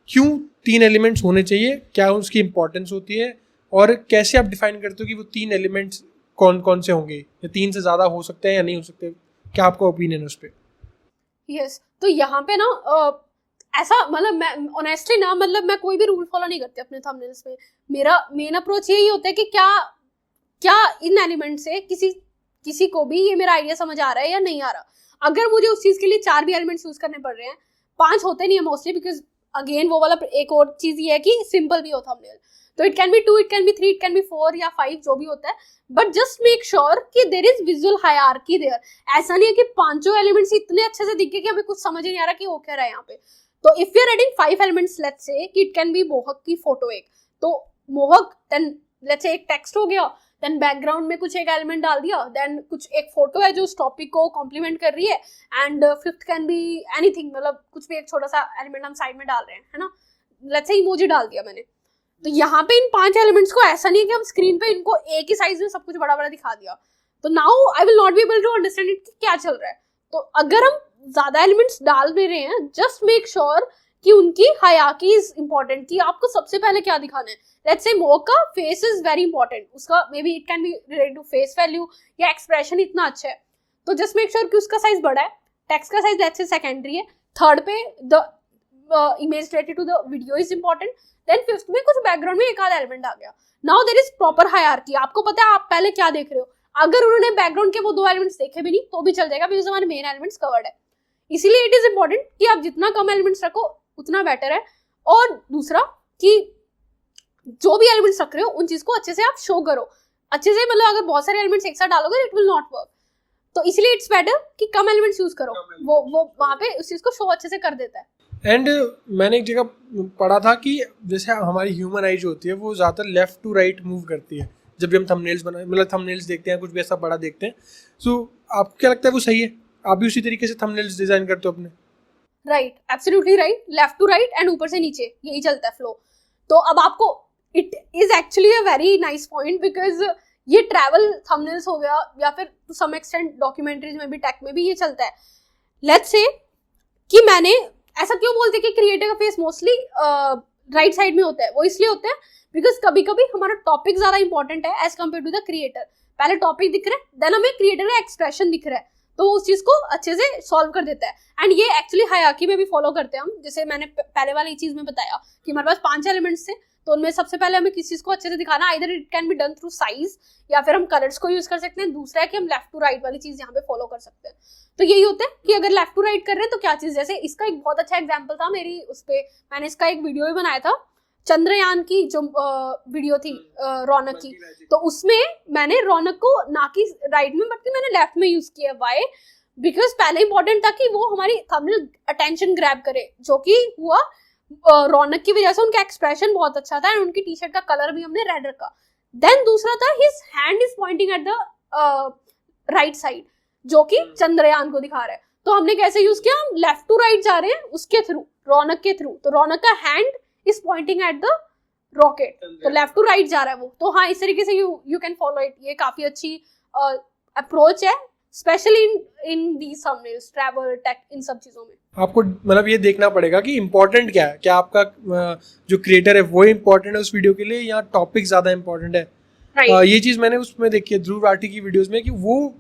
क्यों 3 एलिमेंट्स होने चाहिए, क्या उसकी इंपॉर्टेंस होती है और कैसे आप डिफाइन करते हो कि वो 3 एलिमेंट्स कौन कौन से होंगे या 3 से ज़्यादा हो सकते हैं या नहीं हो सकते. क्या आपका ओपिनियन है उस पर? यस. तो यहाँ पे ना ऐसा मतलब मैं ऑनेस्टली ना मतलब मैं कोई भी रूल फॉलो नहीं करती अपने थंबनेल्स में. मेरा मेन अप्रोच यही होता है कि क्या इन एलिमेंट से किसी को भी ये मेरा आइडिया समझ आ रहा है या नहीं आ रहा. अगर मुझे उस चीज़ के लिए 4 भी एलिमेंट्स यूज करने पड़ रहे हैं, 5 होते नहीं है मोस्टली बिकॉज अगेन वो वाला एक और चीज़ ये है कि सिंपल भी हो थंबनेल. तो it can be 2, it can be 3, it can be 4 या 5, जो भी होता है, बट जस्ट मेक श्योर कि there is visual hierarchy there. ऐसा नहीं है कि पांचों एलिमेंट्स इतने अच्छे से दिखे कि हमें कुछ समझ ही नहीं आ रहा कि वो क्या रहा है यहाँ पे। तो if you are adding 5 elements, let's say कि इट कैन बी मोहक की फोटो एक, तो मोहक, देन लेट्स से एक टेक्स्ट हो गया, देन बैकग्राउंड में कुछ एक एलिमेंट डाल दिया, देन कुछ एक फोटो है जो उस टॉपिक को कॉम्प्लीमेंट कर रही है, and fifth can be anything, मतलब कुछ भी एक छोटा सा एलिमेंट हम साइड में डाल रहे हैं, है ना, लेट्स से इमोजी डाल दिया मैंने। तो यहाँ पे इन 5 एलिमेंट्स को ऐसा नहीं है कि हम स्क्रीन पे इनको एक ही साइज में सब कुछ बड़ा बड़ा दिखा दिया, तो now I will not be able to understand it क्या चल रहा है। तो अगर हम ज्यादा एलिमेंट्स डाल दे रहे हैं, जस्ट मेक श्योर कि उनकी हायरार्की इज इंपॉर्टेंट, कि आपको सबसे पहले क्या दिखाना है। लेट्स से मोह का फेस इज वेरी इंपॉर्टेंट, उसका may be it can be related to face value या एक्सप्रेशन इतना अच्छा है, तो जस्ट मेक श्योर कि उसका साइज बड़ा है, टेक्स्ट का साइज लेट्स से सेकेंडरी है, थर्ड पे the image related to the video is important, then fifth में कुछ बैकग्राउंड में एक आध एलिमेंट आ गया। Now there is proper hierarchy, आपको पता है आप पहले क्या देख रहे हो। अगर उन्होंने बैकग्राउंड के वो 2 एलिमेंट्स देखे भी नहीं तो भी चल जाएगा, बिकॉज हमारे मेन एलिमेंट्स कवर्ड है। इसीलिए इट इज इंपॉर्टेंट कि आप जितना कम एलिमेंट्स रखो उतना बेटर है। और दूसरा कि जो भी एलिमेंट्स रख रहे हो उन चीज को अच्छे से आप शो करो, अच्छे से, मतलब अगर बहुत सारे एलिमेंट्स एक साथ डालोगे इट विल नॉट वर्क, तो इसीलिए इट्स बेटर कि कम एलिमेंट्स यूज करो, वो वहां पे उस चीज को शो अच्छे से कर देता है। एंड मैंने एक जगह पढ़ा था कि जैसे हमारी ह्यूमन आई जो होती है वो ज़्यादातर लेफ्ट टू राइट मूव करती है जब भी हम थंबनेल्स बनाए, मतलब थंबनेल्स देखते हैं, कुछ भी ऐसा बड़ा देखते हैं। सो आपको क्या लगता है वो सही है? आप भी उसी तरीके से थंबनेल्स डिजाइन करते हो अपने? Right, absolutely right, left to right and ऊपर से नीचे, यही चलता है फ्लो। तो अब आपको it is actually a very nice point, because ये ट्रैवल थंबनेल्स हो गया या फिर टू सम एक्सटेंट डॉक्यूमेंट्रीज में भी, टेक में भी ये चलता है। लेट्स से कि मैंने ऐसा क्यों बोलते कि क्रिएटर का फेस मोस्टली राइट साइड में होता है, वो इसलिए होता है बिकॉज कभी कभी हमारा टॉपिक ज्यादा इंपॉर्टेंट है as compare to the creator. पहले टॉपिक दिख रहा है, देन हमें क्रिएटर का एक्सप्रेशन दिख रहा है, तो उस चीज को अच्छे से सॉल्व कर देता है। एंड ये एक्चुअली हायरार्की में भी फॉलो करते हैं हम, जैसे मैंने पहले वाली चीज में बताया कि हमारे पास 5 एलिमेंट्स थे, तो उनमें सबसे पहले हमें किस चीज को अच्छे से दिखाना, either it can be done through size या फिर हम कलर्स को यूज कर सकते हैं। दूसरा है कि हम लेफ्ट टू राइट वाली चीज यहाँ पे फॉलो कर सकते हैं। तो यही होता है कि अगर लेफ्ट टू राइट कर रहे हैं तो क्या चीज, जैसे इसका एक बहुत अच्छा एग्जाम्पल था मेरी उस पे, मैंने इसका एक वीडियो भी बनाया था चंद्रयान की जो वीडियो थी रौनक की, तो उसमें मैंने रौनक को ना कि राइट में बल्कि मैंने लेफ्ट में यूज किया। वाई? बिकॉज पहले इंपॉर्टेंट था कि वो हमारी थंबनेल अटेंशन ग्रैब करे, जो कि हुआ रौनक की वजह से। उनका एक्सप्रेशन बहुत अच्छा था एंड उनकी टी शर्ट का कलर भी हमने रेड रखा। देन दूसरा था his hand is pointing at the right side, जो कि चंद्रयान को दिखा रहा है। तो हमने कैसे यूज किया, हम लेफ्ट टू राइट जा रहे हैं उसके थ्रू, रौनक के थ्रू, तो रौनक का hand is pointing at the rocket, तो लेफ्ट टू राइट जा रहा है वो। तो हाँ, इस तरीके से यू कैन फॉलो इट। ये काफी अच्छी अप्रोच है, especially in these thumbnails, travel, tech, इन सब चीजों में। आपको मतलब ये देखना पड़ेगा कि इम्पोर्टेंट क्या है, क्या आपका जो क्रिएटर है वो इम्पोर्टेंट है उस वीडियो के लिए या टॉपिक ज्यादा इम्पोर्टेंट है। ये चीज मैंने उसमें देखी है ध्रुव राठी की वीडियोस में कि वो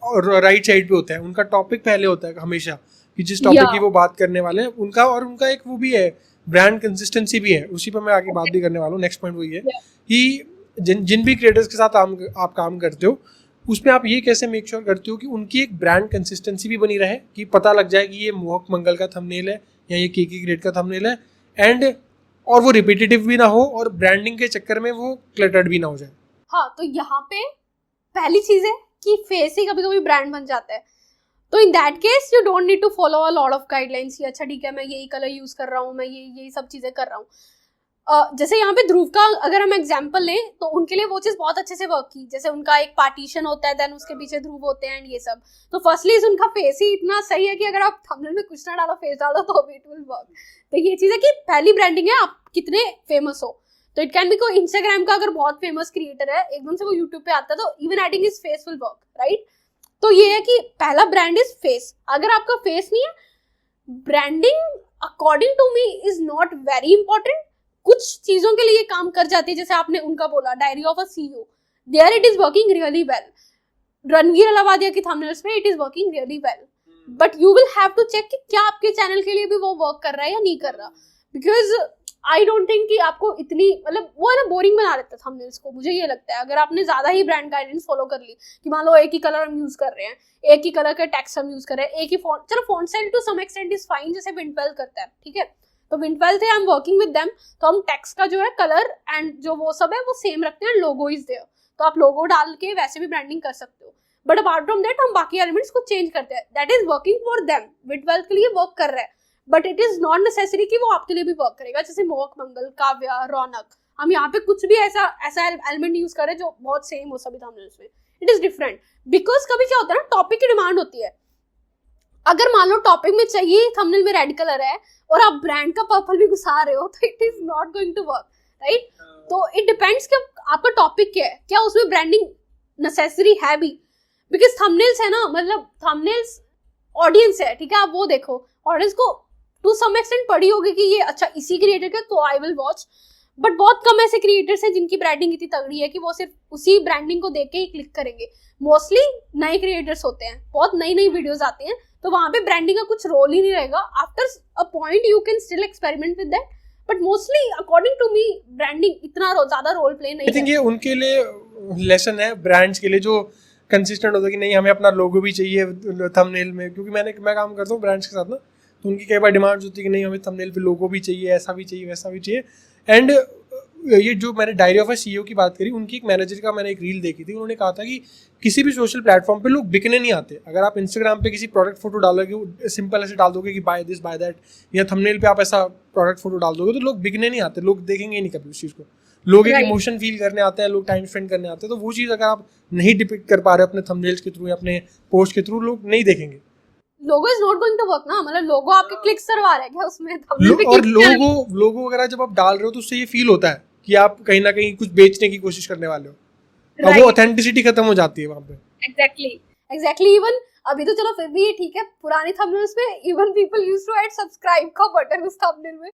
राइट साइड पे होता है, उनका टॉपिक पहले होता है हमेशा, कि जिस टॉपिक की वो बात करने वाले हैं उनका, और उनका एक वो भी है ब्रांड कंसिस्टेंसी भी है। उसी पर मैं आगे बात भी करने वाला हूँ। नेक्स्ट पॉइंट वही है कि जिन भी क्रिएटर्स के साथ आप काम करते हो उसमें आप ये कैसे मेक श्योर करते हो कि उनकी एक ब्रांड कंसिस्टेंसी भी बनी रहे, कि पता लग जाए कि ये मोहक मंगल का थंबनेल है या ये केकी ग्रेड का थंबनेल है, एंड और वो रिपीटेटिव भी ना हो और ब्रांडिंग के चक्कर में वो क्लटर्ड भी ना हो जाए। हाँ, तो यहाँ पे पहली चीज है कि फेस ही कभी कभी ब्रांड बन जाता है। तो in that case you don't need to follow a lot of guidelines कि अच्छा ठीक है मैं यही कलर यूज कर रहा हूँ, मैं यही सब चीजें कर रहा हूँ। जैसे यहाँ पे ध्रुव का अगर हम एग्जाम्पल लें तो उनके लिए वो चीज बहुत अच्छे से वर्क की। जैसे उनका एक पार्टीशन होता है, देन उसके पीछे ध्रुव होते हैं एंड ये सब। तो फर्स्टली उनका फेस ही इतना सही है कि अगर आप थंबनेल में कुछ ना डालो, फेस डालो तो भी इट विल वर्क। तो ये चीज है कि पहली ब्रांडिंग है आप कितने फेमस हो। तो इट कैन बी कोई इंस्टाग्राम का अगर बहुत फेमस क्रिएटर है, एकदम से वो यूट्यूब पे आता है, तो even adding is face will work, right. तो ये है कि पहला ब्रांड इज फेस। अगर आपका फेस नहीं है, branding according to me is not very important. कुछ चीजों के लिए काम कर जाती है, जैसे आपने उनका बोला diary of a CEO, there it is working really well. Ranveer Allahbadia की थंबनेल्स में it is working really well, but you will have to check कि क्या आपके चैनल के लिए भी वो वर्क कर रहा है या नहीं कर रहा। बिकॉज आई डोंट थिंक कि आपको इतनी, मतलब वो है ना, बोरिंग बना देता था थंबनेल्स को। मुझे ये लगता है अगर आपने ज्यादा ही ब्रांड गाइडेंस फॉलो कर ली कि मान लो एक ही कलर हम यूज कर रहे हैं, एक ही कलर का टेक्स्ट हम यूज कर रहे हैं, एक ही फॉन्ट, चलो font style to some extent is fine, जैसे विंडपेल करता है, ठीक है, तो विन12 है, I am working with them, तो हम टेक्स्ट का जो है कलर एंड जो वो सब है वो सेम रखते हैं, लोगो इज देयर, तो आप लोगो डाल के वैसे भी ब्रांडिंग कर सकते हो, बट अपार्ट फ्रॉम दैट हम बाकी एलिमेंट्स को चेंज करते हैं, that is working for them, विन12 के लिए वर्क कर रहा है, but it is not necessary कि वो आपके लिए भी वर्क करेगा, जैसे मोहक मंगल, काव्या, रौनक, हम यहाँ पे कुछ भी ऐसा एलिमेंट यूज कर रहे हैं जो बहुत सेम हो सभी थंबनेल्स में, इट इज डिफरेंट, बिकॉज कभी क्या होता है ना, टॉपिक की डिमांड होती है, अगर मान लो टॉपिक में चाहिए थंबनेल में रेड कलर है और आप ब्रांड का पर्पल भी घुसा रहे हो, तो it is not going to work, right, तो इट डिपेंड्स कि आपका टॉपिक क्या है, क्या उसमें ब्रांडिंग नेसेसरी है भी, बिकॉज थंबनेल्स है ना, मतलब थंबनेल्स ऑडियंस है, ठीक है, आप वो देखो, ऑडियंस को टू सम एक्सटेंट पड़ी होगी कि ये अच्छा इसी क्रिएटर का, तो आई विल वॉच, बट बहुत कम ऐसे क्रिएटर्स हैं जिनकी ब्रांडिंग इतनी तगड़ी है कि वो सिर्फ उसी ब्रांडिंग को देख के ही क्लिक करेंगे, मोस्टली नए क्रिएटर्स होते हैं, बहुत नई नई वीडियोस आती हैं, तो वहां पे ब्रांडिंग का कुछ रोल ही नहीं रहेगा, after a point you can still experiment with that, but mostly according to me branding इतना ज्यादा रोल प्ले नहीं, आई थिंक ये उनके लिए लेसन है, ब्रांड्स के लिए जो कंसिस्टेंट होता है कि नहीं हमें अपना लोगो भी चाहिए थंबनेल में, क्योंकि मैं काम करता हूँ ब्रांड्स के साथ ना, तो उनकी कई बार डिमांड्स होती है कि नहीं हमें थंबनेल पे लोगो भी चाहिए, ऐसा भी चाहिए, वैसा भी चाहिए, एंड ये जो मैंने डायरी ऑफ अ सीईओ की बात करी, उनकी एक मैनेजर का मैंने एक रील देखी थी, उन्होंने कहा था कि किसी भी सोशल प्लेटफॉर्म पे लोग बिकने नहीं आते, अगर आप इंस्टाग्राम पे किसी प्रोडक्ट फोटो डालोगे, सिंपल ऐसे डाल दोगे कि बाय दिस बाय दैट, या थंबनेल पे आप ऐसा प्रोडक्ट फोटो डाल दोगे, तो लोग बिकने नहीं आते, लोग देखेंगे ही नहीं कभी उस चीज़ को, लोग एक इमोशन फील करने आते हैं, लोग टाइम स्पेंड करने आते हैं, तो वो चीज़ अगर आप नहीं डिपिक्ट कर पा रहे अपने थंबनेल्स के थ्रू या अपने पोस्ट के थ्रू, लोग नहीं देखेंगे, logo is not going to work ना, मतलब लोगो आपके क्लिक्स करवा रहा है क्या उसमें, और लोगो वगैरह जब आप डाल रहे हो तो उससे ये फील होता है कि आप कहीं ना कहीं कुछ बेचने की कोशिश करने वाले हो, और वो ऑथेंटिसिटी खत्म हो जाती है वहां पे। एग्जैक्टली इवन अभी तो चलो फिर भी ये ठीक है, पुरानी थंबनेल्स में even people used to add subscribe का बटन उस थंबनेल में,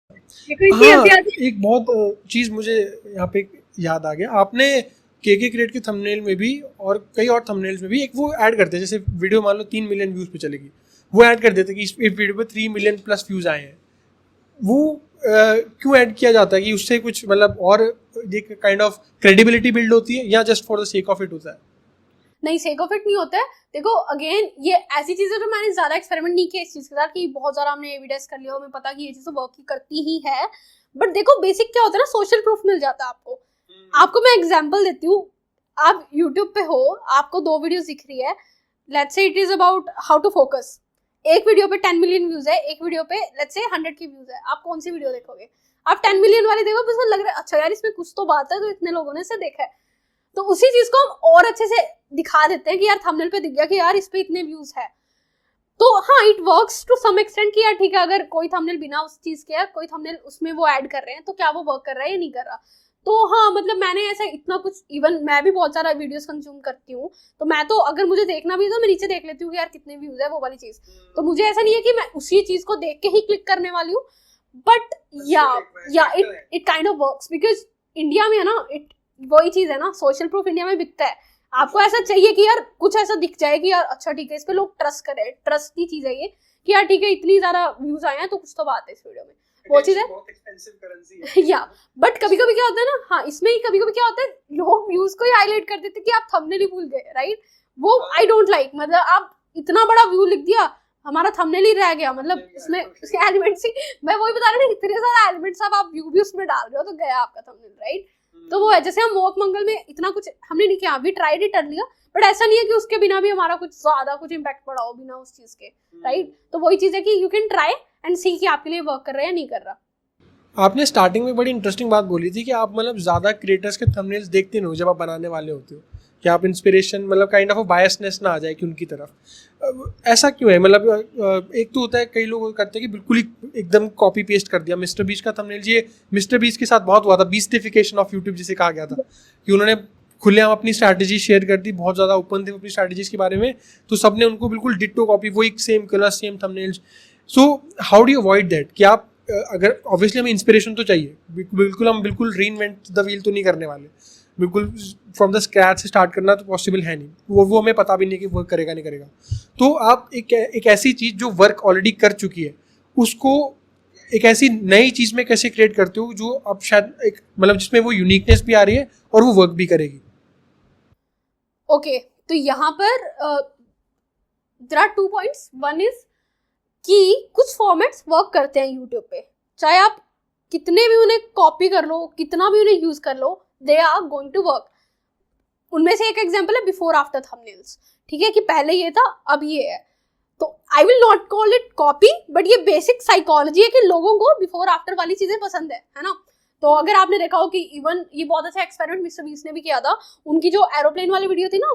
हाँ, एक बहुत चीज मुझे यहाँ पे याद आ गया, आपने के क्रिएट के थंबनेल में भी और कई और थंबनेल्स में भी एक वो ऐड करते हैं, जैसे वीडियो मान लो 3 मिलियन व्यूज पे चलेगी, वो ऐड कर देते हैं कि इस वीडियो पे 3 मिलियन प्लस व्यूज आए हैं, वो क्यों ऐड किया जाता है, कि उससे कुछ मतलब और ये काइंड ऑफ क्रेडिबिलिटी बिल्ड होती है, या just for the sake of it होता है? नहीं, सेक ऑफ इट नहीं होता है, देखो अगेन ये ऐसी चीजें जो मैंने ज्यादा एक्सपेरिमेंट नहीं किया इस चीज के साथ, कि बहुत ज्यादा हमने एविडेंस कर लिया, हमें पता कि ये चीज तो वर्क करती ही है, बट देखो बेसिक क्या होता है ना, सोशल प्रूफ मिल जाता है आपको मैं एग्जांपल देती हूँ, आप यूट्यूब पे हो, आपको 2 वीडियोस दिख रही है, let's say it is about how to focus, एक वीडियो पे 10 मिलियन व्यूज है, एक वीडियो पे लेट्स से 100 की व्यूज है, आप कौन सी वीडियो देखोगे? आप 10 मिलियन वाली देखो, बस लग रहा है अच्छा यार इसमें कुछ तो बात है, तो इतने लोगों ने इसे देखा है, तो उसी चीज को हम और अच्छे से दिखा देते हैं कि यार थंबनेल पे दिख गया कि यार इस पे इतने व्यूज है, तो हाँ it works to some extent कि यार ठीक है, अगर कोई थंबनेल बिना उस चीज के, कोई थंबनेल उसमें वो ऐड कर रहे हैं, तो क्या वो वर्क कर रहा है या नहीं कर रहा, तो हाँ मतलब मैंने ऐसा इतना कुछ, इवन मैं भी बहुत सारा वीडियोस कंज्यूम करती हूँ, तो मैं तो अगर मुझे देखना भी है तो मैं नीचे देख लेती हूँ कि यार कितने व्यूज है वो वाली चीज, तो मुझे ऐसा नहीं है कि मैं उसी चीज को देख के ही क्लिक करने वाली हूँ, बट या it kind of works, because India में है ना, वही चीज है ना, सोशल प्रूफ इंडिया में बिकता है, आपको ऐसा चाहिए कि यार कुछ ऐसा दिख जाए कि यार अच्छा ठीक है इस पे लोग ट्रस्ट करें, ट्रस्ट की चीज है ये कि यार ठीक है इतनी ज्यादा व्यूज आए हैं तो कुछ तो बात है इस वीडियो में, वो चीज है या बट कभी कभी क्या होता है ना, हाँ इसमें ही कभी कभी क्या होता है, लोग व्यूज को ही हाईलाइट कर देते कि आप थंबनेल ही भूल गए, राइट, वो आई डोंट लाइक, मतलब आप इतना बड़ा व्यू लिख दिया, हमारा थंबनेल ही रह गया, मतलब उसमें उसके एलिमेंट्स ही, मैं वही बता रही हूँ, इतने सारे एलिमेंट्स आप व्यू भी उसमें डाल रहे हो तो गया आपका थंबनेल, राइट, तो वो है, जैसे हम मोहक मंगल में इतना कुछ हमने नहीं किया, we tried it earlier, but ऐसा नहीं है कि उसके बिना भी हमारा कुछ ज्यादा कुछ इम्पैक्ट पड़ा हो बिना उस चीज के, राइट, तो वही चीज है कि you can try and see कि आपके लिए वर्क कर रहा है या नहीं कर रहा। आपने स्टार्टिंग में बड़ी इंटरेस्टिंग बात बोली थी कि आप मतलब ज़्यादा क्रिएटर्स के थंबनेल्स देखते नहीं हो जब आप बनाने वाले होते हो, कि आप इंस्पिरेशन मतलब काइंड ऑफ बायसनेस ना आ जाए कि उनकी तरफ, ऐसा क्यों है? मतलब एक तो होता है कई लोग करते हैं कि बिल्कुल ही एकदम कॉपी पेस्ट कर दिया, मिस्टर बीस्ट का थंबनेल, ये मिस्टर बीस्ट के साथ बहुत हुआ था, बीस्टिफिकेशन ऑफ यूट्यूब जिसे कहा गया था, कि उन्होंने खुलेआम अपनी स्ट्रैटेजी शेयर कर दी, बहुत ज़्यादा ओपन थे अपनी स्ट्रैटेजीज के बारे में, तो सबने उनको बिल्कुल डिट्टो कॉपी, वही same colour same thumbnails, so how do you avoid that? कि आप अगर ऑब्वियसली हमें इंस्पिरेशन तो चाहिए, बिल्कुल हम बिल्कुल री इन्वेंट द व्हील तो नहीं करने वाले, बिल्कुल फ्रॉम द स्क्रैच से स्टार्ट करना तो पॉसिबल है नहीं, वो हमें पता भी नहीं कि वर्क करेगा नहीं करेगा, तो आप एक ऐसी चीज़ जो वर्क ऑलरेडी कर चुकी है उसको एक ऐसी नई चीज़ में कैसे क्रिएट करते हो जो अब शायद एक मतलब जिसमें वो यूनिकनेस भी आ रही है और वो वर्क भी करेगी? ओके, तो यहाँ पर there are 2 points, one is कि कुछ फॉर्मेट्स वर्क करते हैं यूट्यूब पे, चाहे आप कितने भी उन्हें कॉपी कर लो, कितना भी उन्हें यूज कर लो, they are going to work. उनमें से एक एग्जांपल है बिफोर आफ्टर थंबनेल्स. ठीक है, कि पहले ये था अब ये है. तो I will not call it copy, but ये बेसिक साइकोलॉजी है कि लोगों को बिफोर आफ्टर वाली चीजें पसंद है ना. तो अगर आपने देखा हो कि इवन ये बहुत अच्छा एक्सपेरिमेंट मिस्टर बीस्ट ने भी किया था. उनकी जो एरोप्लेन वाली वीडियो थी ना,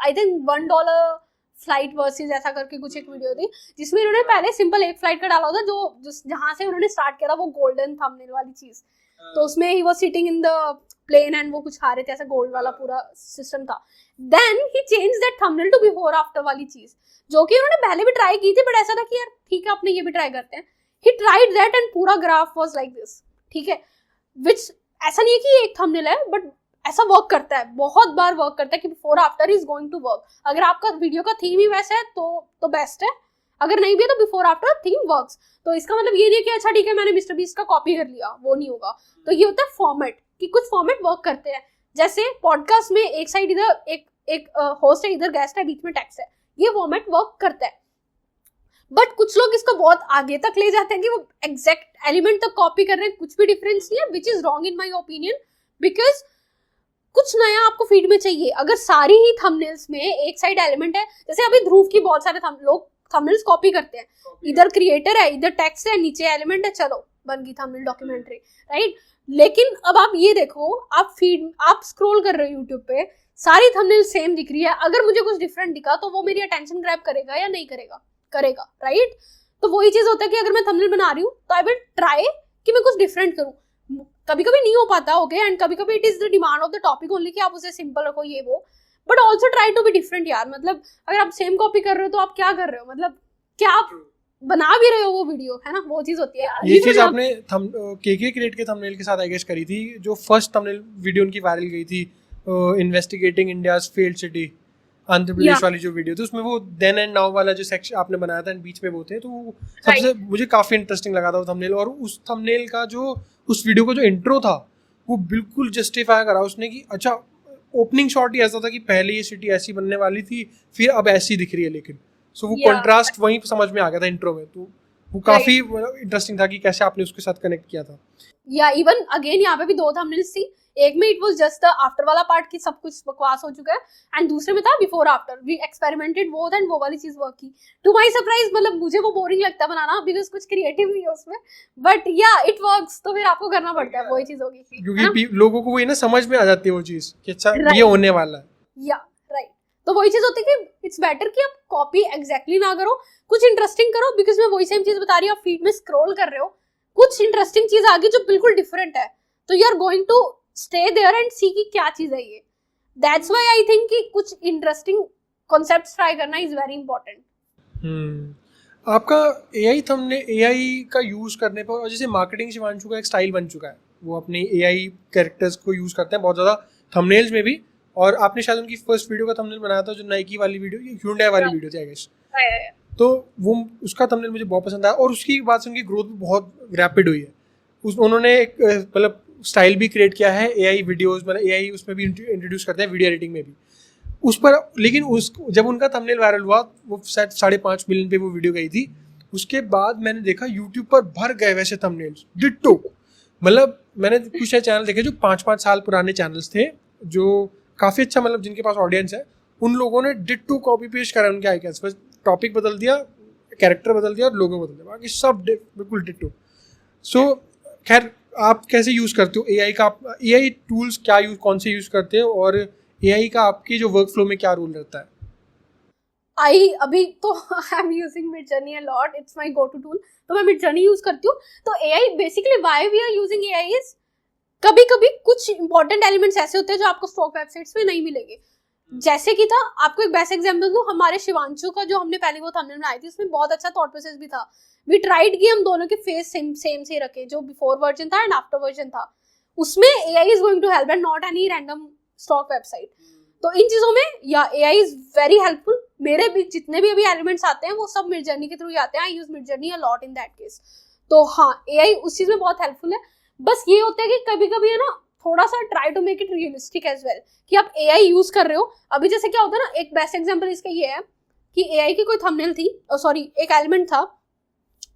आई थिंक $1 फ्लाइट वर्सेस ऐसा करके कुछ एक वीडियो थी, जिसमें उन्होंने पहले सिंपल एक फ्लाइट का डाला होता जो जहां से उन्होंने स्टार्ट किया था वो गोल्डन थंबनेल वाली चीज. तो उसमें ही वो sitting in the plane and वो कुछ खा रहे थे, ऐसा गोल्ड वाला पूरा सिस्टम था. देन ही change that thumbnail to before after वाली चीज, जो कि उन्होंने पहले भी ट्राई की थी, बट ऐसा था कि यार ठीक है अपने ये भी ट्राई करते हैं. ही ट्राइड दैट एंड पूरा ग्राफ वाज लाइक दिस. ठीक है, विच ऐसा नहीं है कि एक थंबनेल है, बट ऐसा वर्क करता है, बहुत बार वर्क करता है कि before after is going to work. अगर आपका वीडियो का थीम ही वैसा है तो बेस्ट है, अगर नहीं भी है तो बिफोर आफ्टर थीम वर्क्स. तो इसका मतलब ये नहीं है कि अच्छा ठीक है मैंने मिस्टर बीस्ट का कॉपी कर लिया, वो नहीं होगा. तो ये होता है फॉर्मेट, कि कुछ फॉर्मेट वर्क करते हैं. जैसे पॉडकास्ट में एक साइड इधर एक होस्ट है, इधर गेस्ट है, बीच में टेक्स्ट है, ये फॉर्मेट वर्क करता है. बट कुछ लोग इसको बहुत आगे तक ले जाते हैं कि वो एग्जैक्ट एलिमेंट तक कॉपी कर रहे हैं, कुछ भी डिफरेंस नहीं है, which is wrong in my opinion. Because कुछ नया आपको फीड में चाहिए. अगर सारी ही थंबनेल्स में एक साइड एलिमेंट है, जैसे अभी ध्रुव की बहुत सारे लोग थंबनेल्स कॉपी करते हैं, इधर क्रिएटर है, इधर टेक्स्ट है, नीचे एलिमेंट है, चलो बन गई थंबनेल डॉक्यूमेंट्री, राइट. लेकिन अब आप ये देखो, आप स्क्रॉल कर रहे हो यूट्यूब पे, सारी थंबनेल सेम दिख रही है. अगर मुझे कुछ डिफरेंट दिखा तो वो मेरी अटेंशन ग्रैब करेगा या नहीं करेगा? करेगा, राइट. तो वही चीज होता है कि अगर मैं थंबनेल बना रही हूँ तो आई विल ट्राई कि मैं कुछ डिफरेंट करूँ. कभी कभी नहीं हो पाता, ओके, एंड कभी कभी it is the demand of the topic only कि आप उसे सिंपल रखो ये वो, but also try to be different यार. मतलब अगर आप सेम कॉपी कर रहे हो तो आप क्या कर रहे हो, मतलब क्या आप बना भी रहे हो वो वीडियो, है ना, वो चीज होती है. ये चीज आपने केके क्रिएट के थंबनेल के साथ आई गेस करी थी, जो फर्स्ट थंबनेल वीडियो उनकी वायरल गई थी, investigating India's failed city, Andhra Pradesh वाली जो वीडियो थी, उसमें वो देन एंड नाउ वाला जो सेक्शन आपने बनाया था, बीच में वो थे, तो सबसे मुझे काफी इंटरेस्टिंग लगा था वो थंबनेल. और उस थंबनेल का जो उस वीडियो का जो इंट्रो था वो बिल्कुल जस्टिफाई करा उसने कि अच्छा ओपनिंग शॉट ही ऐसा था कि पहले ये सिटी ऐसी बनने वाली थी, फिर अब ऐसी दिख रही है. लेकिन सो वो कंट्रास्ट वहीं समझ में आ गया था इंट्रो में. तो वो काफी इंटरेस्टिंग था कि कैसे आपने उसके साथ कनेक्ट किया था. या इवन अगेन यहाँ पे भी 2 थंबनेल्स थी. एक में it was just the after वाला पार्ट की सब कुछ बकवास हो चुका है, एंड दूसरे में था before after. We experimented both and वो वाली चीज वर्क की. टू माय सरप्राइज, मतलब मुझे वो बोरिंग लगता है बनाना बिकॉज कुछ क्रिएटिव नहीं है उसमें, बट या इट वर्क्स. तो फिर आपको करना पड़ता है, वही चीज होगी, क्योंकि लोगों को वो ना समझ में आ जाती है वो चीज कि अच्छा ये होने वाला है. या राइट. तो वही चीज होती है कि इट्स बेटर कि आप कॉपी एग्जैक्टली ना करो, कुछ इंटरेस्टिंग करो. बिकॉज मैं वही सेम चीज बता रही हूँ, आप फीड में स्क्रॉल कर रहे हो, कुछ इंटरेस्टिंग चीज आ गई जो बिल्कुल डिफरेंट है, तो you are going to stay there and see कि क्या चीज है ये. दैट्स व्हाई आई थिंक कि कुछ इंटरेस्टिंग कॉन्सेप्ट्स ट्राई करना इज वेरी इंपॉर्टेंट. आपका एआई थंबनेल, एआई का यूज करने पर, और जैसे मार्केटिंग शिवांशु का एक स्टाइल बन चुका है, वो अपने एआई कैरेक्टर्स को यूज करते हैं बहुत ज्यादा थंबनेल्स में भी. और आपने शायद उनकी फर्स्ट वीडियो का थंबनेल बनाया था जो नाइकी वाली वीडियो, Hyundai वाली वीडियो थी आई गेस, तो वो उसका थंबनेल मुझे बहुत पसंद आया. और उसकी बाद से उनकी ग्रोथ भी बहुत रैपिड हुई है. उन्होंने एक मतलब स्टाइल भी क्रिएट किया है एआई वीडियोस, मतलब एआई उसमें भी इंट्रोड्यूस करते हैं वीडियो एडिटिंग में भी उस पर. लेकिन जब उनका थंबनेल वायरल हुआ, वो शायद 5.5 मिलियन पे वो वीडियो गई थी. उसके बाद मैंने देखा यूट्यूब पर भर गए वैसे थंबनेल्स डिट्टो. मतलब मैंने कुछ चैनल देखे जो 5-5 साल पुराने चैनल्स थे, जो काफ़ी अच्छा, मतलब जिनके पास ऑडियंस है, उन लोगों ने डिट्टो कॉपी पेस्ट करा उनके आइकन्स, बस टॉपिक बदल दिया, कैरेक्टर बदल दिया और लोगो बदल दिया, बाकी सब बिल्कुल डिट्टो. सो खैर, आप कैसे यूज़ करते हो एआई का? एआई टूल्स क्या कौन से यूज़ करते हो, और एआई का आपकी जो वर्क फ्लो में क्या रोल रहता है? अभी तो I am using Midjourney a lot, it's my go to tool, तो मैं मिडजर्नी यूज करती हूँ. तो AI basically why we are using AI is, कभी कभी कुछ इंपॉर्टेंट एलिमेंट्स ऐसे होते हैं जो आपको स्टॉक वेबसाइट्स में नहीं मिलेंगे. जैसे कि था, आपको एक बेस्ट एग्जांपल दूं, हमारे शिवांशु का जो हमने पहले वो थंबनेल बनाई थी, उसमें बहुत अच्छा थॉट प्रोसेस भी था. वी ट्राइड कि हम दोनों के फेस सेम से रखे, जो बिफोर वर्जन था एंड आफ्टर वर्जन था. उसमें AI is going to help and not any random stock website. तो इन चीजों में या एआई इज वेरी हेल्पफुल. मेरे भी जितने भी अभी एलिमेंट्स आते हैं वो सब मिडजर्नी के थ्रू ही आते हैं. I use Midjourney a lot in that case. तो हाँ, एआई उस चीज में बहुत हेल्पफुल है. बस ये होता है कि कभी कभी है ना, थोड़ा सा try to make it realistic as well, कि आप एआई यूज कर रहे हो. अभी जैसे क्या होता है ना, एक बेस्ट एग्जांपल इसका ये है कि एआई की कोई थंबनेल थी, सॉरी एक एलिमेंट था,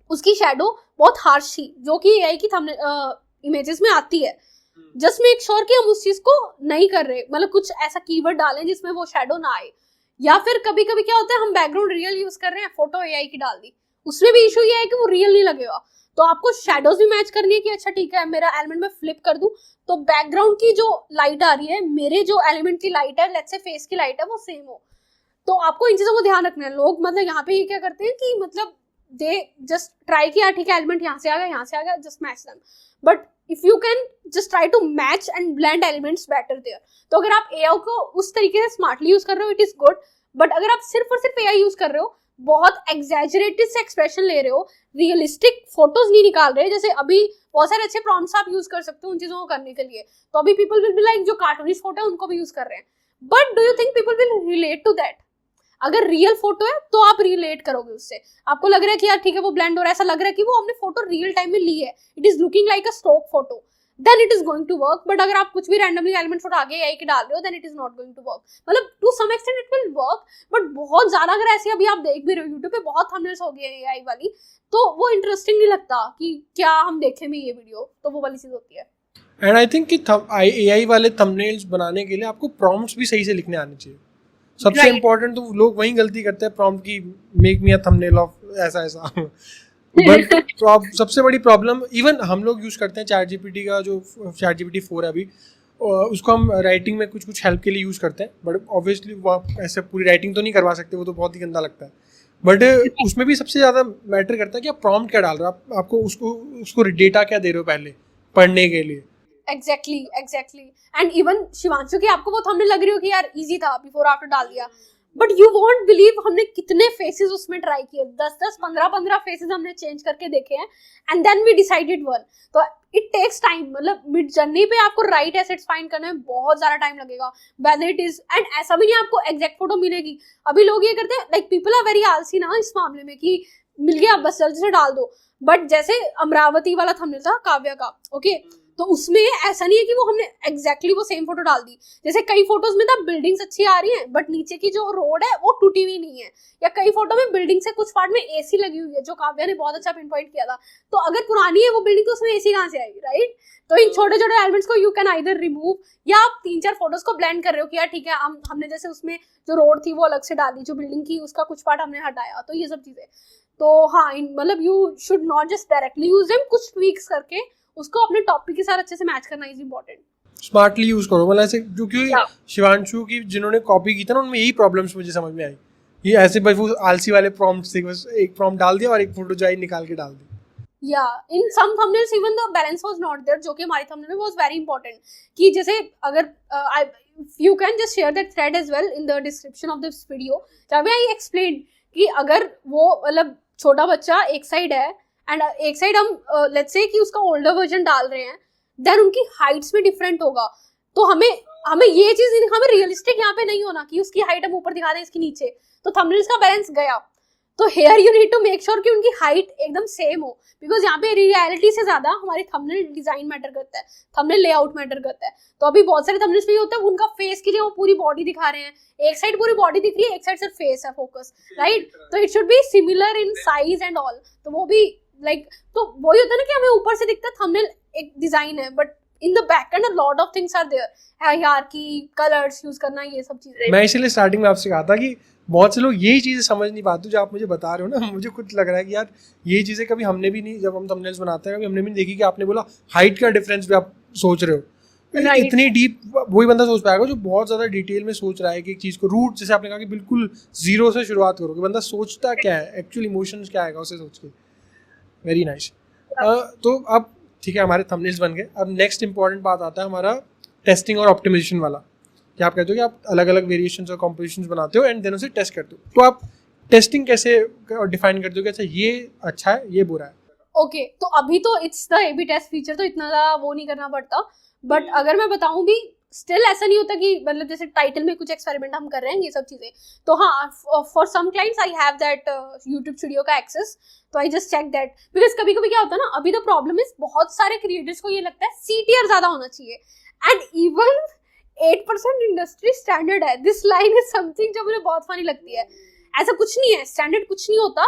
उसकी शेडो बहुत हार्श थी, जो कि एआई की इमेजेस में आती है। जस्ट मेक श्योर कि हम उस चीज को नहीं कर रहे, मतलब कुछ ऐसा कीवर्ड डालें जिसमें वो शेडो ना आए। या फिर कभी कभी क्या होता है, हम बैकग्राउंड रियल यूज कर रहे हैं, फोटो एआई की डाल दी, उसमें भी इशू ये है कि वो रियल नहीं लगेगा। तो आपको शेडोज भी मैच करनी है कि अच्छा ठीक है मेरा एलिमेंट में फ्लिप कर दूं तो बैकग्राउंड की जो लाइट आ रही है, मेरे जो एलिमेंट की लाइट है, लेट्स से फेस की लाइट है, वो सेम हो। तो आपको इन चीजों को ध्यान रखना है। लोग मतलब यहाँ पे ये क्या करते हैं कि मतलब दे जस्ट ट्राई किया, ठीक है एलिमेंट यहाँ से आ गया, यहाँ से आ गया, just match them. But if you can just try to match and blend elements better there. तो अगर आप एआई को उस तरीके से स्मार्टली यूज कर रहे हो, इट इज गुड। बट अगर आप सिर्फ और सिर्फ एआई यूज कर रहे हो, बहुत एग्जैजरेटेड से एक्सप्रेशन ले रहे हो, रियलिस्टिक फोटोज नहीं निकाल रहे, जैसे अभी बहुत सारे अच्छे प्रॉम्प्ट्स आप यूज कर सकते हो उन चीजों को करने के लिए, तो अभी पीपल विल बी लाइक जो कार्टूनिश फोटो है उनको भी यूज कर रहे हैं। But do you think people will relate to that? अगर रियल फोटो है तो आप रिलेट करोगे उससे, आपको लग रहा है कि यार ठीक है वो ब्लेंड हो रहा है, ऐसा लग रहा है कि वो हमने फोटो रियल टाइम में ली है, it is looking like a stock photo, then it is going to work. But अगर आप कुछ भी रैंडमली एलिमेंट फोटो आगे एआई के डाल रहे हो, then it is not going to work. मतलब to some extent it will work, but बहुत ज्यादा अगर ऐसे अभी आप देख भी रहे हो यूट्यूब पे बहुत थंबनेल्स हो गई है एआई वाली, तो वो इंटरेस्टिंग नहीं लगता कि क्या हम देखें भी ये वीडियो, तो वो वाली चीज होती है। एंड आई थिंक कि एआई वाले थंबनेल्स बनाने के लिए आपको प्रॉम्प्ट्स भी सही से लिखने आने चाहिए। सबसे इम्पोर्टेंट तो लोग वही गलती करते हैं प्रॉम्प्ट की, make me a thumbnail of ऐसा ऐसा। बट सबसे बड़ी प्रॉब्लम इवन हम लोग यूज़ करते हैं चैट जीपीटी का, जो चैट जीपीटी 4 है अभी, उसको हम राइटिंग में कुछ हेल्प के लिए यूज़ करते हैं। बट ऑब्वियसली वो आप ऐसे पूरी राइटिंग तो नहीं करवा सकते, वो तो बहुत ही गंदा लगता है। बट उसमें भी सबसे ज़्यादा मैटर करता है कि आप प्रॉम्प्ट क्या डाल रहे हो, आपको उसको डेटा क्या दे रहे हो पहले पढ़ने के लिए। एग्जैक्टली एंड इवन शिवांशु की आपको वो थंबनेल लग रही हो कि यार इजी था, बिफोर आफ्टर डाल दिया, बट यू वॉन्ट बिलीव हमने कितने फेसेस उसमें ट्राई किए, 10 15 फेसेस हमने चेंज करके देखे हैं, and then we decided one. तो इट टेक्स टाइम, मतलब मिड जर्नी पे आपको राइट एसेट्स फाइंड करने में बहुत ज्यादा टाइम लगेगा, वेदर इट इज, एंड ऐसा भी नहीं आपको एग्जैक्ट फोटो मिलेगी। अभी लोग ये करते हैं, लाइक पीपल आर वेरी आलसी ना इस मामले में कि मिल गया बस जल्दी से डाल दो। बट जैसे अमरावती वाला थंबनेल था काव्या का, ओके, तो उसमें ऐसा नहीं है कि वो हमने एग्जैक्टली वो सेम फोटो डाल दी। जैसे कई फोटोज में ना बिल्डिंग्स अच्छी आ रही हैं बट नीचे की जो रोड है वो टूटी हुई नहीं है, या कई फोटो में बिल्डिंग से कुछ पार्ट में एसी लगी हुई है, जो काव्या ने बहुत अच्छा पिन पॉइंट किया था। तो अगर पुरानी है वो बिल्डिंग तो उसमें एसी कहाँ से आएगी, राइट? तो इन छोटे छोटे एलिमेंट्स को यू कैन आइदर रिमूव, या आप 3-4 फोटोज को ब्लेंड कर रहे हो कि यार ठीक है हमने जैसे उसमें जो रोड थी वो अलग से डाली, जो बिल्डिंग की उसका कुछ पार्ट हमने हटाया, तो ये सब चीजें। तो हाँ, मतलब you should not just directly use them, कुछ ट्वीक्स करके उसको अपने टॉपिक के साथ अच्छे से मैच करना इज इम्पोर्टेंट। स्मार्टली यूज करो, मतलब ऐसे, क्योंकि शिवांशु की जिन्होंने कॉपी की था ना उनमें यही प्रॉब्लम्स मुझे समझ में आई। ये ऐसे बस वो आलसी वाले प्रॉम्प्ट्स थे, बस एक प्रॉम्प्ट डाल दिया और एक फोटो जाई निकाल के डाल दी। या in some thumbnails even the balance was not there, जो कि हमारे थंबनेल में वाज वेरी इंपॉर्टेंट। कि जैसे अगर you can just share that thread as well in the description of this video, जहाँ पे आई एक्सप्लेन कि अगर वो मतलब छोटा बच्चा एक साइड है एंड एक साइड हम लेट्स से कि उसका ओल्डर वर्जन डाल रहे हैं, देन उनकी हाइट्स में डिफरेंट होगा। तो हमें ये चीज हमें रियलिस्टिक यहाँ पे नहीं होना कि उसकी हाइट हम ऊपर दिखा दें इसकी नीचे, तो थंबनेल्स का बैलेंस गया। तो here you need to make sure कि उनकी हाइट एकदम सेम हो, बिकॉज यहाँ पे रियलिटी से ज्यादा हमारी थंबनेल डिजाइन मैटर करता है, थंबनेल लेआउट मैटर करता है। तो अभी बहुत सारे थंबनेल्स में होता है उनका फेस की जगह वो पूरी बॉडी दिखा रहे हैं, एक साइड पूरी बॉडी दिख रही है, एक साइड सिर्फ फेस है फोकस, राइट? तो it should be similar in size and all. तो वो भी लाइक तो वही होता है ना कि हमें ऊपर से दिखता है थंबनेल एक डिजाइन है, but in the back end a lot of things are there, hierarchy, colours use करना, ये सब चीजें। मैं इसीलिए स्टार्टिंग में आपसे कहा था कि बहुत से लोग यही चीज़ें समझ नहीं पाते जो आप मुझे बता रहे हो ना। मुझे खुद लग रहा है कि यार ये चीज़ें कभी हमने भी नहीं, जब हम थंबनेल्स बनाते हैं कभी हमने भी नहीं देखी कि आपने बोला हाइट का डिफरेंस भी आप सोच रहे हो। Right. इतनी डीप वही बंदा सोच पाएगा जो बहुत ज़्यादा डिटेल में सोच रहा है कि एक चीज़ को रूट, जैसे आपने कहा कि बिल्कुल जीरो से शुरुआत करो कि बंदा सोचता क्या है, एक्चुअल इमोशंस क्या आएगा उसे सोच के। Very nice. तो अब ठीक है, हमारे थंबनेल्स बन गए। अब नेक्स्ट इंपॉर्टेंट बात आता है हमारा टेस्टिंग और ऑप्टिमाइजेशन वाला, कि आप कहते हो कि आप अलग अलग वेरिएशंस और कॉम्पोजिशंस बनाते हो एंड देन उसे टेस्ट करते हो। तो आप टेस्टिंग कैसे डिफाइन करते हो कि अच्छा ये अच्छा है ये बुरा है? ओके, तो अभी तो इट्स द ए/बी टेस्ट फीचर, तो इतना ज़्यादा वो नहीं करना पड़ता। बट अगर मैं बताऊं भी स्टिल ऐसा नहीं होता कि मतलब जैसे टाइटल में कुछ एक्सपेरिमेंट हम कर रहे हैं ये सब चीज़ें। तो हाँ, for some clients I have that YouTube studio का एक्सेस, तो I just check that. Because कभी कभी क्या होता है ना, अभी द प्रॉब्लम इज बहुत सारे क्रिएटर्स को ये लगता है CTR ज़्यादा होना चाहिए, एंड इवन 8% इंडस्ट्री स्टैंडर्ड है। दिस लाइन इज समथिंग जो मुझे बहुत फनी लगती है। ऐसा कुछ नहीं है, स्टैंडर्ड कुछ नहीं होता।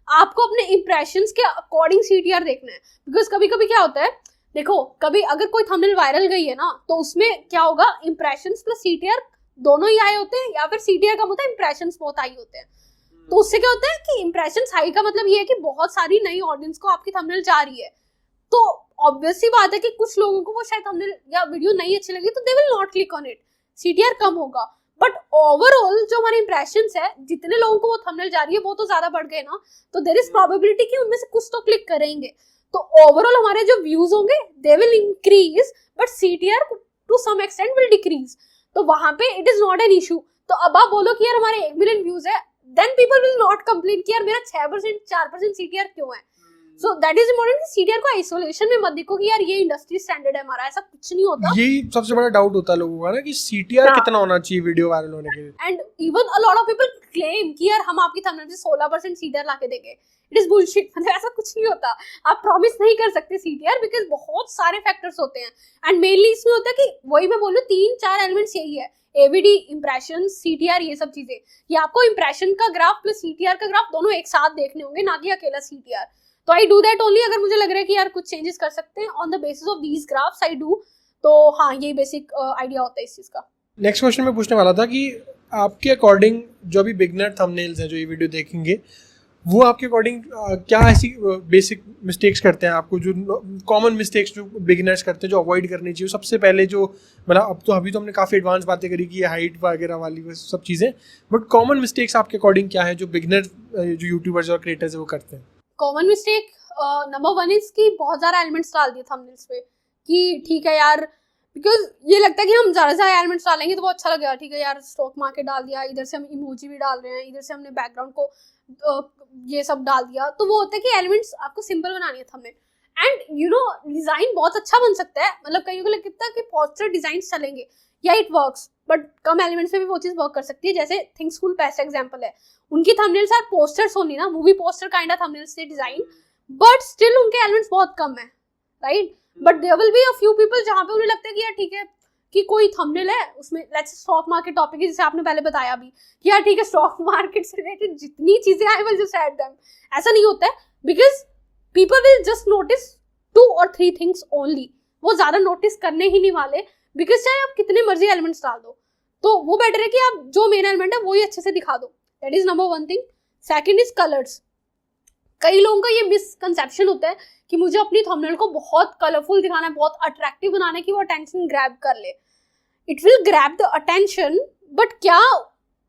आपको अपने इंप्रेशंस के अकॉर्डिंग CTR देखना है, बिकॉज कभी कभी क्या होता है, देखो कभी अगर कोई थंबनेल वायरल गई है ना, तो उसमें क्या होगा, इंप्रेशंस प्लस CTR दोनों ही आए होते हैं, या फिर CTR कम होता है, इंप्रेशंस बहुत हाई होते हैं। तो उससे क्या होता है कि इंप्रेशंस हाई का मतलब ये है कि बहुत सारी नई ऑडियंस को आपकी थंबनेल जा रही है, तो ऑब्वियस सी बात है कि कुछ लोगों को वो शायद थंबनेल या वीडियो नहीं अच्छी लगी, तो they will not click on it, CTR कम होगा। बट ओवरऑल जो हमारे इंप्रेशंस है, जितने लोगों को वो थंबनेल जा रही है वो तो ज्यादा बढ़ गए ना, तो देयर इज प्रोबेबिलिटी कि उनमें से कुछ तो क्लिक करेंगे, तो ओवरऑल हमारे जो व्यूज होंगे they will increase, but CTR to some extent will decrease. तो वहां पे it is not an issue. तो अब आप बोलो कि यार हमारे 1 मिलियन व्यूज है, then people will not complain कि यार मेरा 6% 4% CTR क्यों है। सो दैट इज इम्पोर्टेंट कि CTR को आइसोलेशन में मत देखो कि यार ये इंडस्ट्री स्टैंडर्ड है हमारा, ऐसा कुछ नहीं होता। यही सबसे बड़ा डाउट होता है लोगों का ना कि CTR कितना होना चाहिए वीडियो वायरल होने के लिए। And even a lot of people claim कि यार हम आपकी थंबनेल से 16% CTR लाके देंगे। इट इज बुलशिट, मतलब ऐसा कुछ नहीं होता। आप प्रॉमिस नहीं कर सकते CTR, बिकॉज बहुत सारे फैक्टर्स होते हैं, एंड मेनली इसमें होता है कि वही मैं बोलूँ 3-4 एलिमेंट्स यही है, AVD, इंप्रेशन, CTR, ये सब चीजें। ये आपको इंप्रेशन का ग्राफ प्लस CTR का ग्राफ दोनों एक साथ देखने होंगे, ना कि अकेला CTR। तो आई डू दैट ओनली अगर मुझे लग रहा है कि यार कुछ चेंजेस कर सकते हैं on the basis of these graphs, I do. तो हाँ, ये बेसिक आइडिया होता है इस चीज का। नेक्स्ट क्वेश्चन मैं पूछने वाला था कि आपके अकॉर्डिंग जो भी बिगनर थंबनेल्स हैं जो ये वीडियो देखेंगे, वो आपके अकॉर्डिंग क्या ऐसी बेसिक मिस्टेक्स करते हैं आपको, जो कॉमन मिस्टेक्स जो बिगिनर्स करते हैं जो अवॉइड करनी चाहिए? सबसे पहले जो, मतलब अब तो अभी तो हमने काफ़ी एडवांस बातें करी कि हाइट वगैरह वाली वो सब चीज़ें, बट कॉमन मिस्टेक्स आपके अकॉर्डिंग क्या है जो बिगिनर जो यूट्यूबर्स और क्रिएटर्स है वो करते हैं? कॉमन मिस्टेक नंबर 1 इज कि बहुत सारा एलिमेंट्स डाल दिए थंबनेल्स पे कि ठीक है यार, बिकॉज ये लगता है कि हम ज़्यादा से एलिमेंट्स डालेंगे तो वो अच्छा लगेगा। ठीक है यार, स्टॉक मार्केट डाल दिया, इधर से हम इमोजी भी डाल रहे हैं, इधर से हमने बैकग्राउंड को ये सब डाल दिया, तो वो होता है कि एलिमेंट्स आपको सिंपल बनानी है thumbnail. And you know, design बहुत अच्छा बन सकता है, मतलब कईयों को लगता है कि पोस्टर डिजाइन चलेंगे, या it works, but come elements में भी वो चीज़ वर्क कर सकती है। जैसे थिंक स्कूल बेस्ट एग्जाम्पल है, उनकी थंबनेल्स आर पोस्टर्स ओनली ना, movie poster kind of thumbnails से डिजाइन, बट स्टिल उनके एलिमेंट्स बहुत कम है, right. But there will be a few people जहाँ पे उन्हें लगता है कि यार ठीक है कि कोई थंबनेल है उसमें लेट्स स्टॉक मार्केट टॉपिक है, जैसे आपने पहले बताया भी कि यार ठीक है स्टॉक मार्केट से रिलेटेड जितनी चीजें आई विल जस्ट ऐड देम। ऐसा नहीं होता है, because people will just notice 2 or 3 things only, वो ज्यादा नोटिस करने ही नहीं वाले, बिकॉज चाहे आप कितने मर्जी एलिमेंट्स डाल दो, तो वो बेटर है कि आप जो मेन एलिमेंट है वो ही अच्छे से दिखा दो। That is number 1 thing. Second is colours. कई लोगों का ये मिसकंसेप्शन होता है कि मुझे अपनी थंबनेल को बहुत कलरफुल दिखाना है, बहुत अट्रैक्टिव बनाना है कि वो अटेंशन ग्रैब कर ले। It will grab the attention, but क्या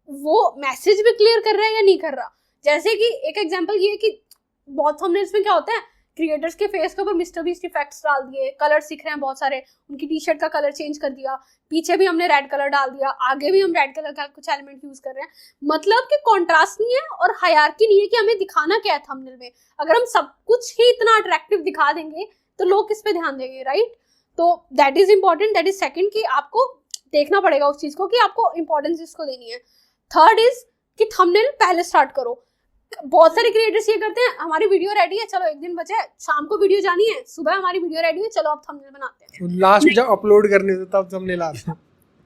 वो मैसेज भी क्लियर कर रहा है या नहीं कर रहा? जैसे कि एक एग्जांपल ये है कि बहुत थंबनेल्स में क्या होता है, क्रिएटर्स के फेस के ऊपर मिस्टर बीस्ट इफेक्ट्स डाल दिए, कलर दिख रहे हैं बहुत सारे, उनकी टी शर्ट का कलर चेंज कर दिया, पीछे भी हमने रेड कलर डाल दिया, आगे भी हम रेड कलर का कुछ एलिमेंट यूज कर रहे हैं। मतलब कि कॉन्ट्रास्ट नहीं है और हायरार्की नहीं है कि हमें दिखाना क्या है थंबनेल में। अगर हम सब कुछ ही इतना अट्रैक्टिव दिखा देंगे तो लोग किस पे ध्यान देंगे, राइट? तो that is important. That is second कि आपको देखना पड़ेगा उस चीज को कि आपको इंपॉर्टेंस इसको देनी है। थर्ड इज कि थंबनेल पहले स्टार्ट करो। बहुत सारे क्रिएटर्स ये करते हैं, हमारी वीडियो रेडी है, चलो एक दिन बचा है, शाम को वीडियो जानी है, सुबह हमारी वीडियो रेडी है, चलो अब थंबनेल बनाते हैं। लास्ट में जब अपलोड करने से तब थंबनेल आते हैं,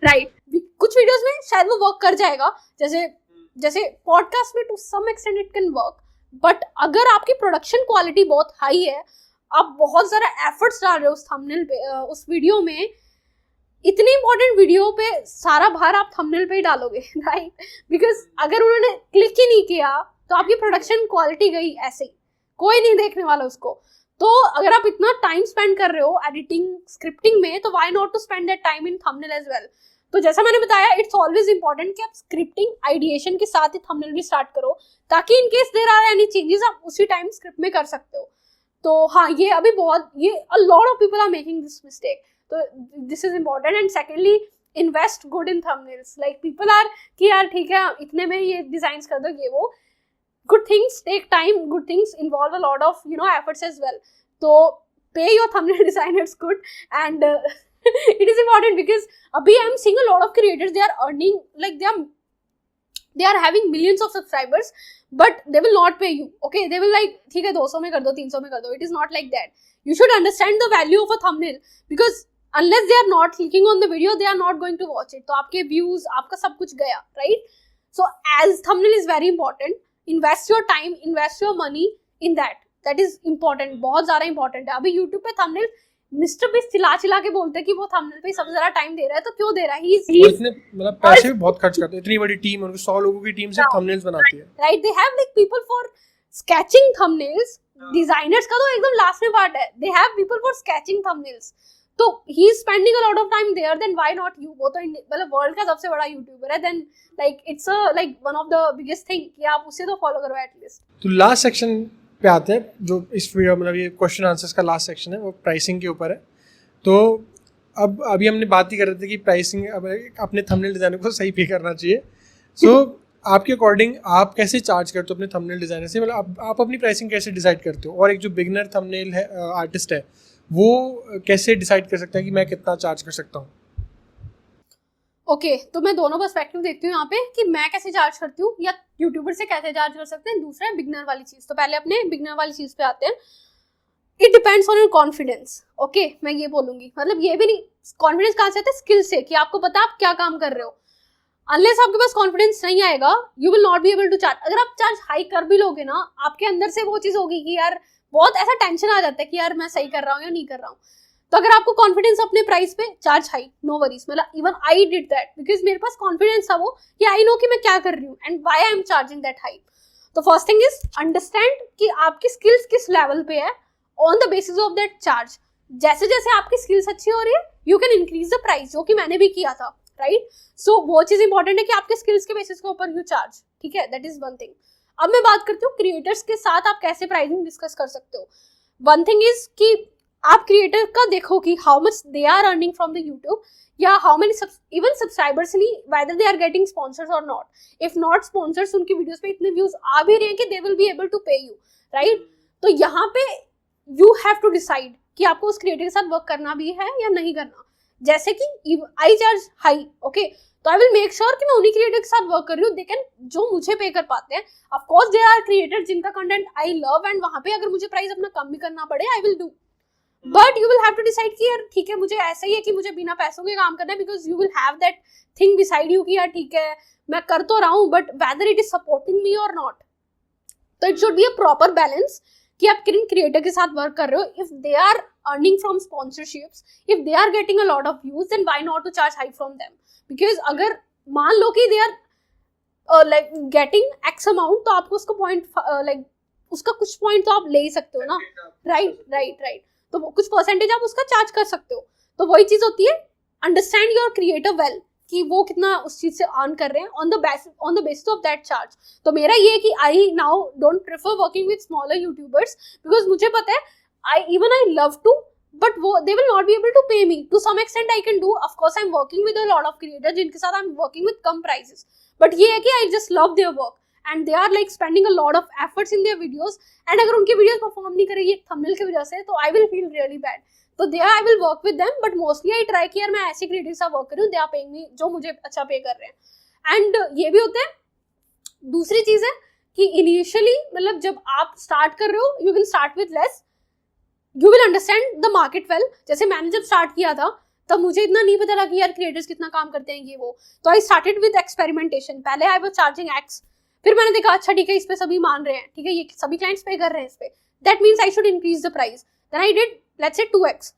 राइट। कुछ वीडियोस में शायद वो वर्क कर जाएगा, जैसे पॉडकास्ट में to some extent it can work, but अगर आपकी प्रोडक्शन क्वालिटी बहुत हाई है, आप बहुत सारा एफर्ट्स डाल रहे हो उस थंबनेल पे, उस वीडियो में, इतनी इंपॉर्टेंट वीडियो पे सारा भार आप थंबनेल पे ही डालोगे, राइट? बिकॉज अगर उन्होंने क्लिक ही नहीं किया तो आपकी प्रोडक्शन क्वालिटी गई ऐसे ही, कोई नहीं देखने वाला उसको। तो अगर आप इतना टाइम स्पेंड कर रहे हो एडिटिंग स्क्रिप्टिंग में, तो why not to spend that time in thumbnail as well. तो जैसा मैंने बताया, इट्स ऑलवेज इंपॉर्टेंट कि आप स्क्रिप्टिंग आइडिएशन के साथ ही थंबनेल भी स्टार्ट करो, ताकि in case there are any changes आप उसी टाइम स्क्रिप्ट में कर सकते हो। तो हाँ, ये अभी बहुत, ये a lot of people are making this mistake, तो this is important. And secondly, invest good in thumbnails. Like people are कि यार ठीक है इतने में ये डिजाइन कर दो, ये वो। Good things take time, good things involve a lot of efforts as well, so pay your thumbnail designers good. And it is important because abhi I am seeing a lot of creators, they are earning, like they are having millions of subscribers, but they will not pay you, okay? They will like theek hai 200 mein kar do, 300 mein kar do. It is not like that. You should understand the value of a thumbnail, because unless they are not clicking on the video, they are not going to watch it. तो आपके views, आपका सब कुछ गया, right? So as thumbnail is very important, invest your time, invest your money in that is important, बहुत ज्यादा important है। अभी यूट्यूब पे थंबनेल मिस्टर बीस्ट चिल्ला के बोलते हैं कि वो थंबनेल पे सबसे ज्यादा टाइम दे रहा है, तो क्यों दे रहा है? वो इतने मतलब पैसे भी बहुत खर्च करते हैं, इतनी बड़ी टीम, उनकी 100 लोगों की टीम से थंबनेल्स बनाती है, right? They have like people for sketching thumbnails, designers का तो एकदम लास्ट में पार्ट है, they have people for sketching thumbnails, तो he is spending a lot of time there, then why not you? वो तो मतलब वर्ल्ड का सबसे बड़ा यूट्यूबर है, then like it's a like one of the biggest thing कि आप उसे तो फॉलो करो एटलीस्ट। तो लास्ट सेक्शन पे आते हैं, जो इस वीडियो मतलब ये क्वेश्चन आंसर्स का लास्ट सेक्शन है, वो प्राइसिंग के ऊपर है। तो अब अभी हमने बात ही कर रहे थे कि प्राइसिंग अब अपने थंबनेल डिज़ाइनर को सही पे करना चाहिए। सो आपके अकॉर्डिंग आप कैसे चार्ज करते हो अपने थंबनेल डिज़ाइनर से, मतलब आप अपनी प्राइसिंग कैसे डिसाइड करते हो? और एक जो बिगनर थंबनेल है आर्टिस्ट है, वो कैसे डिसाइड कर सकता है कि मैं कितना चार्ज कर सकता हूँ? ओके, तो मैं दोनों पर्सपेक्टिव देखती हूँ यहाँ पे कि मैं कैसे चार्ज करती हूँ या यूट्यूबर से कैसे चार्ज कर सकते हैं। दूसरा है बिगनर वाली चीज़। तो पहले अपने बिगनर वाली चीज़ पे आते हैं। It depends on your confidence. Okay, मैं ये बोलूंगी, मतलब ये भी नहीं, कॉन्फिडेंस कहाँ से आता है? स्किल से, कि आपको पता है आप क्या काम कर रहे हो। अनलेस आपके पास कॉन्फिडेंस नहीं आएगा, you will not be able to charge. अगर आप चार्ज हाई कर भी लोगे ना, आपके अंदर से वो चीज़ होगी कि यार, बहुत ऐसा टेंशन आ जाता है कि यार मैं सही कर रहा हूँ या नहीं कर रहा हूँ। तो अगर आपको कॉन्फिडेंस अपने प्राइस पे, चार्ज हाई, नो वरीज। मतलब even I did that because मेरे पास कॉन्फिडेंस था वो कि आई नो कि मैं क्या कर रही हूँ and why I am charging that high. तो फर्स्ट थिंग इज अंडरस्टैंड कि आपकी स्किल्स किस लेवल पे है, on the basis of that charge. जैसे जैसे आपकी स्किल्स अच्छी हो रही है, you can increase the price, जो कि मैंने भी किया था, राइट? सो वो चीज इंपॉर्टेंट है कि आपके स्किल्स के बेसिस के ऊपर यू चार्ज, ठीक है? That is one thing. अब मैं बात करती हूँ क्रिएटर्स के साथ आप कैसे प्राइसिंग डिस्कस कर सकते हो। वन थिंग इज कि आप क्रिएटर का देखो कि how much they are earning from the YouTube, या हाउ मेनी इवन सब्सक्राइबर्स नहीं, whether they are getting sponsors और नॉट। इफ नॉट स्पॉन्सर्स, उनकी वीडियोस पे इतने व्यूज आ भी रहे हैं कि they will be able to pay you, right? तो यहाँ पे यू हैव टू डिसाइड कि आपको उस क्रिएटर के साथ वर्क करना भी है या नहीं करना। जैसे कि आई चार्ज हाई, ओके, तो आई विल मेक श्योर कि मैं उन्हीं क्रिएटर के साथ वर्क कर रही हूँ, दे कैन, जो मुझे पे कर पाते हैं। Of course there are creator जिनका कंटेंट आई लव, एंड वहां पे अगर मुझे प्राइस अपना कम भी करना पड़े, I will do. But you will have to decide कि यार ठीक है, मुझे ऐसा ही है कि मुझे बिना पैसों के काम करना है, because you will have that thing beside you कि यार ठीक है, मैं कर तो रहा हूँ, but whether it is supporting me और नॉट। तो it should be a proper balance कि आप किन क्रिएटर के साथ वर्क कर रहे हो। If they are earning from sponsorships, if they are getting a lot of views, then why not to charge high from them? Because अगर मान लो कि they are like getting X amount, तो आपको उसका पॉइंट लाइक उसका कुछ point तो आप ले ही सकते हो ना, राइट? तो कुछ परसेंटेज आप उसका चार्ज कर सकते हो। तो वही चीज होती है, अंडरस्टैंड योर क्रिएटर वेल कि वो कितना उस चीज से अर्न कर रहे हैं, on the basis of that charge. तो मेरा ये है कि I now don't prefer working with smaller YouTubers, because मुझे पता है आई लव टू, बट वो they will not be able to pay me. To some extent I can do, of course I am working with a lot of creators जिनके साथ I am working with कम prices, but ये है कि I just love their work and they are like spending a lot of efforts in their videos, and अगर उनकी videos perform नहीं करेगी thumbnail की वजह से, तो I will feel really bad. तो there I will work with them, but mostly I try कि यार मैं ऐसे creator के साथ work करूँ, they are paying me जो मुझे अच्छा पे कर रहे हैं। and ये भी होता है। दूसरी चीज है कि initially मतलब जब आप start कर रहे हो, you can start with less, you will understand the market well। जैसे मैंने जब start किया था, तब मुझे इतना नहीं पता था कि यार क्रिएटर्स कितना काम करते हैं ये वो, तो आई स्टार्टेड विद एक्सपेरिमेंटेशन। पहले आई वाज चार्जिंग एक्स, फिर मैंने देखा अच्छा ठीक है, इस पे सभी मान रहे हैं, ठीक है, ये सभी क्लाइंट्स पे कर रहे हैं इस पे, that means I should increase the price. Then I did let's say 2x।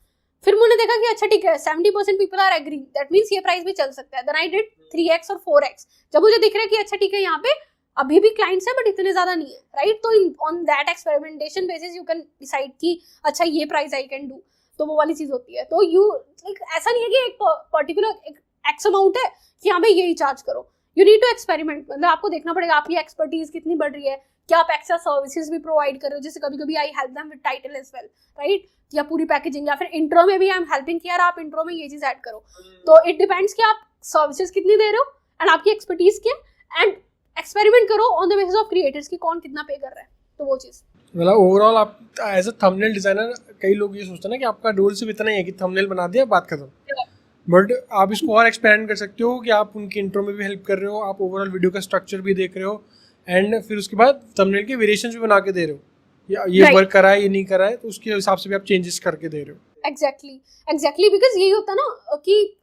फिर मैंने देखा कि अच्छा ठीक है, 70% people are agree, that means ये प्राइस भी चल सकता है। देन आई डिड 3x और 4x। जब मुझे दिख रहा है कि अच्छा ठीक है, यहाँ पे अभी भी क्लाइंट्स है बट इतने ज्यादा नहीं है, राइट? तो on that experimentation basis you can decide कि अच्छा ये प्राइस आई कैन डू। तो वो वाली चीज होती है। तो यू ऐसा नहीं है कि एक पर्टिकुलर एक्स अमाउंट है कि हाँ भाई यही चार्ज करो। यू नीड टू एक्सपेरिमेंट, मतलब आपको देखना पड़ेगा आपकी एक्सपर्टीज कितनी बढ़ रही है, क्या आप एक्स्ट्रा सर्विसेज भी प्रोवाइड कर रहे हो। जैसे कभी कभी I help them with title as well, right? या पूरी पैकेजिंग, या फिर इंट्रो में भी आई एम हेल्पिंग कि यार आप इंट्रो में ये चीज ऐड करो। तो इट डिपेंड्स कि आप सर्विसेज कितनी दे रहे हो एंड आपकी एक्सपर्टीज क्या, एंड एक्सपेरिमेंट करो on the basis of creators की कौन कितना पे कर रहा है। तो वो चीज मतलब ओवरऑल आप एज अ थंबनेल डिजाइनर, कई लोग ये सोचते हैं ना कि आपका रोल सिर्फ इतना ही है कि थंबनेल बना दिया, बात खत्म। बट आप इसको और एक्सपेंड कर सकते हो कि आप उनकी इंट्रो में भी हेल्प कर रहे हो, आप ओवरऑल वीडियो का स्ट्रक्चर भी देख रहे हो, एंड फिर उसके बाद थंबनेल के वेरिएशंस भी बना के दे रहे हो, या ये वर्क करा है ये नहीं करा है, तो उसके हिसाब से भी आप चेंजेस करके दे रहे हो। एग्जैक्टली बिकॉज यही होता है ना कि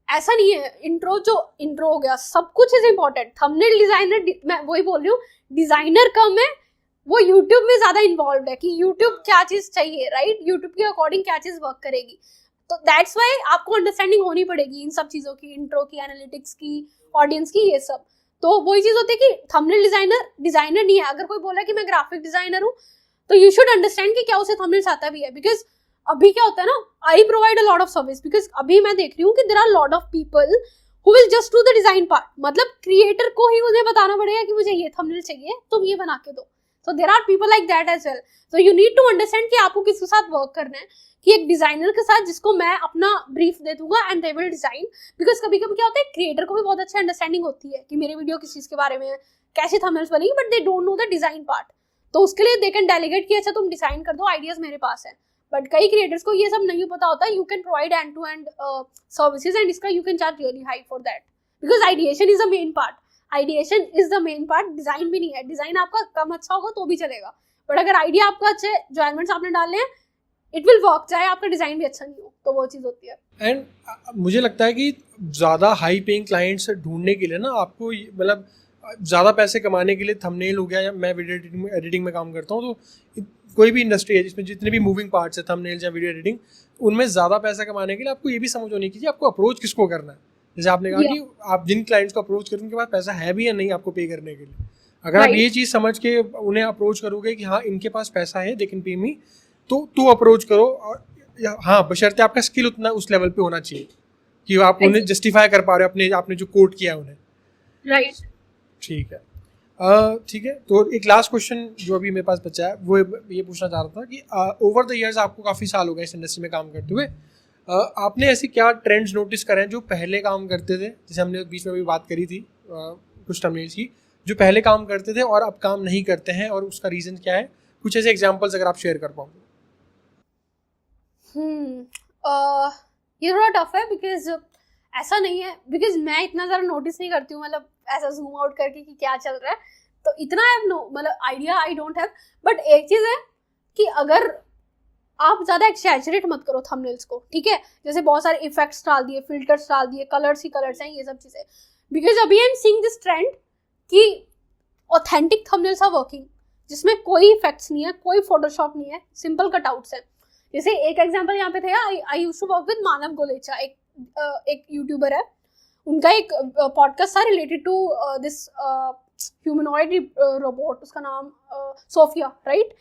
ऐसा नहीं है, इंट्रो हो गया, सब कुछ इज इम्पोर्टेंट। थंबनेल डिजाइनर, मैं वही बोल रही हूँ, डिजाइनर कम है, वो यूट्यूब में ज्यादा इन्वॉल्व है कि यूट्यूब क्या चीज चाहिए, राइट, यूट्यूब के अकॉर्डिंग क्या चीज वर्क करेगी। तो दैट्स वाई आपको अंडरस्टैंडिंग होनी पड़ेगी इन सब चीजों की, इंट्रो की, एनालिटिक्स की, ऑडियंस की, ये सब। तो वही चीज होती है कि थंबनेल डिजाइनर नहीं है। अगर कोई बोला कि मैं ग्राफिक डिजाइनर हूँ, तो यू शुड अंडरस्टैंड कि क्या उसे थंबनेल्स आता भी है। बिकॉज अभी क्या होता है ना, I provide a lot of service, because अभी मैं देख रही हूँ कि there are lot of people who will just do the design part. मतलब क्रिएटर को ही उन्हें बताना पड़ेगा कि मुझे ये थंबनेल चाहिए, तुम ये बना के दो। So there are people like that as well. So you need to understand कि आपको किसके साथ वर्क करना है, कि एक डिजाइनर के साथ जिसको मैं अपना ब्रीफ दे दूंगा and they will design. Because कभी कभी क्या होता है, क्रिएटर को भी बहुत अच्छी अंडरस्टैंडिंग होती है कि मेरी वीडियो किस चीज के बारे में है, कैसी थंबनेल्स बनेगी, but they don't know the design part. तो उसके लिए दे कैन डेलीगेट कि अच्छा तुम डिजाइन कर दो, आइडियाज मेरे पास है। बट कई क्रिएटर्स को ये सब नहीं पता होता। You can provide end to end services and इसका you can charge really high for that, because ideation is the main part. Ideation is the main part, design भी नहीं है। डिजाइन आपका कम अच्छा होगा तो भी चलेगा, बट अगर आइडिया आपका अच्छे, जो एलिमेंट्स आपने डाले हैं, इट विल वर्क, चाहे आपका डिजाइन भी अच्छा नहीं हो। तो वो चीज होती है। एंड मुझे लगता है कि ज़्यादा हाई पेइंग क्लाइंट्स ढूंढने के लिए ना आपको मतलब ज़्यादा पैसे कमाने के लिए, थंबनेल हो गया, या मैं वीडियो एडिटिंग में काम करता हूँ, तो कोई भी इंडस्ट्री है जिसमें जितने भी मूविंग पार्ट्स है, थंबनेल्स या वीडियो एडिटिंग, उनमें ज़्यादा पैसा कमाने के लिए आपको ये भी समझ होनी चाहिए आपको अप्रोच किसको करना है। जैसे आपने कहा कि आप जिन क्लाइंट्स को अप्रोच करें उनके पास पैसा है भी या नहीं आपको पे करने के लिए। अगर आप ये चीज़ समझ के उन्हें अप्रोच करोगे कि हाँ इनके पास पैसा है दे कैन पे मी, तो अप्रोच करो। और हाँ, बशर्ते आपका स्किल उतना उस लेवल पे होना चाहिए कि आप उन्हें जस्टिफाई कर पा रहे हो आपने जो कोट किया है उन्हें। राइट, ठीक है। ठीक है, तो एक लास्ट क्वेश्चन जो अभी मेरे पास बचा है वो ये पूछना चाह रहा था कि ओवर द ईयर्स, आपको काफ़ी साल हो गए इस इंडस्ट्री में काम करते हुए, आपने ऐसी क्या ट्रेंड्स नोटिस करे हैं जो पहले काम करते थे, जैसे हमने बीच में अभी बात करी थी कुछ थंबनेल्स की, जो पहले काम करते थे और अब काम नहीं करते हैं, और उसका रीज़न क्या है? कुछ ऐसे एग्जांपल्स अगर आप शेयर कर पाओ। ये थोड़ा टफ है, बिकॉज ऐसा नहीं है, बिकॉज मैं इतना ज़्यादा नोटिस नहीं करती हूँ, मतलब ऐसा जूम आउट करके कि क्या चल रहा है, तो इतना मतलब idea I don't have. But एक चीज़ है कि अगर आप ज़्यादा एक्सैचुरेट मत करो थंबनेल्स को, ठीक है, जैसे बहुत सारे इफेक्ट्स डाल दिए, फिल्टर्स डाल दिए, कलर्स ही कलर्स हैं, ये सब चीज़ें। बिकॉज अभी I am seeing this trend कि ऑथेंटिक थंबनेल्स आर वर्किंग, जिसमें कोई इफेक्ट्स नहीं है, कोई फोटोशॉप नहीं है, सिंपल कटआउट्स हैं। जैसे एक एग्जांपल यहाँ पे था, I used to work with Manav Golecha, एक यूट्यूबर है, उनका एक पॉडकास्ट था related to this humanoid robot, उसका नाम सोफिया, राइट।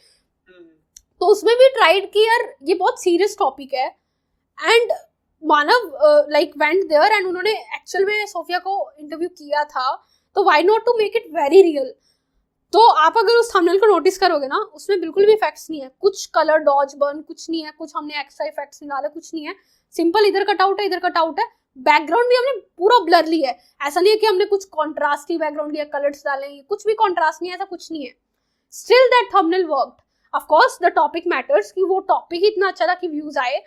तो उसमें भी ट्राइड कि यार ये बहुत सीरियस टॉपिक है, and Manav like went there and उन्होंने एक्चुअल में सोफिया को इंटरव्यू किया था, तो why not to make it very real. तो आप अगर उस थंबनेल को नोटिस करोगे ना, उसमें बिल्कुल भी इफेक्ट्स नहीं है, कुछ कलर डॉज बर्न कुछ नहीं है, कुछ हमने एक्स्ट्रा इफेक्ट्स नहीं डाले, कुछ नहीं है, सिंपल इधर कटआउट है, इधर कटआउट है, बैकग्राउंड भी हमने पूरा ब्लर लिया है। ऐसा नहीं है कि हमने कुछ कॉन्ट्रास्टी बैकग्राउंड लिया, कलर्स डाले, कुछ भी कॉन्ट्रास्ट नहीं है, ऐसा कुछ नहीं है। Still that thumbnail worked. Of course the topic matters, कि वो टॉपिक ही इतना अच्छा था कि व्यूज आए,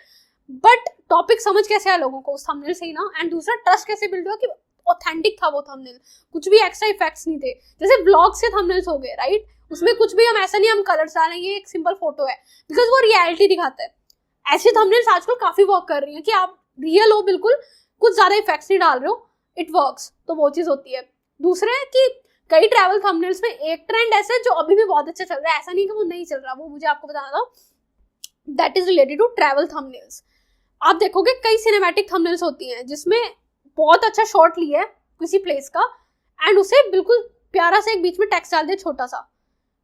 बट टॉपिक समझ कैसे आया लोगों को उस थंबनेल से ही ना, एंड दूसरा ट्रस्ट कैसे बिल्ड हुआ कि ऑथेंटिक था वो थंबनेल, कुछ भी एक्स्ट्रा इफेक्ट्स नहीं थे। जैसे व्लॉग से थंबनेल्स हो गए, राइट, उसमें कुछ भी हम ऐसा नहीं हम कलर्स डाल रहे हैं, ये एक सिंपल फोटो है, बिकॉज वो रियलिटी दिखाता है। ऐसी थंबनेल्स आजकल काफी वर्क कर रही हैं कि आप रियल हो बिल्कुल, कुछ ज्यादा इफेक्ट्स नहीं डाल रहे हो, इट वर्क्स। तो वो चीज होती है। दूसरे है कि कई ट्रैवल थंबनेल्स में एक ट्रेंड ऐसा है जो अभी भी बहुत अच्छा चल रहा है, ऐसा नहीं कि वो नहीं चल रहा, वो मुझे आपको बताना था, that is related to travel thumbnails. आप देखोगे कई सिनेमैटिक थंबनेल्स होती हैं जिसमें बहुत अच्छा शॉट लिया है किसी प्लेस का, एंड उसे बिल्कुल प्यारा सा एक बीच में टेक्स्ट डाल दिया छोटा सा,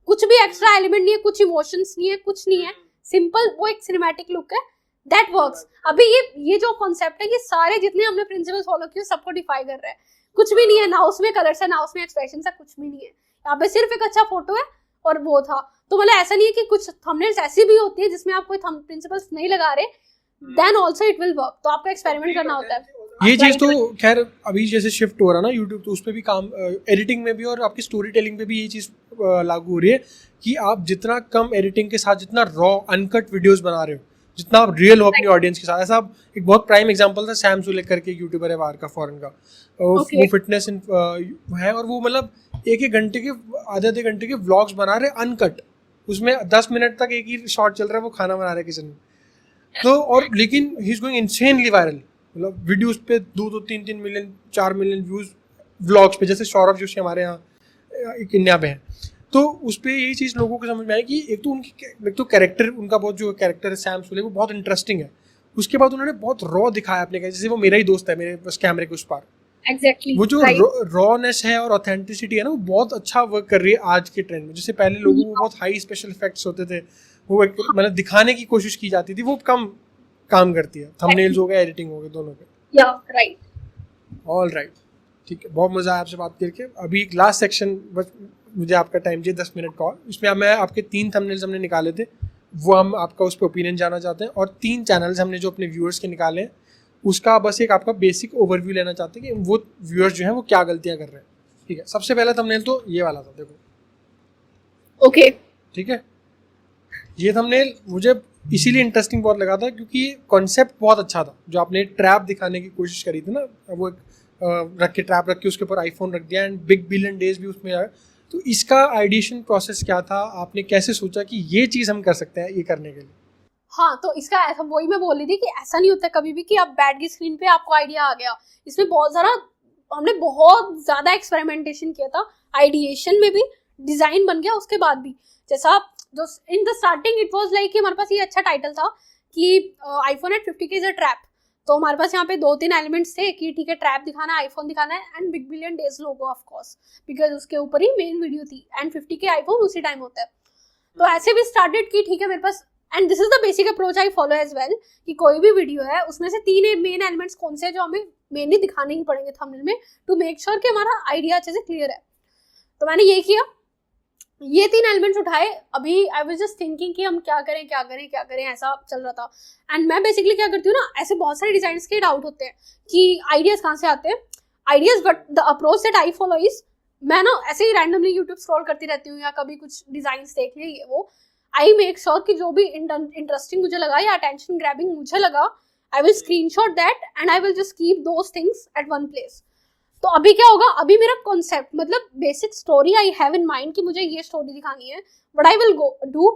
कुछ भी एक्स्ट्रा एलिमेंट नहीं है, कुछ इमोशंस नहीं है, कुछ नहीं है, सिंपल वो एक सिनेमैटिक लुक है, दैट वर्क्स। अभी ये जो कॉन्सेप्ट है, ये सारे जितने हमने प्रिंसिपल्स फॉलो किए सबको डिफाई कर रहा है। कुछ भी नहीं है, ना उसमें कलर्स है, ना उसमें एक्सप्रेशन है, कुछ भी नहीं है, यहाँ पे सिर्फ एक अच्छा फोटो है और वो था। तो मतलब ऐसा नहीं है कि कुछ थंबनेल्स ऐसी भी होती है जिसमें आप कोई प्रिंसिपल्स नहीं लगा रहे, then also it will work. तो आपको एक्सपेरिमेंट करना होता है। ये चीज़ तो खैर अभी जैसे शिफ्ट हो रहा ना यूट्यूब, तो उस पर भी काम, एडिटिंग में भी और आपकी स्टोरी टेलिंग पे भी ये चीज़ लागू हो रही है कि आप जितना कम एडिटिंग के साथ जितना रॉ अनकट वीडियोस बना रहे हो, जितना आप रियल हो अपनी ऑडियंस के साथ। ऐसा एक बहुत प्राइम एग्जांपल था, सैम सुलेक करके यूट्यूबर है बाहर का, फॉरेन का, वो फिटनेस है, और वो मतलब एक घंटे के आधे घंटे के व्लॉग्स बना रहे अनकट, उसमें 10 मिनट तक एक ही शॉट चल रहा है, वो खाना बना रहे किचन में, तो और लेकिन he is going insanely viral. मतलब वीडियोस पे 2-3 मिलियन 4 मिलियन व्यूज़ व्लॉग्स पे, जैसे सौरभ जोशी हमारे यहाँ एक इंडिया में है, तो उस पर यही चीज़ लोगों को समझ में आई कि एक तो कैरेक्टर उनका, बहुत जो कैरेक्टर है सैम सुले, वो बहुत इंटरेस्टिंग है। उसके बाद उन्होंने बहुत रॉ दिखाया अपने का, जैसे वो मेरा ही दोस्त है मेरे बस कैमरे के उस पार। एग्जैक्टली वो जो रॉनेस है और ऑथेंटिसिटी है ना, वो बहुत अच्छा वर्क कर रही है आज के ट्रेंड में। जैसे पहले लोगों को बहुत हाई स्पेशल इफेक्ट्स होते थे, वो मतलब दिखाने की कोशिश की जाती थी, वो कम काम करती है। थंबनेल्स हो गए, एडिटिंग हो गए, दोनों पे। या राइट, ऑल राइट, ठीक है, बहुत मजा आया आपसे बात करके। अभी एक लास्ट सेक्शन बस, मुझे आपका टाइम चाहिए 10 मिनट का और। इसमें मैं आपके 3 थंबनेल्स हमने निकाले थे, वो हम आपका उस पर ओपिनियन जानना चाहते हैं, और 3 चैनल्स हमने जो अपने व्यूअर्स के निकाले हैं, उसका बस एक आपका बेसिक ओवरव्यू लेना चाहते हैं कि वो व्यूअर्स जो हैं वो क्या गलतियां कर रहे हैं। ठीक है, सबसे पहला थंबनेल तो ये वाला था, देखो। ओके, ठीक है, ये थंबनेल मुझे इसीलिए इंटरेस्टिंग बहुत लगा था क्योंकि कॉन्सेप्ट बहुत अच्छा था। जो आपने ट्रैप दिखाने की कोशिश करी थी ना, वो रख के ट्रैप रख के उसके ऊपर आईफोन रख दिया, एंड बिग बिलियन डेज भी उसमें आया। तो इसका आइडिएशन प्रोसेस क्या था, आपने कैसे सोचा कि ये चीज़ हम कर सकते हैं ये करने के लिए? हाँ, तो इसका ऐसा, वही मैं बोल रही थी कि ऐसा नहीं होता कभी भी कि आप बैठ गई स्क्रीन पे आपको आइडिया आ गया। इसमें हमने बहुत ज़्यादा एक्सपेरिमेंटेशन किया था, आइडिएशन में भी, डिज़ाइन बन गया उसके बाद भी। जैसा जो in the starting it was like कि हमारे पास ये अच्छा टाइटल था कि iPhone at 50K is a trap. तो हमारे पास यहाँ पे 2-3 एलिमेंट्स थे कि ठीक है, ट्रैप दिखाना है, आईफोन दिखाना है, and big billion days logo of course, because उसके ऊपर ही मेन वीडियो थी, एंड 50K आईफोन उसी टाइम होता है। तो ऐसे भी स्टार्टेड कि ठीक है मेरे पास, and this is the basic approach I follow as well, कि कोई भी वीडियो है उसमें से 3 मेन एलिमेंट्स कौन से हैं जो हमें मेनली दिखाने ही पड़ेंगे थंबनेल में, टू मेक श्योर कि हमारा आइडिया अच्छे से क्लियर है। तो मैंने ये किया, ये 3 एलिमेंट्स उठाए। अभी आई वाज जस्ट थिंकिंग कि हम क्या करें, ऐसा चल रहा था। एंड मैं बेसिकली क्या करती हूँ ना, ऐसे बहुत सारे डिजाइन्स के डाउट होते हैं कि आइडियाज कहाँ से आते हैं, ideas, but the approach that I follow is, मैं ना ऐसे ही रैंडमली यूट्यूब स्क्रॉल करती रहती हूँ या कभी कुछ डिजाइन्स देख लिए ये वो, आई मेक श्योर कि जो भी इंटरेस्टिंग मुझे लगा या अटेंशन ग्रैबिंग मुझे लगा, I will screenshot that and I will just keep those things at one place. तो अभी क्या होगा, अभी मेरा कॉन्सेप्ट मतलब basic story I have in mind कि मुझे ये स्टोरी दिखानी है, but I will go do,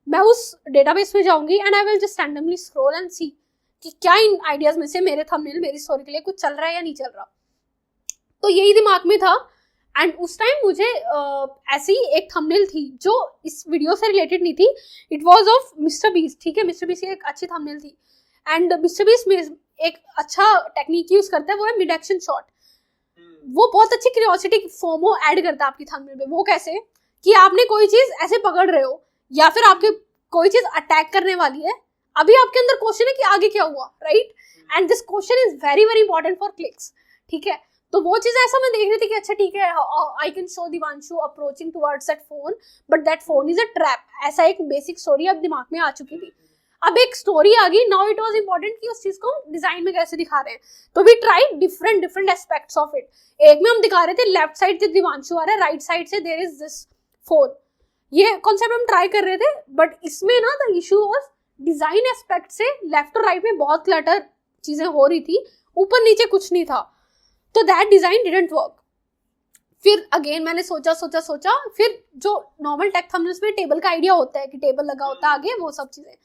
मैं उस डेटाबेस में जाऊंगी and I will just randomly scroll and see कि क्या इन आइडियाज में से मेरे थंबनेल, मेरी स्टोरी के लिए कुछ चल रहा है या नहीं चल रहा। तो यही दिमाग में था। एंड उस टाइम मुझे ऐसी एक थंबनेल थी जो इस वीडियो से रिलेटेड नहीं थी, it was of mister beast. ठीक है, मिस्टर बीस्ट की एक अच्छी थंबनेल थी, एंड मिस्टर बीस्ट में एक अच्छा टेक्निक यूज करता है, वो है मिड एक्शन शॉट। वो बहुत अच्छी क्यूरियोसिटी फोमो ऐड करता है आपकी थंबनेल पे। वो कैसे कि आपने कोई चीज ऐसे पकड़ रहे हो या फिर आपके कोई चीज अटैक करने वाली है, अभी आपके अंदर क्वेश्चन है कि आगे क्या हुआ, right, and this question is very very important for clicks. ठीक है, तो वो चीज ऐसा मैं देख रही थी कि अच्छा ठीक है, I can show Divanshu approaching towards that phone, but that phone is a trap. ऐसा एक बेसिक स्टोरी अब दिमाग में आ चुकी थी। अब एक स्टोरी आ गई, नाउ इट वाज इंपॉर्टेंट कि उस चीज को डिजाइन में कैसे दिखा रहे हैं। तो we try different aspects of it. एक में हम दिखा रहे थे लेफ्ट साइड से दिवांशु आ रहा है, राइट साइड से देयर इज दिस फोन, ये कॉन्सेप्ट हम ट्राई कर रहे थे। बट इसमें ना the issue was design aspect से लेफ्ट और राइट में बहुत क्लटर चीजें हो रही थी, ऊपर नीचे कुछ नहीं था, तो दैट डिजाइन डिडंट वर्क। फिर अगेन मैंने सोचा, फिर जो नॉर्मल टेक थंबनेल्स में टेबल का आइडिया होता है कि टेबल लगा होता है आगे, वो सब चीजें,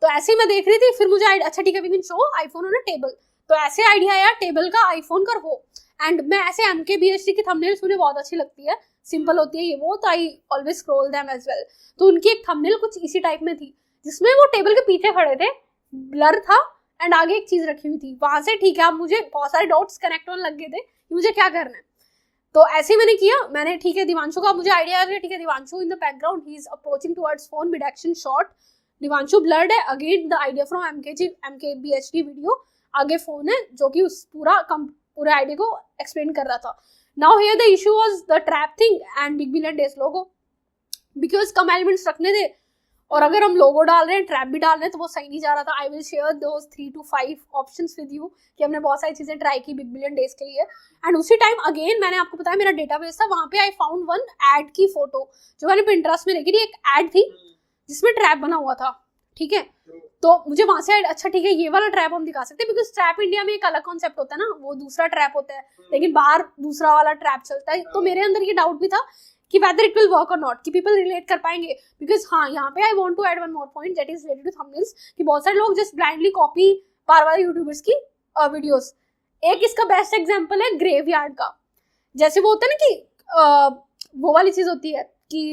तो ऐसे ही मैं देख रही थी। फिर मुझे अच्छा ठीक है, we can show iPhone on a table, तो ऐसे आइडिया आया टेबल का आईफोन कर हो। एंड मैं ऐसे MKBHD की थंबनेल्स मुझे बहुत अच्छी लगती है, सिंपल होती है ये वो, तो I always scroll them as well. तो उनकी एक थंबनेल कुछ इसी टाइप में थी, जिसमें वो टेबल के पीछे खड़े थे, ब्लर था, एंड आगे एक चीज रखी हुई थी। वहां से ठीक है, अब मुझे बहुत सारे डॉट्स कनेक्ट होने लग गए थे कि मुझे क्या करना है। तो ऐसे ही मैंने किया, मैंने ठीक है दिवांशु का मुझे आइडिया आ गया, ठीक है Divanshu in the background, he is approaching towards phone, mid action shot, Divanshu blurred है, again the idea from MKBHD video, आगे फोन है जो कि उस पूरा आइडिया को एक्सप्लेन कर रहा था। Now here the issue was the trap thing and big billion days logo, because come elements रखने थे, और अगर हम लोगो डाल रहे हैं, ट्रैप भी डाल रहे हैं, तो वो सही नहीं जा रहा था। I will share those 3 to 5 options with you कि हमने बहुत सारी चीजें ट्राई की बिग बिलियन डेज के लिए। एंड उसी टाइम अगेन मैंने आपको बताया मेरा डेटाबेस था, वहां पे आई फाउंड वन एड की फोटो जो मैंने पिंटरेस्ट में देखी थी। एक एड थी जिसमें ट्रैप बना हुआ था, ठीक है, तो मुझे वहां से अच्छा ठीक है ये वाला ट्रैप हम दिखा सकते हैं, बिकॉज ट्रैप इंडिया में एक अलग कॉन्सेप्ट होता है ना, वो दूसरा ट्रैप होता है, लेकिन बाहर दूसरा वाला ट्रैप चलता है। तो मेरे अंदर ये डाउट भी था कि whether it will work or not, कि people relate कर पाएंगे, because हाँ यहाँ पे I want to add one more point that is related to thumbnails, कि बहुत सारे लोग just blindly copy बार बार यूट्यूबर्स की वीडियोस। एक इसका बेस्ट एग्जांपल है ग्रेवयार्ड का। जैसे वो होता है ना कि वो वाली चीज होती है कि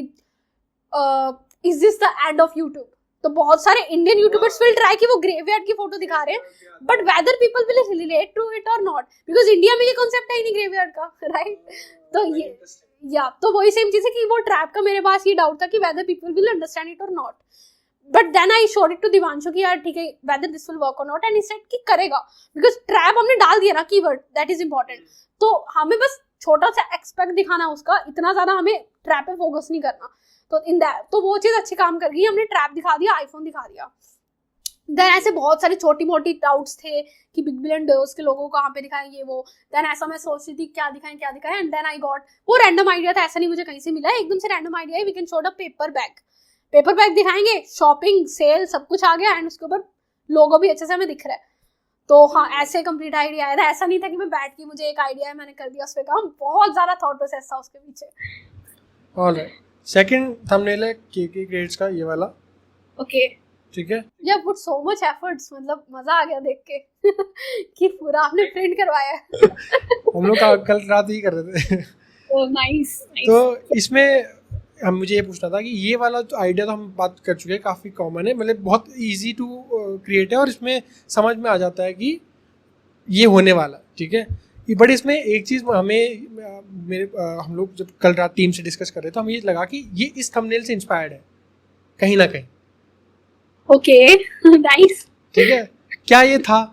is this the end of YouTube, तो बहुत सारे इंडियन यूट्यूबर्स विल ट्राई कि वो ग्रेवयार्ड की फोटो दिखा रहे हैं, but whether people will relate to it और नॉट, बिकॉज इंडिया में ये कॉन्सेप्ट है ही नहीं ग्रेवयार्ड का, राइट। तो ये तो वही सेम चीज है कि वो ट्रैप का मेरे पास ये डाउट था कि whether people will understand it और not, but then I showed it to Divanshu कि यार ठीक है वेदर दिस विल वर्क और नॉट, एंड ही सेड कि करेगा, बिकॉज ट्रैप हमने डाल दिया ना कीवर्ड, दैट इज इंपॉर्टेंट। तो हमें बस छोटा सा एक्सपेक्ट दिखाना उसका, इतना ज्यादा हमें ट्रैप पे फोकस नहीं करना। तो इन दैट तो वो चीज अच्छी काम कर गई, हमने ट्रैप दिखा दिया, आईफोन दिखा दिया। देन ऐसे बहुत सारे छोटी मोटी डाउट्स थे कि बिग बिलियन डेज के लोगों को कहाँ पे दिखाएं ये वो। देन ऐसा मैं सोच रही थी क्या दिखाएं, एंड देन आई गॉट, वो रैंडम आइडिया था, ऐसा नहीं मुझे कहीं से मिला, एकदम से रैंडम आइडिया है, we can show a paper bag दिखाएंगे, शॉपिंग सेल सब कुछ आ गया, एंड उसके ऊपर लोगो भी अच्छे से हमें दिख रहा है। तो हाँ, ऐसे कंप्लीट आइडिया आया था, ऐसा नहीं था कि मैं बैठ के मुझे एक आइडिया है मैंने कर दिया उस पे काम, बहुत ज्यादा थॉट प्रोसेस था उसके पीछे। ऑलराइट, सेकंड थंबनेल है केके क्रिएट्स का, ये वाला। ओके, ठीक है, या पुट सो मच एफर्ट्स, मतलब मजा आ गया देख के कि पूरा आपने प्रिंट करवाया है। हम लोग कल रात ही कर रहे थे। Oh nice. तो इसमें हम मुझे ये पूछना था कि ये वाला जो आइडिया तो हम बात कर चुके हैं, काफ़ी कॉमन है, मतलब बहुत इजी टू क्रिएट है और इसमें समझ में आ जाता है कि ये होने वाला, ठीक है। बट इसमें एक चीज़ हमें हम लोग जब कल रात टीम से डिस्कस कर रहे थे तो हमें ये लगा कि ये इस थंबनेल से इंस्पायर्ड है कहीं ना कहीं। Okay nice. ठीक है, क्या ये था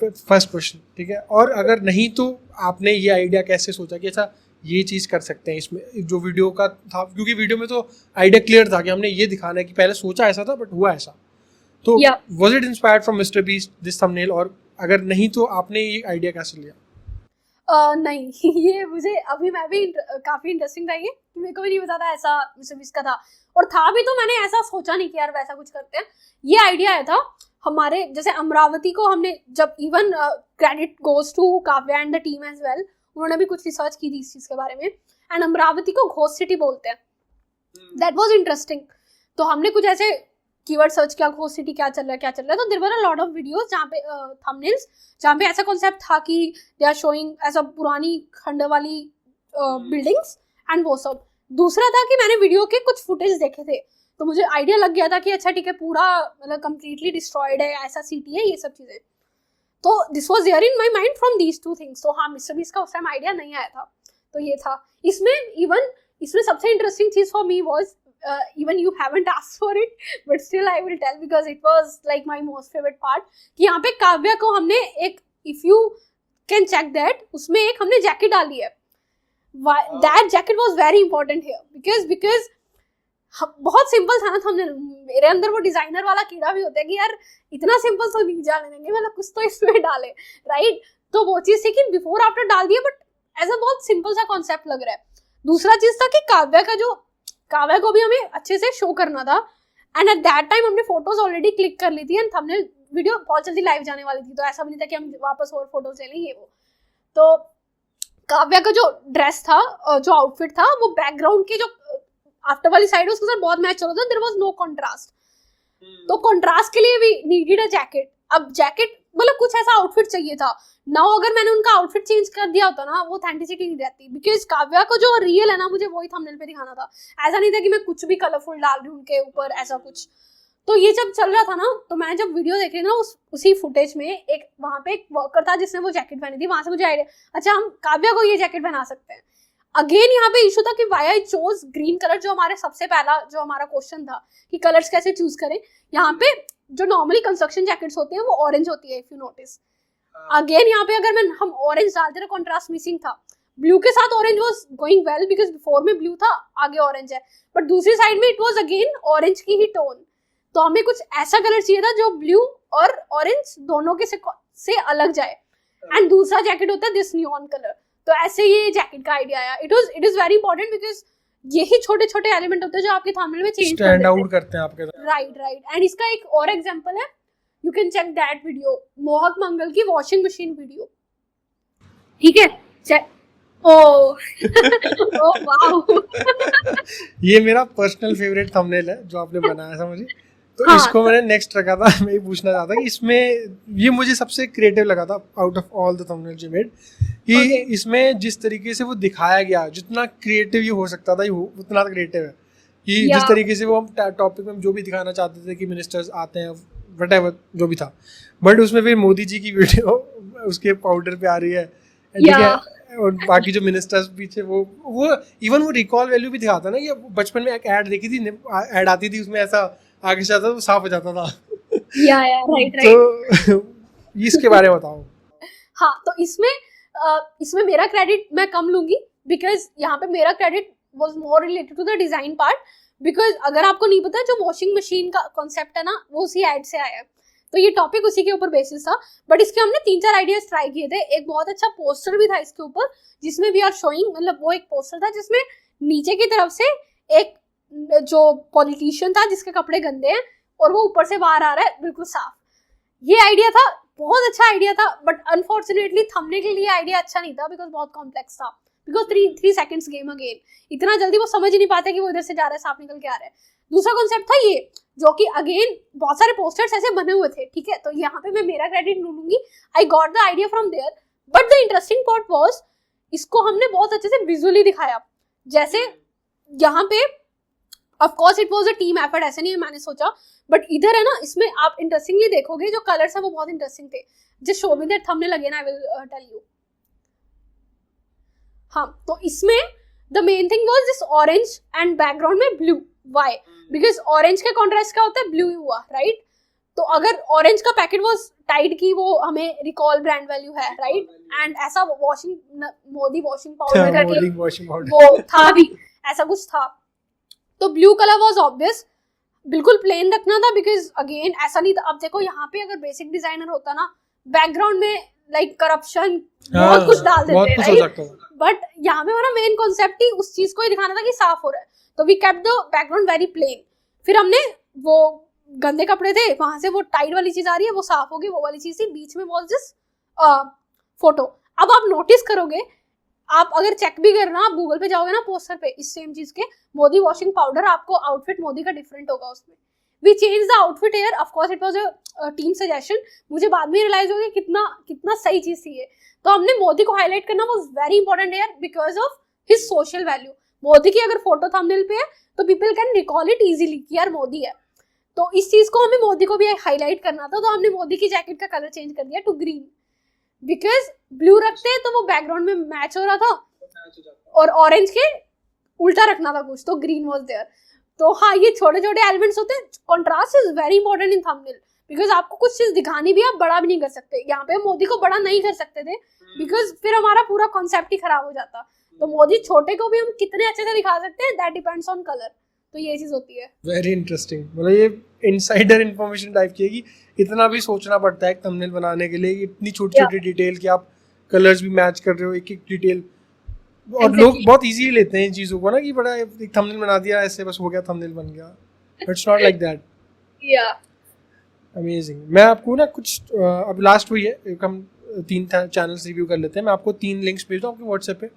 फर्स्ट क्वेश्चन, ठीक है। और अगर नहीं तो आपने ये आइडिया कैसे सोचा कि अच्छा ये चीज़ कर सकते हैं इसमें, जो वीडियो का था, क्योंकि वीडियो में तो आइडिया क्लियर था कि हमने ये दिखाना है कि पहले सोचा ऐसा था बट हुआ ऐसा। तो was it inspired from mister beast this thumbnail, और अगर नहीं तो आपने ये आइडिया कैसे लिया? नहीं ये मुझे अभी मैं भी काफी इंटरेस्टिंग था, ये मेरे को भी नहीं पता था ऐसा मिस्टर बीस्ट का था, और था भी तो मैंने ऐसा सोचा नहीं कि यार वैसा कुछ करते हैं। ये आइडिया आया था हमारे, जैसे अमरावती को हमने जब, even credit goes to Kavya and the team as well, उन्होंने भी कुछ रिसर्च की थी इस चीज के बारे में, एंड अमरावती को घोस्ट सिटी बोलते हैं, दैट वाज इंटरेस्टिंग। तो हमने कुछ ऐसे कीवर्ड सर्च किया, घोस्ट सिटी क्या चल रहा है, तो there were a lot of videos जहाँ पे थंबनेल्स जहाँ पे ऐसा कॉन्सेप्ट था कि दे आर शोइंग ऐसा पुरानी खंडर वाली बिल्डिंग्स एंड वो सब। दूसरा था कि मैंने वीडियो के कुछ फुटेज देखे थे, तो मुझे आइडिया लग गया था कि अच्छा ठीक है, पूरा मतलब कंप्लीटली डिस्ट्रॉयड है, ऐसा सिटी है, ये सब चीजें। तो this was there in my mind from these two things. तो हाँ, मिस्टर बीस्ट का उस टाइम आइडिया नहीं आया था, तो ये था। इसमें सबसे इंटरेस्टिंग चीज for me was, even you haven't asked for it but still I will tell because it was like my most favorite part, कि यहाँ पे काव्या को हमने एक, if you can check that, उसमें एक हमने जैकेट डाली है। That jacket was very important here because बहुत सिंपल था ना, हमने, मेरे अंदर वो डिजाइनर वाला कीड़ा भी होता है कि यार इतना सिंपल तो नहीं जाने देंगे, मतलब कुछ तो इसमें डाले, राइट। तो वो चीज थी कि बिफोर आफ्टर डाल दिया, बट ऐसा बहुत सिंपल सा कॉन्सेप्ट लग रहा है। दूसरा चीज था कि काव्या को भी हमें अच्छे से शो करना था, एंड एट दैट टाइम हमने फोटोज ऑलरेडी क्लिक कर ली थी, एंड थंबनेल वीडियो बहुत जल्दी लाइव जाने वाली थी, तो ऐसा भी नहीं था कि हम वापस और फोटोज ले लें ये वो। तो काव्या का जो ड्रेस था, जो आउटफिट था, वो बैकग्राउंड के जो आफ्टर वाली साइड है उसके साथ बहुत मैच हो रहा था, देयर वाज नो कंट्रास्ट। तो कंट्रास्ट के लिए वी नीडेड अ जैकेट। अब जैकेट मतलब कुछ ऐसा आउटफिट चाहिए था। नाउ अगर मैंने उनका आउटफिट चेंज कर दिया होता ना, वो ऑथेंटिसिटी नहीं रहती, बिकॉज काव्या को जो रियल है ना, मुझे वही थंबनेल पे दिखाना था। ऐसा नहीं था कि मैं कुछ भी कलरफुल डाल रही हूँ उनके ऊपर, ऐसा कुछ। तो ये जब चल रहा था ना, तो मैं जब वीडियो देख रही ना, उसी फुटेज में एक वहां पे एक वर्कर था जिसने वो जैकेट पहनी थी, वहां से मुझे आइडिया, अच्छा हम काव्या को ये जैकेट पहना सकते हैं। अगेन यहाँ पे इशू था कि why I chose green colour, जो हमारे सबसे पहला जो हमारा क्वेश्चन था कि कलर्स कैसे चूज करें। यहाँ पे जो नॉर्मली कंस्ट्रक्शन जैकेट्स होते हैं वो ऑरेंज होती है, इफ यू नोटिस। अगेन यहाँ पे अगर हम ऑरेंज डालते रहे, कॉन्ट्रास्ट मिसिंग था। ब्लू के साथ orange was going well because before में ब्लू था, आगे ऑरेंज है, बट दूसरी साइड में इट वाज अगेन ऑरेंज की ही टोन। तो हमें कुछ ऐसा कलर चाहिए था जो ब्लू और ऑरेंज दोनों के से अलग जाए, एंड दूसरा जैकेट होता है दिस नियॉन कलर। तो ऐसे ये जैकेट का आइडिया आया। It is very important because यही छोटे छोटे एलिमेंट होते हैं जो आपके थंबनेल में चेंज स्टैंड आउट करते हैं आपके। राइट। एंड इसका एक और एग्जांपल है, you can check that video, Mohak Mangal की वॉशिंग मशीन वीडियो, ठीक है। ये मेरा पर्सनल फेवरेट थंबनेल है जो आपने बनाया, समझिए। तो हाँ, इसको मैंने नेक्स्ट रखा था। मैं ये पूछना चाहता कि इसमें ये मुझे सबसे क्रिएटिव लगा था out of all the thumbnails you made, कि Okay. इसमें जिस तरीके से वो दिखाया गया, जितना क्रिएटिव ये हो सकता था ये उतना क्रिएटिव है। कि जिस Yeah. तरीके से वो हम टॉपिक में जो भी दिखाना चाहते थे कि मिनिस्टर्स आते हैं व्हाटएवर जो भी था, बट उसमें फिर मोदी जी की वीडियो उसके पाउडर पे आ रही है, ठीक है, और बाकी जो मिनिस्टर्स पीछे वो इवन वो रिकॉल वैल्यू भी दिखाता ना, कि बचपन में एक ऐड देखी थी, ऐड आती थी उसमें ऐसा आगे से आता तो साफ हो जाता था। right. तो इसके बारे में बताओ। हाँ, तो इसमें मेरा क्रेडिट मैं कम लूंगी, बिकॉज यहाँ पे मेरा credit was more related to the design part. Because अगर आपको नहीं पता, जो वॉशिंग मशीन का कॉन्सेप्ट है ना, वो उसी एड से आया है, तो ये टॉपिक उसी के ऊपर बेसिस था। बट इसके हमने 3-4 आइडियाज ट्राई किए थे। एक बहुत अच्छा पोस्टर भी था इसके ऊपर, जिसमें वी आर शोइंग, मतलब वो एक पोस्टर था जिसमें नीचे की तरफ से एक जो पॉलिटिशियन था जिसके कपड़े गंदे हैं और वो ऊपर से बाहर आ रहा है बिल्कुल साफ। ये आइडिया था, बहुत अच्छा आइडिया था, बट अनफॉर्चुनेटली थंबनेल के लिए आइडिया अच्छा नहीं था, बिकॉज बहुत कॉम्प्लेक्स था। बिकॉज 3 सेकंड्स गेम अगेन, इतना जल्दी वो समझ ही नहीं पाते कि वो इधर से जा रहा है, साफ निकल के आ रहा है। दूसरा कॉन्सेप्ट था ये, जो कि अगेन बहुत सारे पोस्टर्स ऐसे बने हुए थे, ठीक है, तो यहाँ पे मैं मेरा क्रेडिट लूंगी, I got the idea from there. But the interesting part was, इसको हमने बहुत अच्छे से विजुअली दिखाया। जैसे यहाँ पे of course it was a team effort, ऐसे नहीं मैंने सोचा, बट इधर है ना, इसमें आप इंटरेस्टिंगली देखोगे जो कलर्स है वो बहुत इंटरेस्टिंग थे। Just show me that thumbnail again, I will tell you. हाँ, तो इसमें the main thing was this orange and background में ब्लू। व्हाई? बिकॉज ऑरेंज के कॉन्ट्रास्ट क्या होता है, ब्लू ही हुआ, राइट? तो अगर ऑरेंज का पैकेट वाज टाइड की वो हमें रिकॉल ब्रांड वैल्यू है, राइट? एंड ऐसा वॉशिंग मोदी वॉशिंग पाउडर करके वो था भी, ऐसा कुछ था। तो ब्लू कलर वाज ऑब्वियस, बिल्कुल प्लेन रखना था, बिकॉज अगेन ऐसा नहीं था। अब देखो यहाँ पे अगर बेसिक डिजाइनर होता ना, बैकग्राउंड में लाइक करप्शन बहुत कुछ डाल देते हैं, राइट? बट यहाँ पे हमारा मेन कॉन्सेप्ट ही उस चीज को ही दिखाना था कि साफ हो रहा है, तो we kept the background very plain. फिर हमने वो गंदे कपड़े थे, वहां से वो टाइट वाली चीज आ रही है, वो साफ होगी, वो वाली चीज थी, बीच में वाज दिस फोटो। अब आप नोटिस करोगे, आप अगर चेक भी करना, आप गूगल पे जाओगे ना, पोस्टर पे इस सेम चीज के मोदी वॉशिंग पाउडर, आपको आउटफिट मोदी का डिफरेंट होगा उसमें। We change the outfit here, of course it was a team suggestion. मुझे बाद में रियलाइज हो गया कितना सही चीज थी ये। तो हमने मोदी को हाईलाइट करना was very important here because of his social value. Modi की अगर फोटो थंबनेल पे है तो people can recall it easily कि यार मोदी है। तो इस चीज को हमें मोदी को भी हाईलाइट करना था, तो हमने मोदी की जैकेट का कलर चेंज कर दिया टू ग्रीन, बिकॉज ब्लू रखते हैं तो वो बैकग्राउंड में मैच हो रहा था, और ऑरेंज के उल्टा रखना था कुछ, तो ग्रीन वाज देयर। तो हाँ, ये छोटे छोटे एलिमेंट्स होते हैं। Contrast is very important in thumbnail, because आपको कुछ चीज दिखानी भी, आप बड़ा भी नहीं कर सकते। यहाँ पे मोदी को बड़ा नहीं कर सकते थे, बिकॉज फिर हमारा पूरा कॉन्सेप्ट ही खराब हो जाता। तो मोदी छोटे को भी हम कितने अच्छे से दिखा सकते हैं, दैट डिपेंड्स ऑन कलर। तो ये चीज होती है। वेरी इंटरेस्टिंग, मतलब ये इनसाइडर इन्फॉर्मेशन टाइप की है कि इतना भी सोचना पड़ता है एक थंबनेल बनाने के लिए, इतनी छोटी छोटी डिटेल कि आप कलर्स भी मैच कर रहे हो, एक एक डिटेल। और लोग बहुत इजीली लेते हैं इन चीज़ों को ना, कि बड़ा एक थंबनेल बना दिया ऐसे, बस हो गया, थंबनेल बन गया। It's not like that. या अमेजिंग। मैं आपको ना कुछ अब लास्ट हुई है, हम 3 चैनल्स रिव्यू कर लेते हैं। मैं आपको 3 लिंक्स भेज दूँ आपके व्हाट्सएप पे।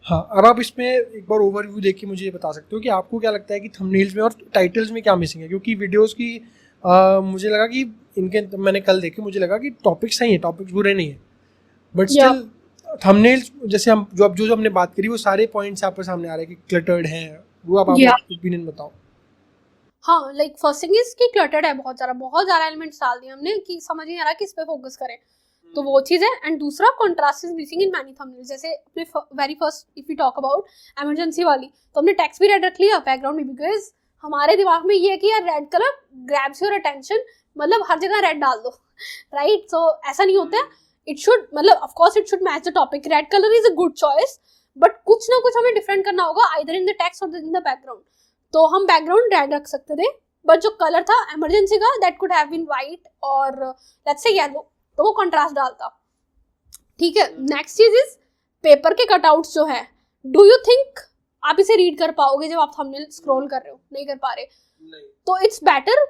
हाँ, अब आप इसमें एक बार ओवरव्यू देख के मुझे ये बता सकते हो कि आपको क्या लगता है कि थंबनेल्स में और टाइटल्स में क्या मिसिंग है। क्योंकि वीडियोस की मुझे लगा कि इनके, मैंने कल देखे, मुझे लगा कि टॉपिक्स सही है, टॉपिक्स बुरे नहीं है, बट स्टिल थंबनेल्स जैसे हम जो हमने बात करी वो सारे पॉइंट्स आपके सामने आ रहे हैं कि क्लटर्ड हैं। वो आप ओपिनियन बताओ। हाँ, लाइक फर्स्ट थिंग इज कि क्लटर्ड है, बहुत ज़्यादा एलिमेंट्स डाल दिए हमने कि समझ नहीं आ रहा किस पे फोकस करें, तो वो चीज़ है। एंड दूसरा, contrast is missing in many thumbnails. जैसे अपने very first if you talk about emergency वाली, तो हमने टेक्स्ट भी रेड रख लिया बैकग्राउंड में, बिकॉज हमारे दिमाग में ये है कि यार red colour grabs your attention, मतलब हर जगह रेड डाल दो, राइट? सो ऐसा नहीं होता है। इट शुड, मतलब of course it should match the topic. Red colour is a good choice, but कुछ ना कुछ हमें डिफरेंट करना होगा, आइदर इन द टेक्स्ट और इन द बैकग्राउंड। तो हम बैकग्राउंड रेड रख सकते थे, बट जो कलर था इमरजेंसी का, that could have been white और लेट्स से येलो, तो वो कंट्रास्ट डालता। ठीक है। नेक्स्ट चीज इज पेपर के कटआउट्स जो है, डू यू थिंक आप इसे रीड कर पाओगे जब आप थंबनेल स्क्रॉल कर रहे हो? नहीं कर पा रहे, तो इट्स बेटर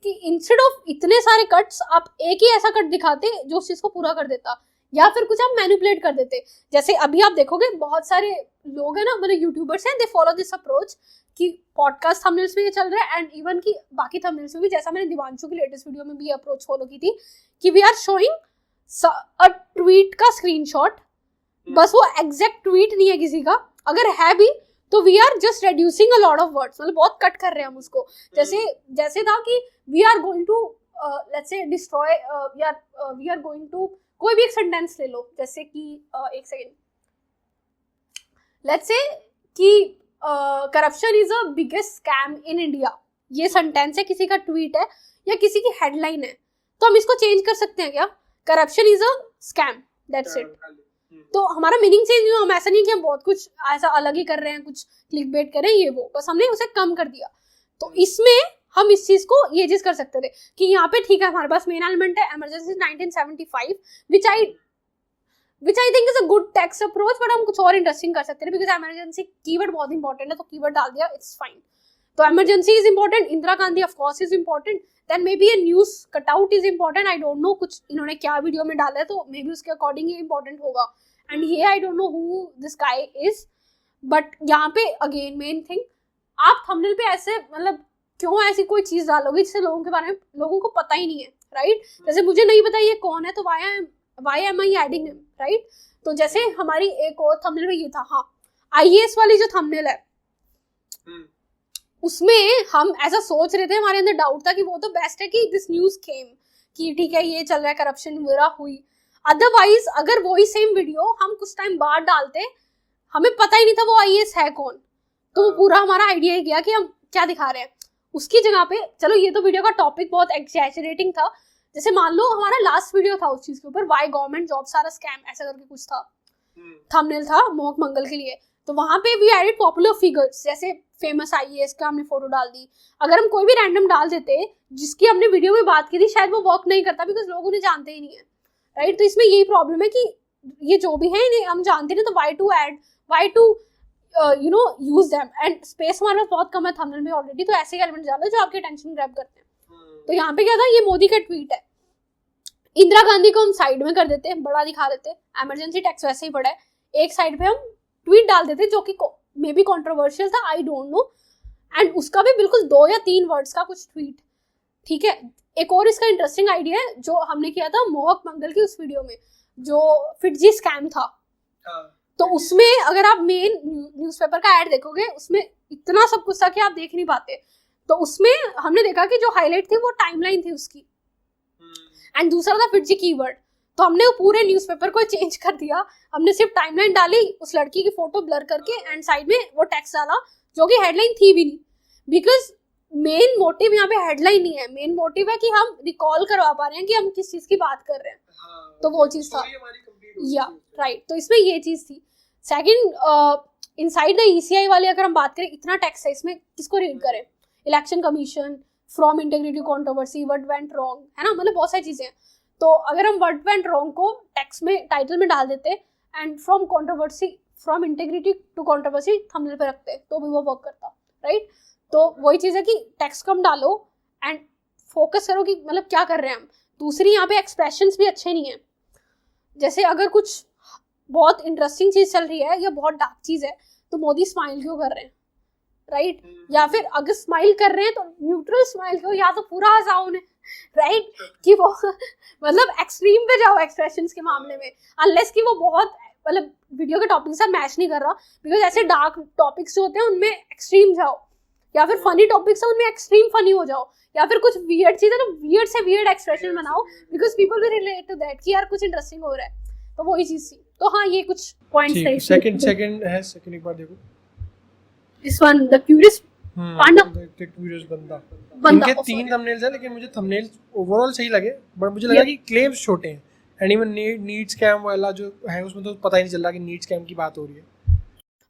कि इंस्टेड ऑफ इतने सारे कट्स, आप एक ही ऐसा कट दिखाते जो उस चीज को पूरा कर देता। या फिर कुछ आप मैनिपुलेट कर देते। जैसे अभी आप देखोगे बहुत सारे लोग हैं ना, मतलब यूट्यूबर्स हैं, दे फॉलो दिस अप्रोच कि पॉडकास्ट थंबनेल्स में ये चल रहा है एंड इवन कि बाकी थंबनेल्स में भी, जैसा मैंने दिवांशु की लेटेस्ट वीडियो में भी अप्रोच फॉलो की थी कि we are showing a tweet का स्क्रीनशॉट, बस वो एग्जैक्ट ट्वीट नहीं है किसी का, अगर है भी तो we are just reducing a lot of words, मतलब बहुत कट कर रहे हैं हम उसको। जैसे था कि we are going to let's say destroy, we are going to, कोई भी एक सेंटेंस ले लो, जैसे कि एक सेकेंड, लेट्स से कि corruption is a biggest scam in India, ये सेंटेंस है, किसी का ट्वीट है या किसी की हेडलाइन है, तो हम इसको चेंज कर सकते हैं क्या, corruption is a scam, that's it. तो हमारा मीनिंग चेंज हुआ, हम ऐसा नहीं कि हम बहुत कुछ ऐसा अलग ही कर रहे हैं, कुछ क्लिक बेट कर रहे हैं ये वो, बस हमने उसे कम कर दिया। तो इसमें हम इस चीज को ये चीज कर सकते थे कि यहाँ पे ठीक है हमारे पास मेन एलिमेंट है emergency 1975 which I think is a good text approach, but हम कुछ और इंटरेस्टिंग कर सकते थे बिकॉज इमरजेंसी कीवर्ड बहुत इंपॉर्टेंट है, तो कीवर्ड डाल दिया, इट्स फाइन। तो emergency is important, Indira Gandhi of course is important, then maybe a news cutout is important, I don't know कुछ इन्होंने क्या वीडियो में डाला है, तो मे बी उसके अकॉर्डिंग ये इंपॉर्टेंट होगा। एंड ये आई don't know who this guy is, but यहाँ पे अगेन मेन थिंग, आप थंबनेल पे ऐसे मतलब क्यों ऐसी कोई चीज डालोगे जिससे लोगों के बारे में लोगों को पता ही नहीं है, राइट? जैसे मुझे नहीं पता ये कौन है, तो वाई एम आई एडिंग हिम, राइट? तो जैसे हमारी एक और थंबनेल में ये था, हाँ आईएएस वाली जो थंबनेल है उसमें हम ऐसा सोच रहे थे, हमारे अंदर डाउट था कि वो तो बेस्ट है कि दिस न्यूज केम, कि ठीक है ये चल रहा है करप्शन वगैरह हुई। अदरवाइज अगर वही सेम वीडियो हम कुछ टाइम बाद डालते, हमें पता ही नहीं था वो आईएएस है कौन, तो वो पूरा हमारा आइडिया ही गया कि हम क्या दिखा रहे हैं। उसकी जगह पे चलो ये तो वीडियो का टॉपिक बहुत एक्सैजरेटिंग था, जैसे मान लो हमारा लास्ट वीडियो था उस चीज के ऊपर, why government jobs are a scam, ऐसा करके कुछ था, थंबनेल था मोहक मंगल के लिए। तो वहां पे वी एडिड पॉपुलर फिगर्स, जैसे फेमस आईएएस का हमने फोटो डाल दी। अगर हम कोई भी रैंडम डाल देते जिसकी हमने वीडियो में बात की थी, शायद वो वर्क नहीं करता बिकॉज लोग उन्हें जानते ही नहीं है, राइट? तो इसमें यही प्रॉब्लम है कि ये जो भी है इन्हें हम जानते नहीं, तो why to you know use them, and space हमारे पास बहुत कम है थंबनेल में ऑलरेडी, तो ऐसे एलिमेंट डालो जो आपके अटेंशन ग्रैब करते हैं। तो यहाँ पे क्या था, ये मोदी का ट्वीट है, इंदिरा गांधी को हम साइड में कर देते हैं, बड़ा दिखा देते हैं, इमरजेंसी टैक्स वैसे ही बड़ा है, एक साइड पे हम ट्वीट डाल देते जो कि मे बी कॉन्ट्रोवर्शियल था, आई डोंट नो, एंड उसका भी बिल्कुल 2 या 3 वर्ड्स का कुछ ट्वीट, ठीक है। एक और इसका इंटरेस्टिंग आइडिया है जो हमने किया था मोहक मंगल की उस वीडियो में, जो फिटजी स्कैम था, तो उसमें अगर आप मेन न्यूज़पेपर का ऐड देखोगे, उसमें इतना सब कुछ था कि आप देख नहीं पाते। तो उसमें हमने देखा कि जो हाईलाइट थी वो टाइमलाइन थी उसकी, एंड दूसरा था फिटजी कीवर्ड। तो हमने वो पूरे न्यूज़पेपर को चेंज कर दिया, हमने सिर्फ टाइमलाइन डाली, उस लड़की की फोटो ब्लर करके, एंड साइड में वो टेक्स्ट डाला जो कि हेडलाइन थी भी नहीं, बिकॉज मेन मोटिव यहाँ पे हेडलाइन नहीं है, मेन मोटिव है कि हम रिकॉल करवा पा रहे हैं कि हम किस चीज की बात कर रहे हैं। तो वो चीज था, या राइट। तो इसमें ये चीज थी। सेकंड, इनसाइड द ईसीआई वाले अगर हम बात करें, इतना टेक्स्ट है इसमें, किसको रीड करें? Election commission, from integrity controversy, what went wrong, है ना, मतलब बहुत सारी चीजें हैं। तो अगर हम व्हाट वेंट रॉन्ग को टेक्स्ट में टाइटल में डाल देते and from controversy, from integrity to controversy thumbnail पे रखते, तो भी वो वर्क करता, राइट? तो वही चीज़ है कि टेक्स्ट कम डालो एंड फोकस करो कि मतलब क्या कर रहे हैं हम। दूसरी यहाँ पे एक्सप्रेशंस भी अच्छे नहीं है, जैसे अगर कुछ बहुत इंटरेस्टिंग चीज़ चल रही है या बहुत डार्क चीज़ है, तो मोदी स्माइल क्यों कर रहे हैं, राइट? या फिर अगर स्माइल कर रहे हैं तो न्यूट्रल स्माइल क्यों, या तो पूरा हंसाओ उन्हें, राइट? कि वो मतलब एक्सट्रीम पे जाओ एक्सप्रेशंस के मामले में, अनलेस कि वो बहुत मतलब वीडियो के टॉपिक से मैच नहीं कर रहा, बिकॉज ऐसे डार्क टॉपिक्स जो होते हैं उनमें एक्सट्रीम जाओ, या फिर फनी टॉपिक्स है उनमें एक्सट्रीम फनी हो जाओ, या फिर कुछ वियर्ड चीज़ है तो वियर्ड से वियर्ड एक्सप्रेशन बनाओ, because people will relate to that कि यार कुछ इंटरेस्टिंग हो रहा है। तो वही चीज़ थी। तो हाँ, ये कुछ पॉइंट्स थे। सेकंड है, सेकंड एक बार देखो, this one the curious Panda, the curious बंदा। इनके 3 थंबनेल्स हैं, लेकिन मुझे थंबनेल्स ओवरऑल सही लगे, बट मुझे लगा कि क्लेम्स छोटे हैं, एंड इवन नीट स्कैम वाला जो है उसमें तो पता ही नहीं चल रहा कि नीट स्कैम की बात हो रही है।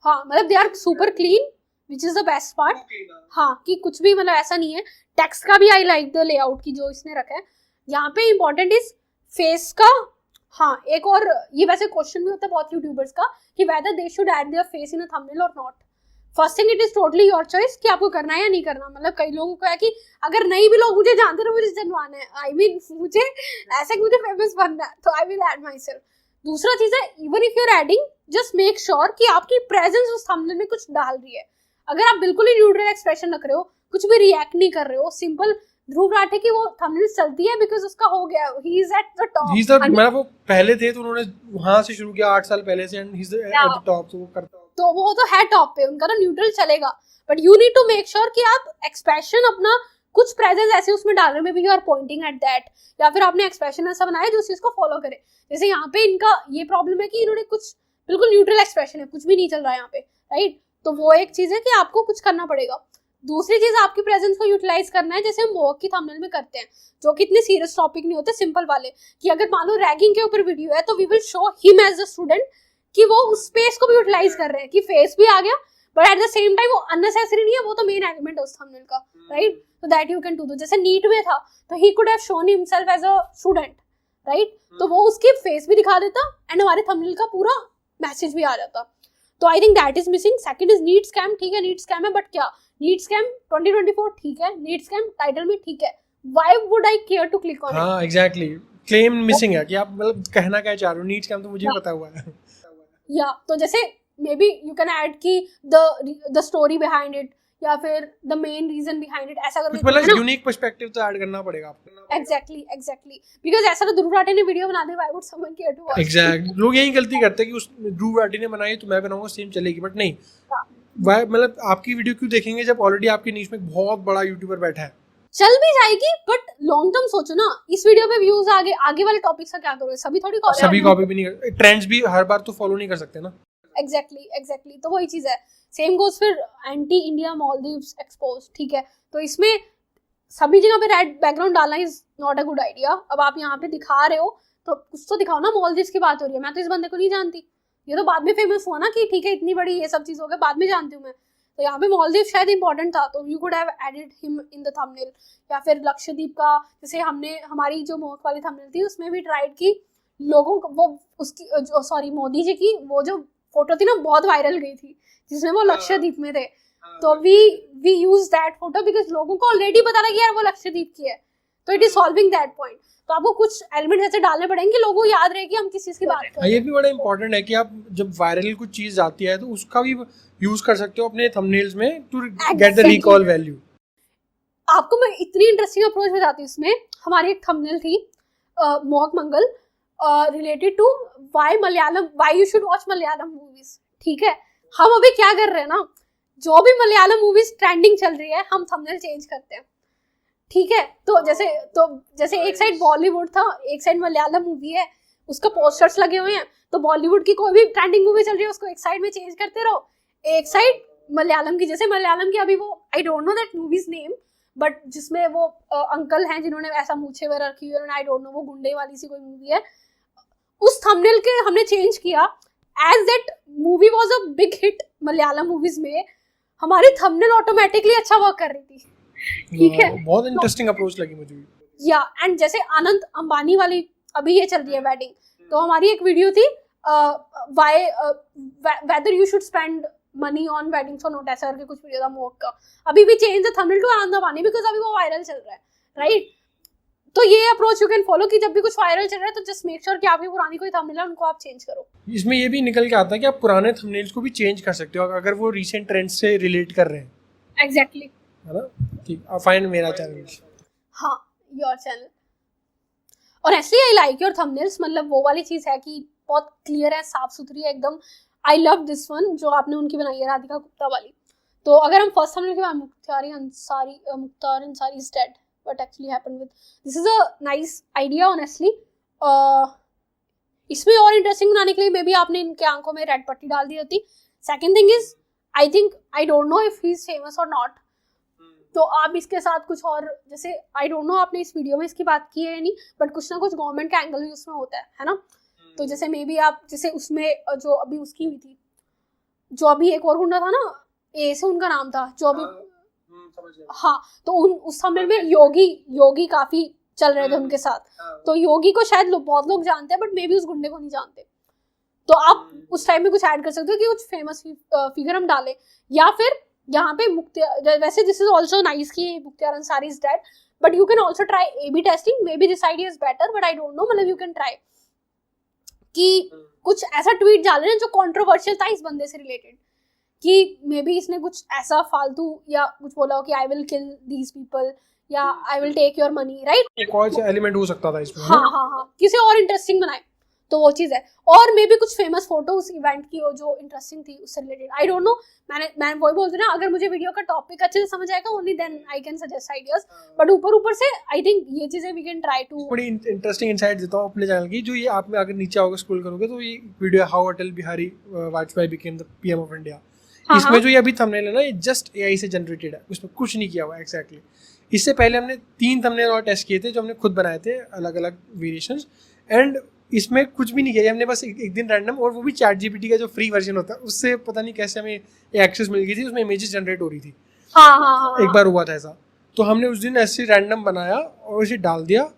हाँ, मतलब they are super clean, which is the best part. हाँ, कि कुछ भी मतलब ऐसा नहीं है। टेक्स्ट का भी आई लाइक द लेआउट की जो इसने रखा है। यहाँ पे इम्पोर्टेंट इज फेस का। हाँ, एक और ये वैसे क्वेश्चन भी होता है बहुत यूट्यूबर्स का कि whether they should add their face in a thumbnail और not. First thing, it is totally your choice कि आपको करना है या नहीं करना। मतलब कई लोगों को है कि अगर नहीं भी लोग मुझे जानते तो मुझे जनवाना है, आई मीन मुझे ऐसे मुझे फेमस बनना है, तो I will add myself. दूसरा चीज है, even if you are adding, just make sure कि आपकी प्रेजेंस उस थंबनेल में कुछ डाल रही है. अगर आप बिल्कुल ही न्यूट्रल एक्सप्रेशन रख रहे हो, कुछ भी रिएक्ट नहीं कर रहे हो, सिंपल ध्रुव राठे की वो थंबनेल चलती है बिकॉज उसका हो गया, he is at the top. मतलब वो पहले थे तो उन्होंने वहां से शुरू किया 8 साल पहले से, and he is at the top, तो वो करता, तो वो तो है टॉप पे, उनका तो न्यूट्रल चलेगा. But you need to make sure कि आप एक्सप्रेशन अपना कुछ प्रेजेंस ऐसे उसमें डाल रहे हो, maybe you are pointing at that, या फिर आपने एक्सप्रेशन ऐसा बनाया जो उस चीज को फॉलो करे. जैसे यहाँ पे इनका ये प्रॉब्लम है कि इन्होंने कुछ बिल्कुल न्यूट्रल एक्सप्रेशन है, कुछ भी नहीं चल रहा है यहाँ पे, राइट. तो वो एक चीज है कि आपको कुछ करना पड़ेगा. दूसरी चीज, आपकी प्रेजेंस को यूटिलाइज करना है, जैसे हम मोक की थंबनेल में करते हैं, जो कि इतने सीरियस टॉपिक नहीं होते, सिंपल वाले, कि अगर मान लो रैगिंग के ऊपर वीडियो है तो we will show him as a student कि वो उस स्पेस को भी यूटिलाइज कर रहे हैं, कि फेस भी आ गया, but at the same time वो अननेसेसरी नहीं है, वो तो मेन एलिमेंट है उस थंबनेल का, राइट. तो दैट यू कैन डू. जैसे नीट में था तो ही could have shown himself as a student, right. तो वो उसकी फेस भी दिखा देता एंड हमारे थंबनेल का पूरा मैसेज भी आ जाता. तो I think that is missing. Second is NEET scam. ठीक है, नीट स्कैम है, बट क्या नीट स्कैम 2024 ठीक है, नीट स्कैम टाइटल में ठीक है, why would I care to click on it? हाँ एग्जैक्टली, क्लेम मिसिंग है कि आप मतलब कहना क्या चाह रहे हो. नीट स्कैम तो मुझे पता हुआ है. या तो जैसे maybe you can add की द स्टोरी बिहाइंड इट, या फिर the main reason behind it, ऐसा करके मतलब यूनिक पर्सपेक्टिव तो ऐड करना पड़ेगा आपको. एग्जैक्टली बिकॉज ऐसा तो ध्रुव राठे ने वीडियो बना दी, why would someone care to watch? Exact, लोग यही गलती करते हैं कि उस ध्रुव राठे ने बनाई तो मैं बनाऊंगा सेम चलेगी, बट नहीं. वाई मतलब आपकी वीडियो क्यों देखेंगे जब ऑलरेडी आपके नीश में बहुत बड़ा यूट्यूबर बैठा है? चल भी जाएगी, बट लॉन्ग टर्म सोचो ना, इस वीडियो पे व्यूज आगे वाले टॉपिक का क्या करोगे? सभी थोड़ी कॉपी भी नहीं कर, ट्रेंड्स भी हर बार तो फॉलो नहीं कर सकते ना. एग्जैक्टली तो वही चीज है. सेम गोज फिर एंटी इंडिया मालदीव्स एक्सपोज. ठीक है, तो इसमें सभी जगह पे रेड बैकग्राउंड डालना is not a good idea. अब आप यहाँ पे दिखा रहे हो तो कुछ तो दिखाओ ना. मालदीव्स की बात हो रही है, मैं तो इस बंदे को नहीं जानती, ये तो बाद में फेमस हुआ ना कि ठीक है इतनी बड़ी ये सब चीज हो गई, बाद में जानती हूँ मैं. तो यहाँ पे मालदीव शायद इंपॉर्टेंट था, तो you could have added him in the thumbnail. या फिर लक्षद्वीप का, जैसे हमने हमारी जो मोक वाली थंबनेल थी उसमें भी ट्राइड की लोगों को, वो उसकी सॉरी मोदी जी की वो जो फोटो थी ना बहुत वायरल गई थी, जिसमें वो लक्षद्वीप में थे. तो we use that photo because लोगों को ऑलरेडी पता लगा यार वो लक्षद्वीप की है, तो it is solving that point. तो आपको कुछ एलिमेंट ऐसे डालने पड़ेंगे लोगों को याद रहे कि हम किस चीज की बात कर रहे हैं. ये भी बड़ा इंपॉर्टेंट है कि आप जब वायरल कुछ चीज आती है तो उसका भी यूज कर सकते हो अपने थंबनेल्स में to get the recall value. आपको मैं इतनी इंटरेस्टिंग अप्रोच बताती हूँ इसमें. हमारी एक थंबनेल थी Mohak Mangal related to why you should watch Malayalam movies. ठीक है, हम अभी क्या कर रहे हैं ना, जो भी मलयालम मूवीज ट्रेंडिंग चल रही है हम थंबनेल चेंज करते हैं. ठीक है, तो जैसे एक साइड बॉलीवुड था, एक साइड मलयालम मूवी है, उसका पोस्टर्स लगे हुए हैं, तो बॉलीवुड की कोई भी ट्रेंडिंग मूवी चल रही है उसको एक साइड में चेंज करते रहो. एक साइड मलयालम की, जैसे मलयालम की अभी वो आई don't know that movies name, but जिसमें वो अंकल हैं जिन्होंने ऐसा मूछे में रखी हुई है, आई डोंट नो, वो गुंडे वाली सी कोई मूवी है, उस थंबनेल के हमने चेंज किया as that movie was a big hit Malayalam movies में. हमारी थंबनेल ऑटोमेटिकली अच्छा वर्क कर रही थी. ठीक है, बहुत इंटरेस्टिंग अप्रोच लगी मुझे. या एंड जैसे अनंत अंबानी वाली अभी ये चल रही है वेडिंग, तो हमारी एक वीडियो थी why whether you should spend money on weddings और नॉट, ऐसा करके कुछ वीडियो था मोक का. अभी भी change the thumbnail to Anand Ambani because अभी वो वायरल चल रहा है, राइट. तो ये अप्रोच यू कैन फॉलो कि जब भी कुछ वायरल चल रहा है तो जस्ट मेक श्योर कि आपकी पुरानी कोई थंबनेल है उनको आप चेंज करो. इसमें ये भी निकल के आता है कि आप पुराने थंबनेल्स को भी चेंज कर सकते हो अगर वो रीसेंट ट्रेंड से रिलेट कर रहे हैं. एग्जैक्टली, है ना. ठीक, फाइंड मेरा चैनल. हाँ, योर चैनल. और ऐसे आई लाइक योर थंबनेल्स, मतलब वो वाली चीज है कि बहुत क्लियर है, साफ सुथरी है एकदम. आई लव दिस वन जो आपने उनकी बनाई है, राधिका गुप्ता वाली. तो अगर हम फर्स्ट थंबनेल के बाद Mukhtar Ansari is dead, what actually happened with, this is a nice idea honestly. इसमें और इंटरेस्टिंग बनाने के लिए मे बी आपने इनके आंखों में रेड पट्टी डाल दी होती. Second thing is I don't know if he is famous और नॉट, तो आप इसके साथ कुछ और, जैसे आई डोंट नो आपने इस वीडियो में इसकी बात की है या नहीं, बट कुछ ना कुछ गवर्नमेंट का एंगल भी उसमें होता है ना. तो जैसे मे बी आप, जैसे उसमें जो अभी उसकी हुई थी, जो अभी एक और गुंडा था ना, ए से उनका नाम था, जो अभी, हाँ, तो उस थंबनेल में योगी काफी चल रहे थे उनके साथ. तो योगी को शायद बहुत लोग जानते हैं, बट मे बी उस गुंडे को नहीं जानते. तो आप उस टाइम में कुछ ऐड कर सकते हो कि कुछ फेमस फिगर हम डालें. या फिर यहाँ पे मुख्तियार, वैसे दिस इज ऑल्सो नाइस कि Mukhtar Ansari is dead, but you can also try A/B testing. Maybe this idea is better, but I don't know, मतलब यू कैन ट्राई कि कुछ ऐसा ट्वीट डाले ना जो कंट्रोवर्शियल था इस बंदे से रिलेटेड, कि मे बी इसने कुछ ऐसा फालतू या कुछ बोला हो कि I will kill these people या I will take your money, right. एक और एलिमेंट हो सकता था इसमें। हाँ, किसी और इंटरेस्टिंग बनाए, तो वो चीज है। और मे बी कुछ फेमस फोटो उस इवेंट की हो जो इंटरेस्टिंग थी उससे रिलेटेड, आई डोंट नो। मैं वही बोलती ना, अगर मुझे वीडियो का टॉपिक अच्छे से समझ आएगा only then I can suggest ideas, but ऊपर से आई थिंक ये चीजें वी कैन ट्राई टू। बड़ी इंटरेस्टिंग इनसाइट देता हूँ अपने चैनल की, जो ये आप में अगर नीचे आओगे स्क्रॉल करोगे तो ये वीडियो है how Atal Bihari Vajpayee became the PM of India. इसमें जो ये अभी थंबनेल है ना, ये जस्ट एआई से जनरेटेड है, उसमें कुछ नहीं किया हुआ एग्जैक्टली। इससे पहले हमने 3 थंबनेल और टेस्ट किए थे जो हमने खुद बनाए थे, अलग अलग वेरिएशंस, एंड इसमें कुछ भी नहीं किया हमने, बस एक दिन रैंडम, और वो भी चैट जीपीटी का जो फ्री वर्जन होता है उससे पता नहीं कैसे हमें एक्सेस मिल गई थी, उसमें इमेजेस जनरेट हो रही थी। एक बार हुआ था ऐसा, तो हमने उस दिन ऐसे रैंडम बनाया और उसे डाल दिया।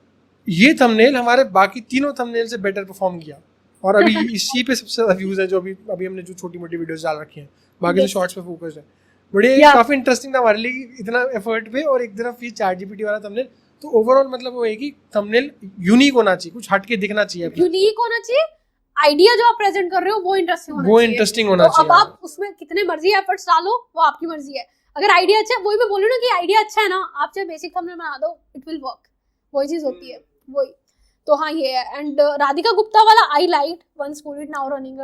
ये थंबनेल हमारे बाकी तीनों थंबनेल से बेटर परफॉर्म किया, और अभी इसी पे सबसे ज़्यादा व्यूज़ है जो अभी हमने जो छोटी मोटी वीडियोस डाल रखी हैं, बाकी तो शॉर्ट्स पे फोकस्ड है। बड़े काफ़ी इंटरेस्टिंग था हमारे लिए, इतना एफर्ट पे, और एक तरफ ये चैट जीपीटी वाला थंबनेल। तो ओवरऑल मतलब वो है कि थंबनेल यूनिक होना चाहिए, कुछ हट के दिखना चाहिए, यूनिक होना चाहिए, आइडिया जो आप प्रेजेंट कर रहे हो वो इंटरेस्टिंग होना चाहिए। अब आप उसमें कितने मर्जी एफर्ट्स डालो वो आपकी मर्जी है। अगर आइडिया अच्छा है, वही मैं बोल रही हूँ ना कि आइडिया अच्छा है ना, आप चाहे बेसिक थंबनेल बना दो, इट विल वर्क, वही चीज होती है वही। तो हाँ ये है। एंड राधिका गुप्ता वाला I like once put it now running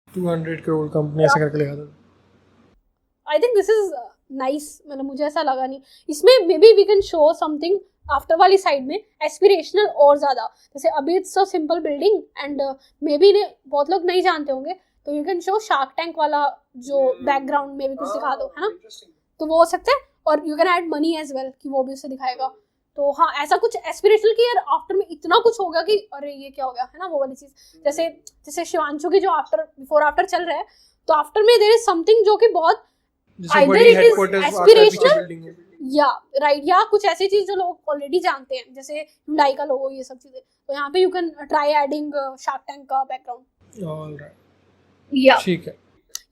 200 crore company ऐसा करके लिखा था। I think this is nice, मतलब मुझे ऐसा लगा नहीं। इसमें may be we can show something after वाली साइड में एस्पिरेशनल और ज्यादा, जैसे अभी it's a simple building and maybe इन्हें बहुत लोग नहीं जानते होंगे, तो you can show shark tank वाला जो बैकग्राउंड में भी कुछ दिखा दो, है ना, तो वो हो सकता है। और you can add money as well कि वो भी उसे दिखाएगा। तो हाँ ऐसा कुछ एस्पिरेशनल की यार आफ्टर में इतना कुछ होगा कि अरे ये क्या हो गया, है ना, वो वाली चीज। जैसे शिवांशु की जो आफ्टर बिफोर आफ्टर चल रहा है, तो आफ्टर में देयर इज समथिंग जो कि बहुत either it is aspirational या राइट, या कुछ ऐसी चीज जो लोग ऑलरेडी जानते हैं, जैसे hyundai का लोगो, ये सब चीजें। तो यहाँ पे you can try adding shark tank का बैकग्राउंड। ऑलराइट, या ठीक है।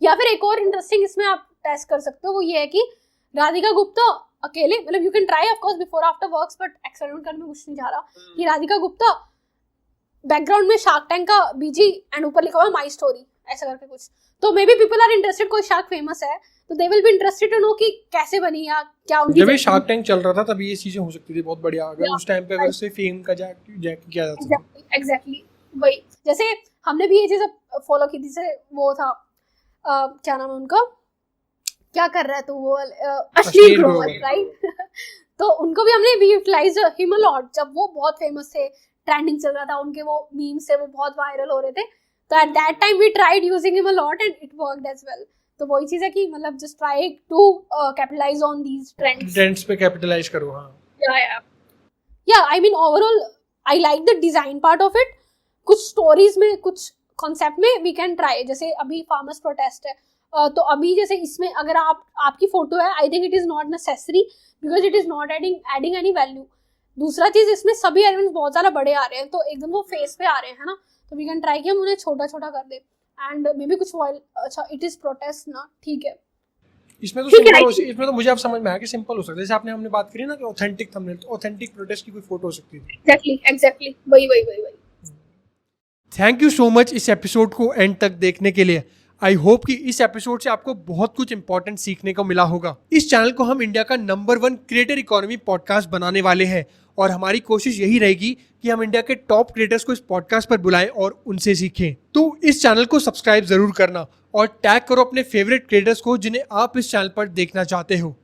या फिर एक और इंटरेस्टिंग इसमें आप टेस्ट कर सकते हो, वो ये है कि राधिका गुप्ता अकेले, मतलब you can try of course before after works, but experiment करने में कुछ नहीं जा रहा, कि राधिका गुप्ता बैकग्राउंड में शार्क टैंक का बीजी एंड ऊपर लिखा हुआ माई स्टोरी, ऐसा करके कुछ। तो maybe people are interested, कोई शार्क फेमस है तो they will be interested to know कि कैसे बनी या क्या उनकी। जब ये शार्क टैंक चल रहा था तभी ये चीजें हो सकती थी बहुत बढ़िया, अगर उस टाइम पे अगर उससे फेम का जैक किया जाता था। एग्जैक्टली वही, जैसे हमने भी ये चीज फॉलो की थी, जैसे वो था क्या नाम है उनका, क्या कर रहा है तो वो अश्लील ग्रोवर, राइट। तो उनको भी हमने यूटिलाइज हिम अ लॉट, जब वो बहुत फेमस थे, ट्रेंडिंग चल रहा था, उनके वो मीम्स थे वो बहुत वायरल हो रहे थे, तो at that time we tried using him a lot and it worked as well. तो वही चीज है कि मतलब just try to capitalize on these trends पे कैपिटलाइज करो। हाँ या I mean overall I like the design part of it. कुछ स्टोरीज में, कुछ कॉन्सेप्ट में वी कैन ट्राई, जैसे अभी फार्मर्स प्रोटेस्ट है, तो अभी जैसे इसमें अगर आपकी फोटो है, I think it is not necessary because it is not adding any value. दूसरा चीज, इसमें सभी एलिमेंट्स बहुत ज्यादा बड़े आ रहे हैं, तो एकदम वो फेस पे आ रहे हैं, है ना, तो वी कैन ट्राई कि हम उन्हें छोटा छोटा कर दे एंड मे बी कुछ अच्छा इट इज प्रोटेस्ट ना, ठीक है। इसमें तो सिंपल, इसमें तो मुझे आप समझ में आया कि सिंपल हो सकता है, जैसे हमने बात करी ना कि ऑथेंटिक थंबनेल, तो ऑथेंटिक प्रोटेस्ट की कोई फोटो हो सकती है। एग्जैक्टली वही। थैंक यू सो मच इस एपिसोड को एंड तक देखने के लिए। आई होप कि इस एपिसोड से आपको बहुत कुछ इंपॉर्टेंट सीखने को मिला होगा। इस चैनल को हम इंडिया का नंबर 1 क्रिएटर इकोनॉमी पॉडकास्ट बनाने वाले हैं, और हमारी कोशिश यही रहेगी कि हम इंडिया के टॉप क्रिएटर्स को इस पॉडकास्ट पर बुलाएं और उनसे सीखें। तो इस चैनल को सब्सक्राइब जरूर करना और टैग करो अपने फेवरेट क्रिएटर्स को जिन्हें आप इस चैनल पर देखना चाहते हो।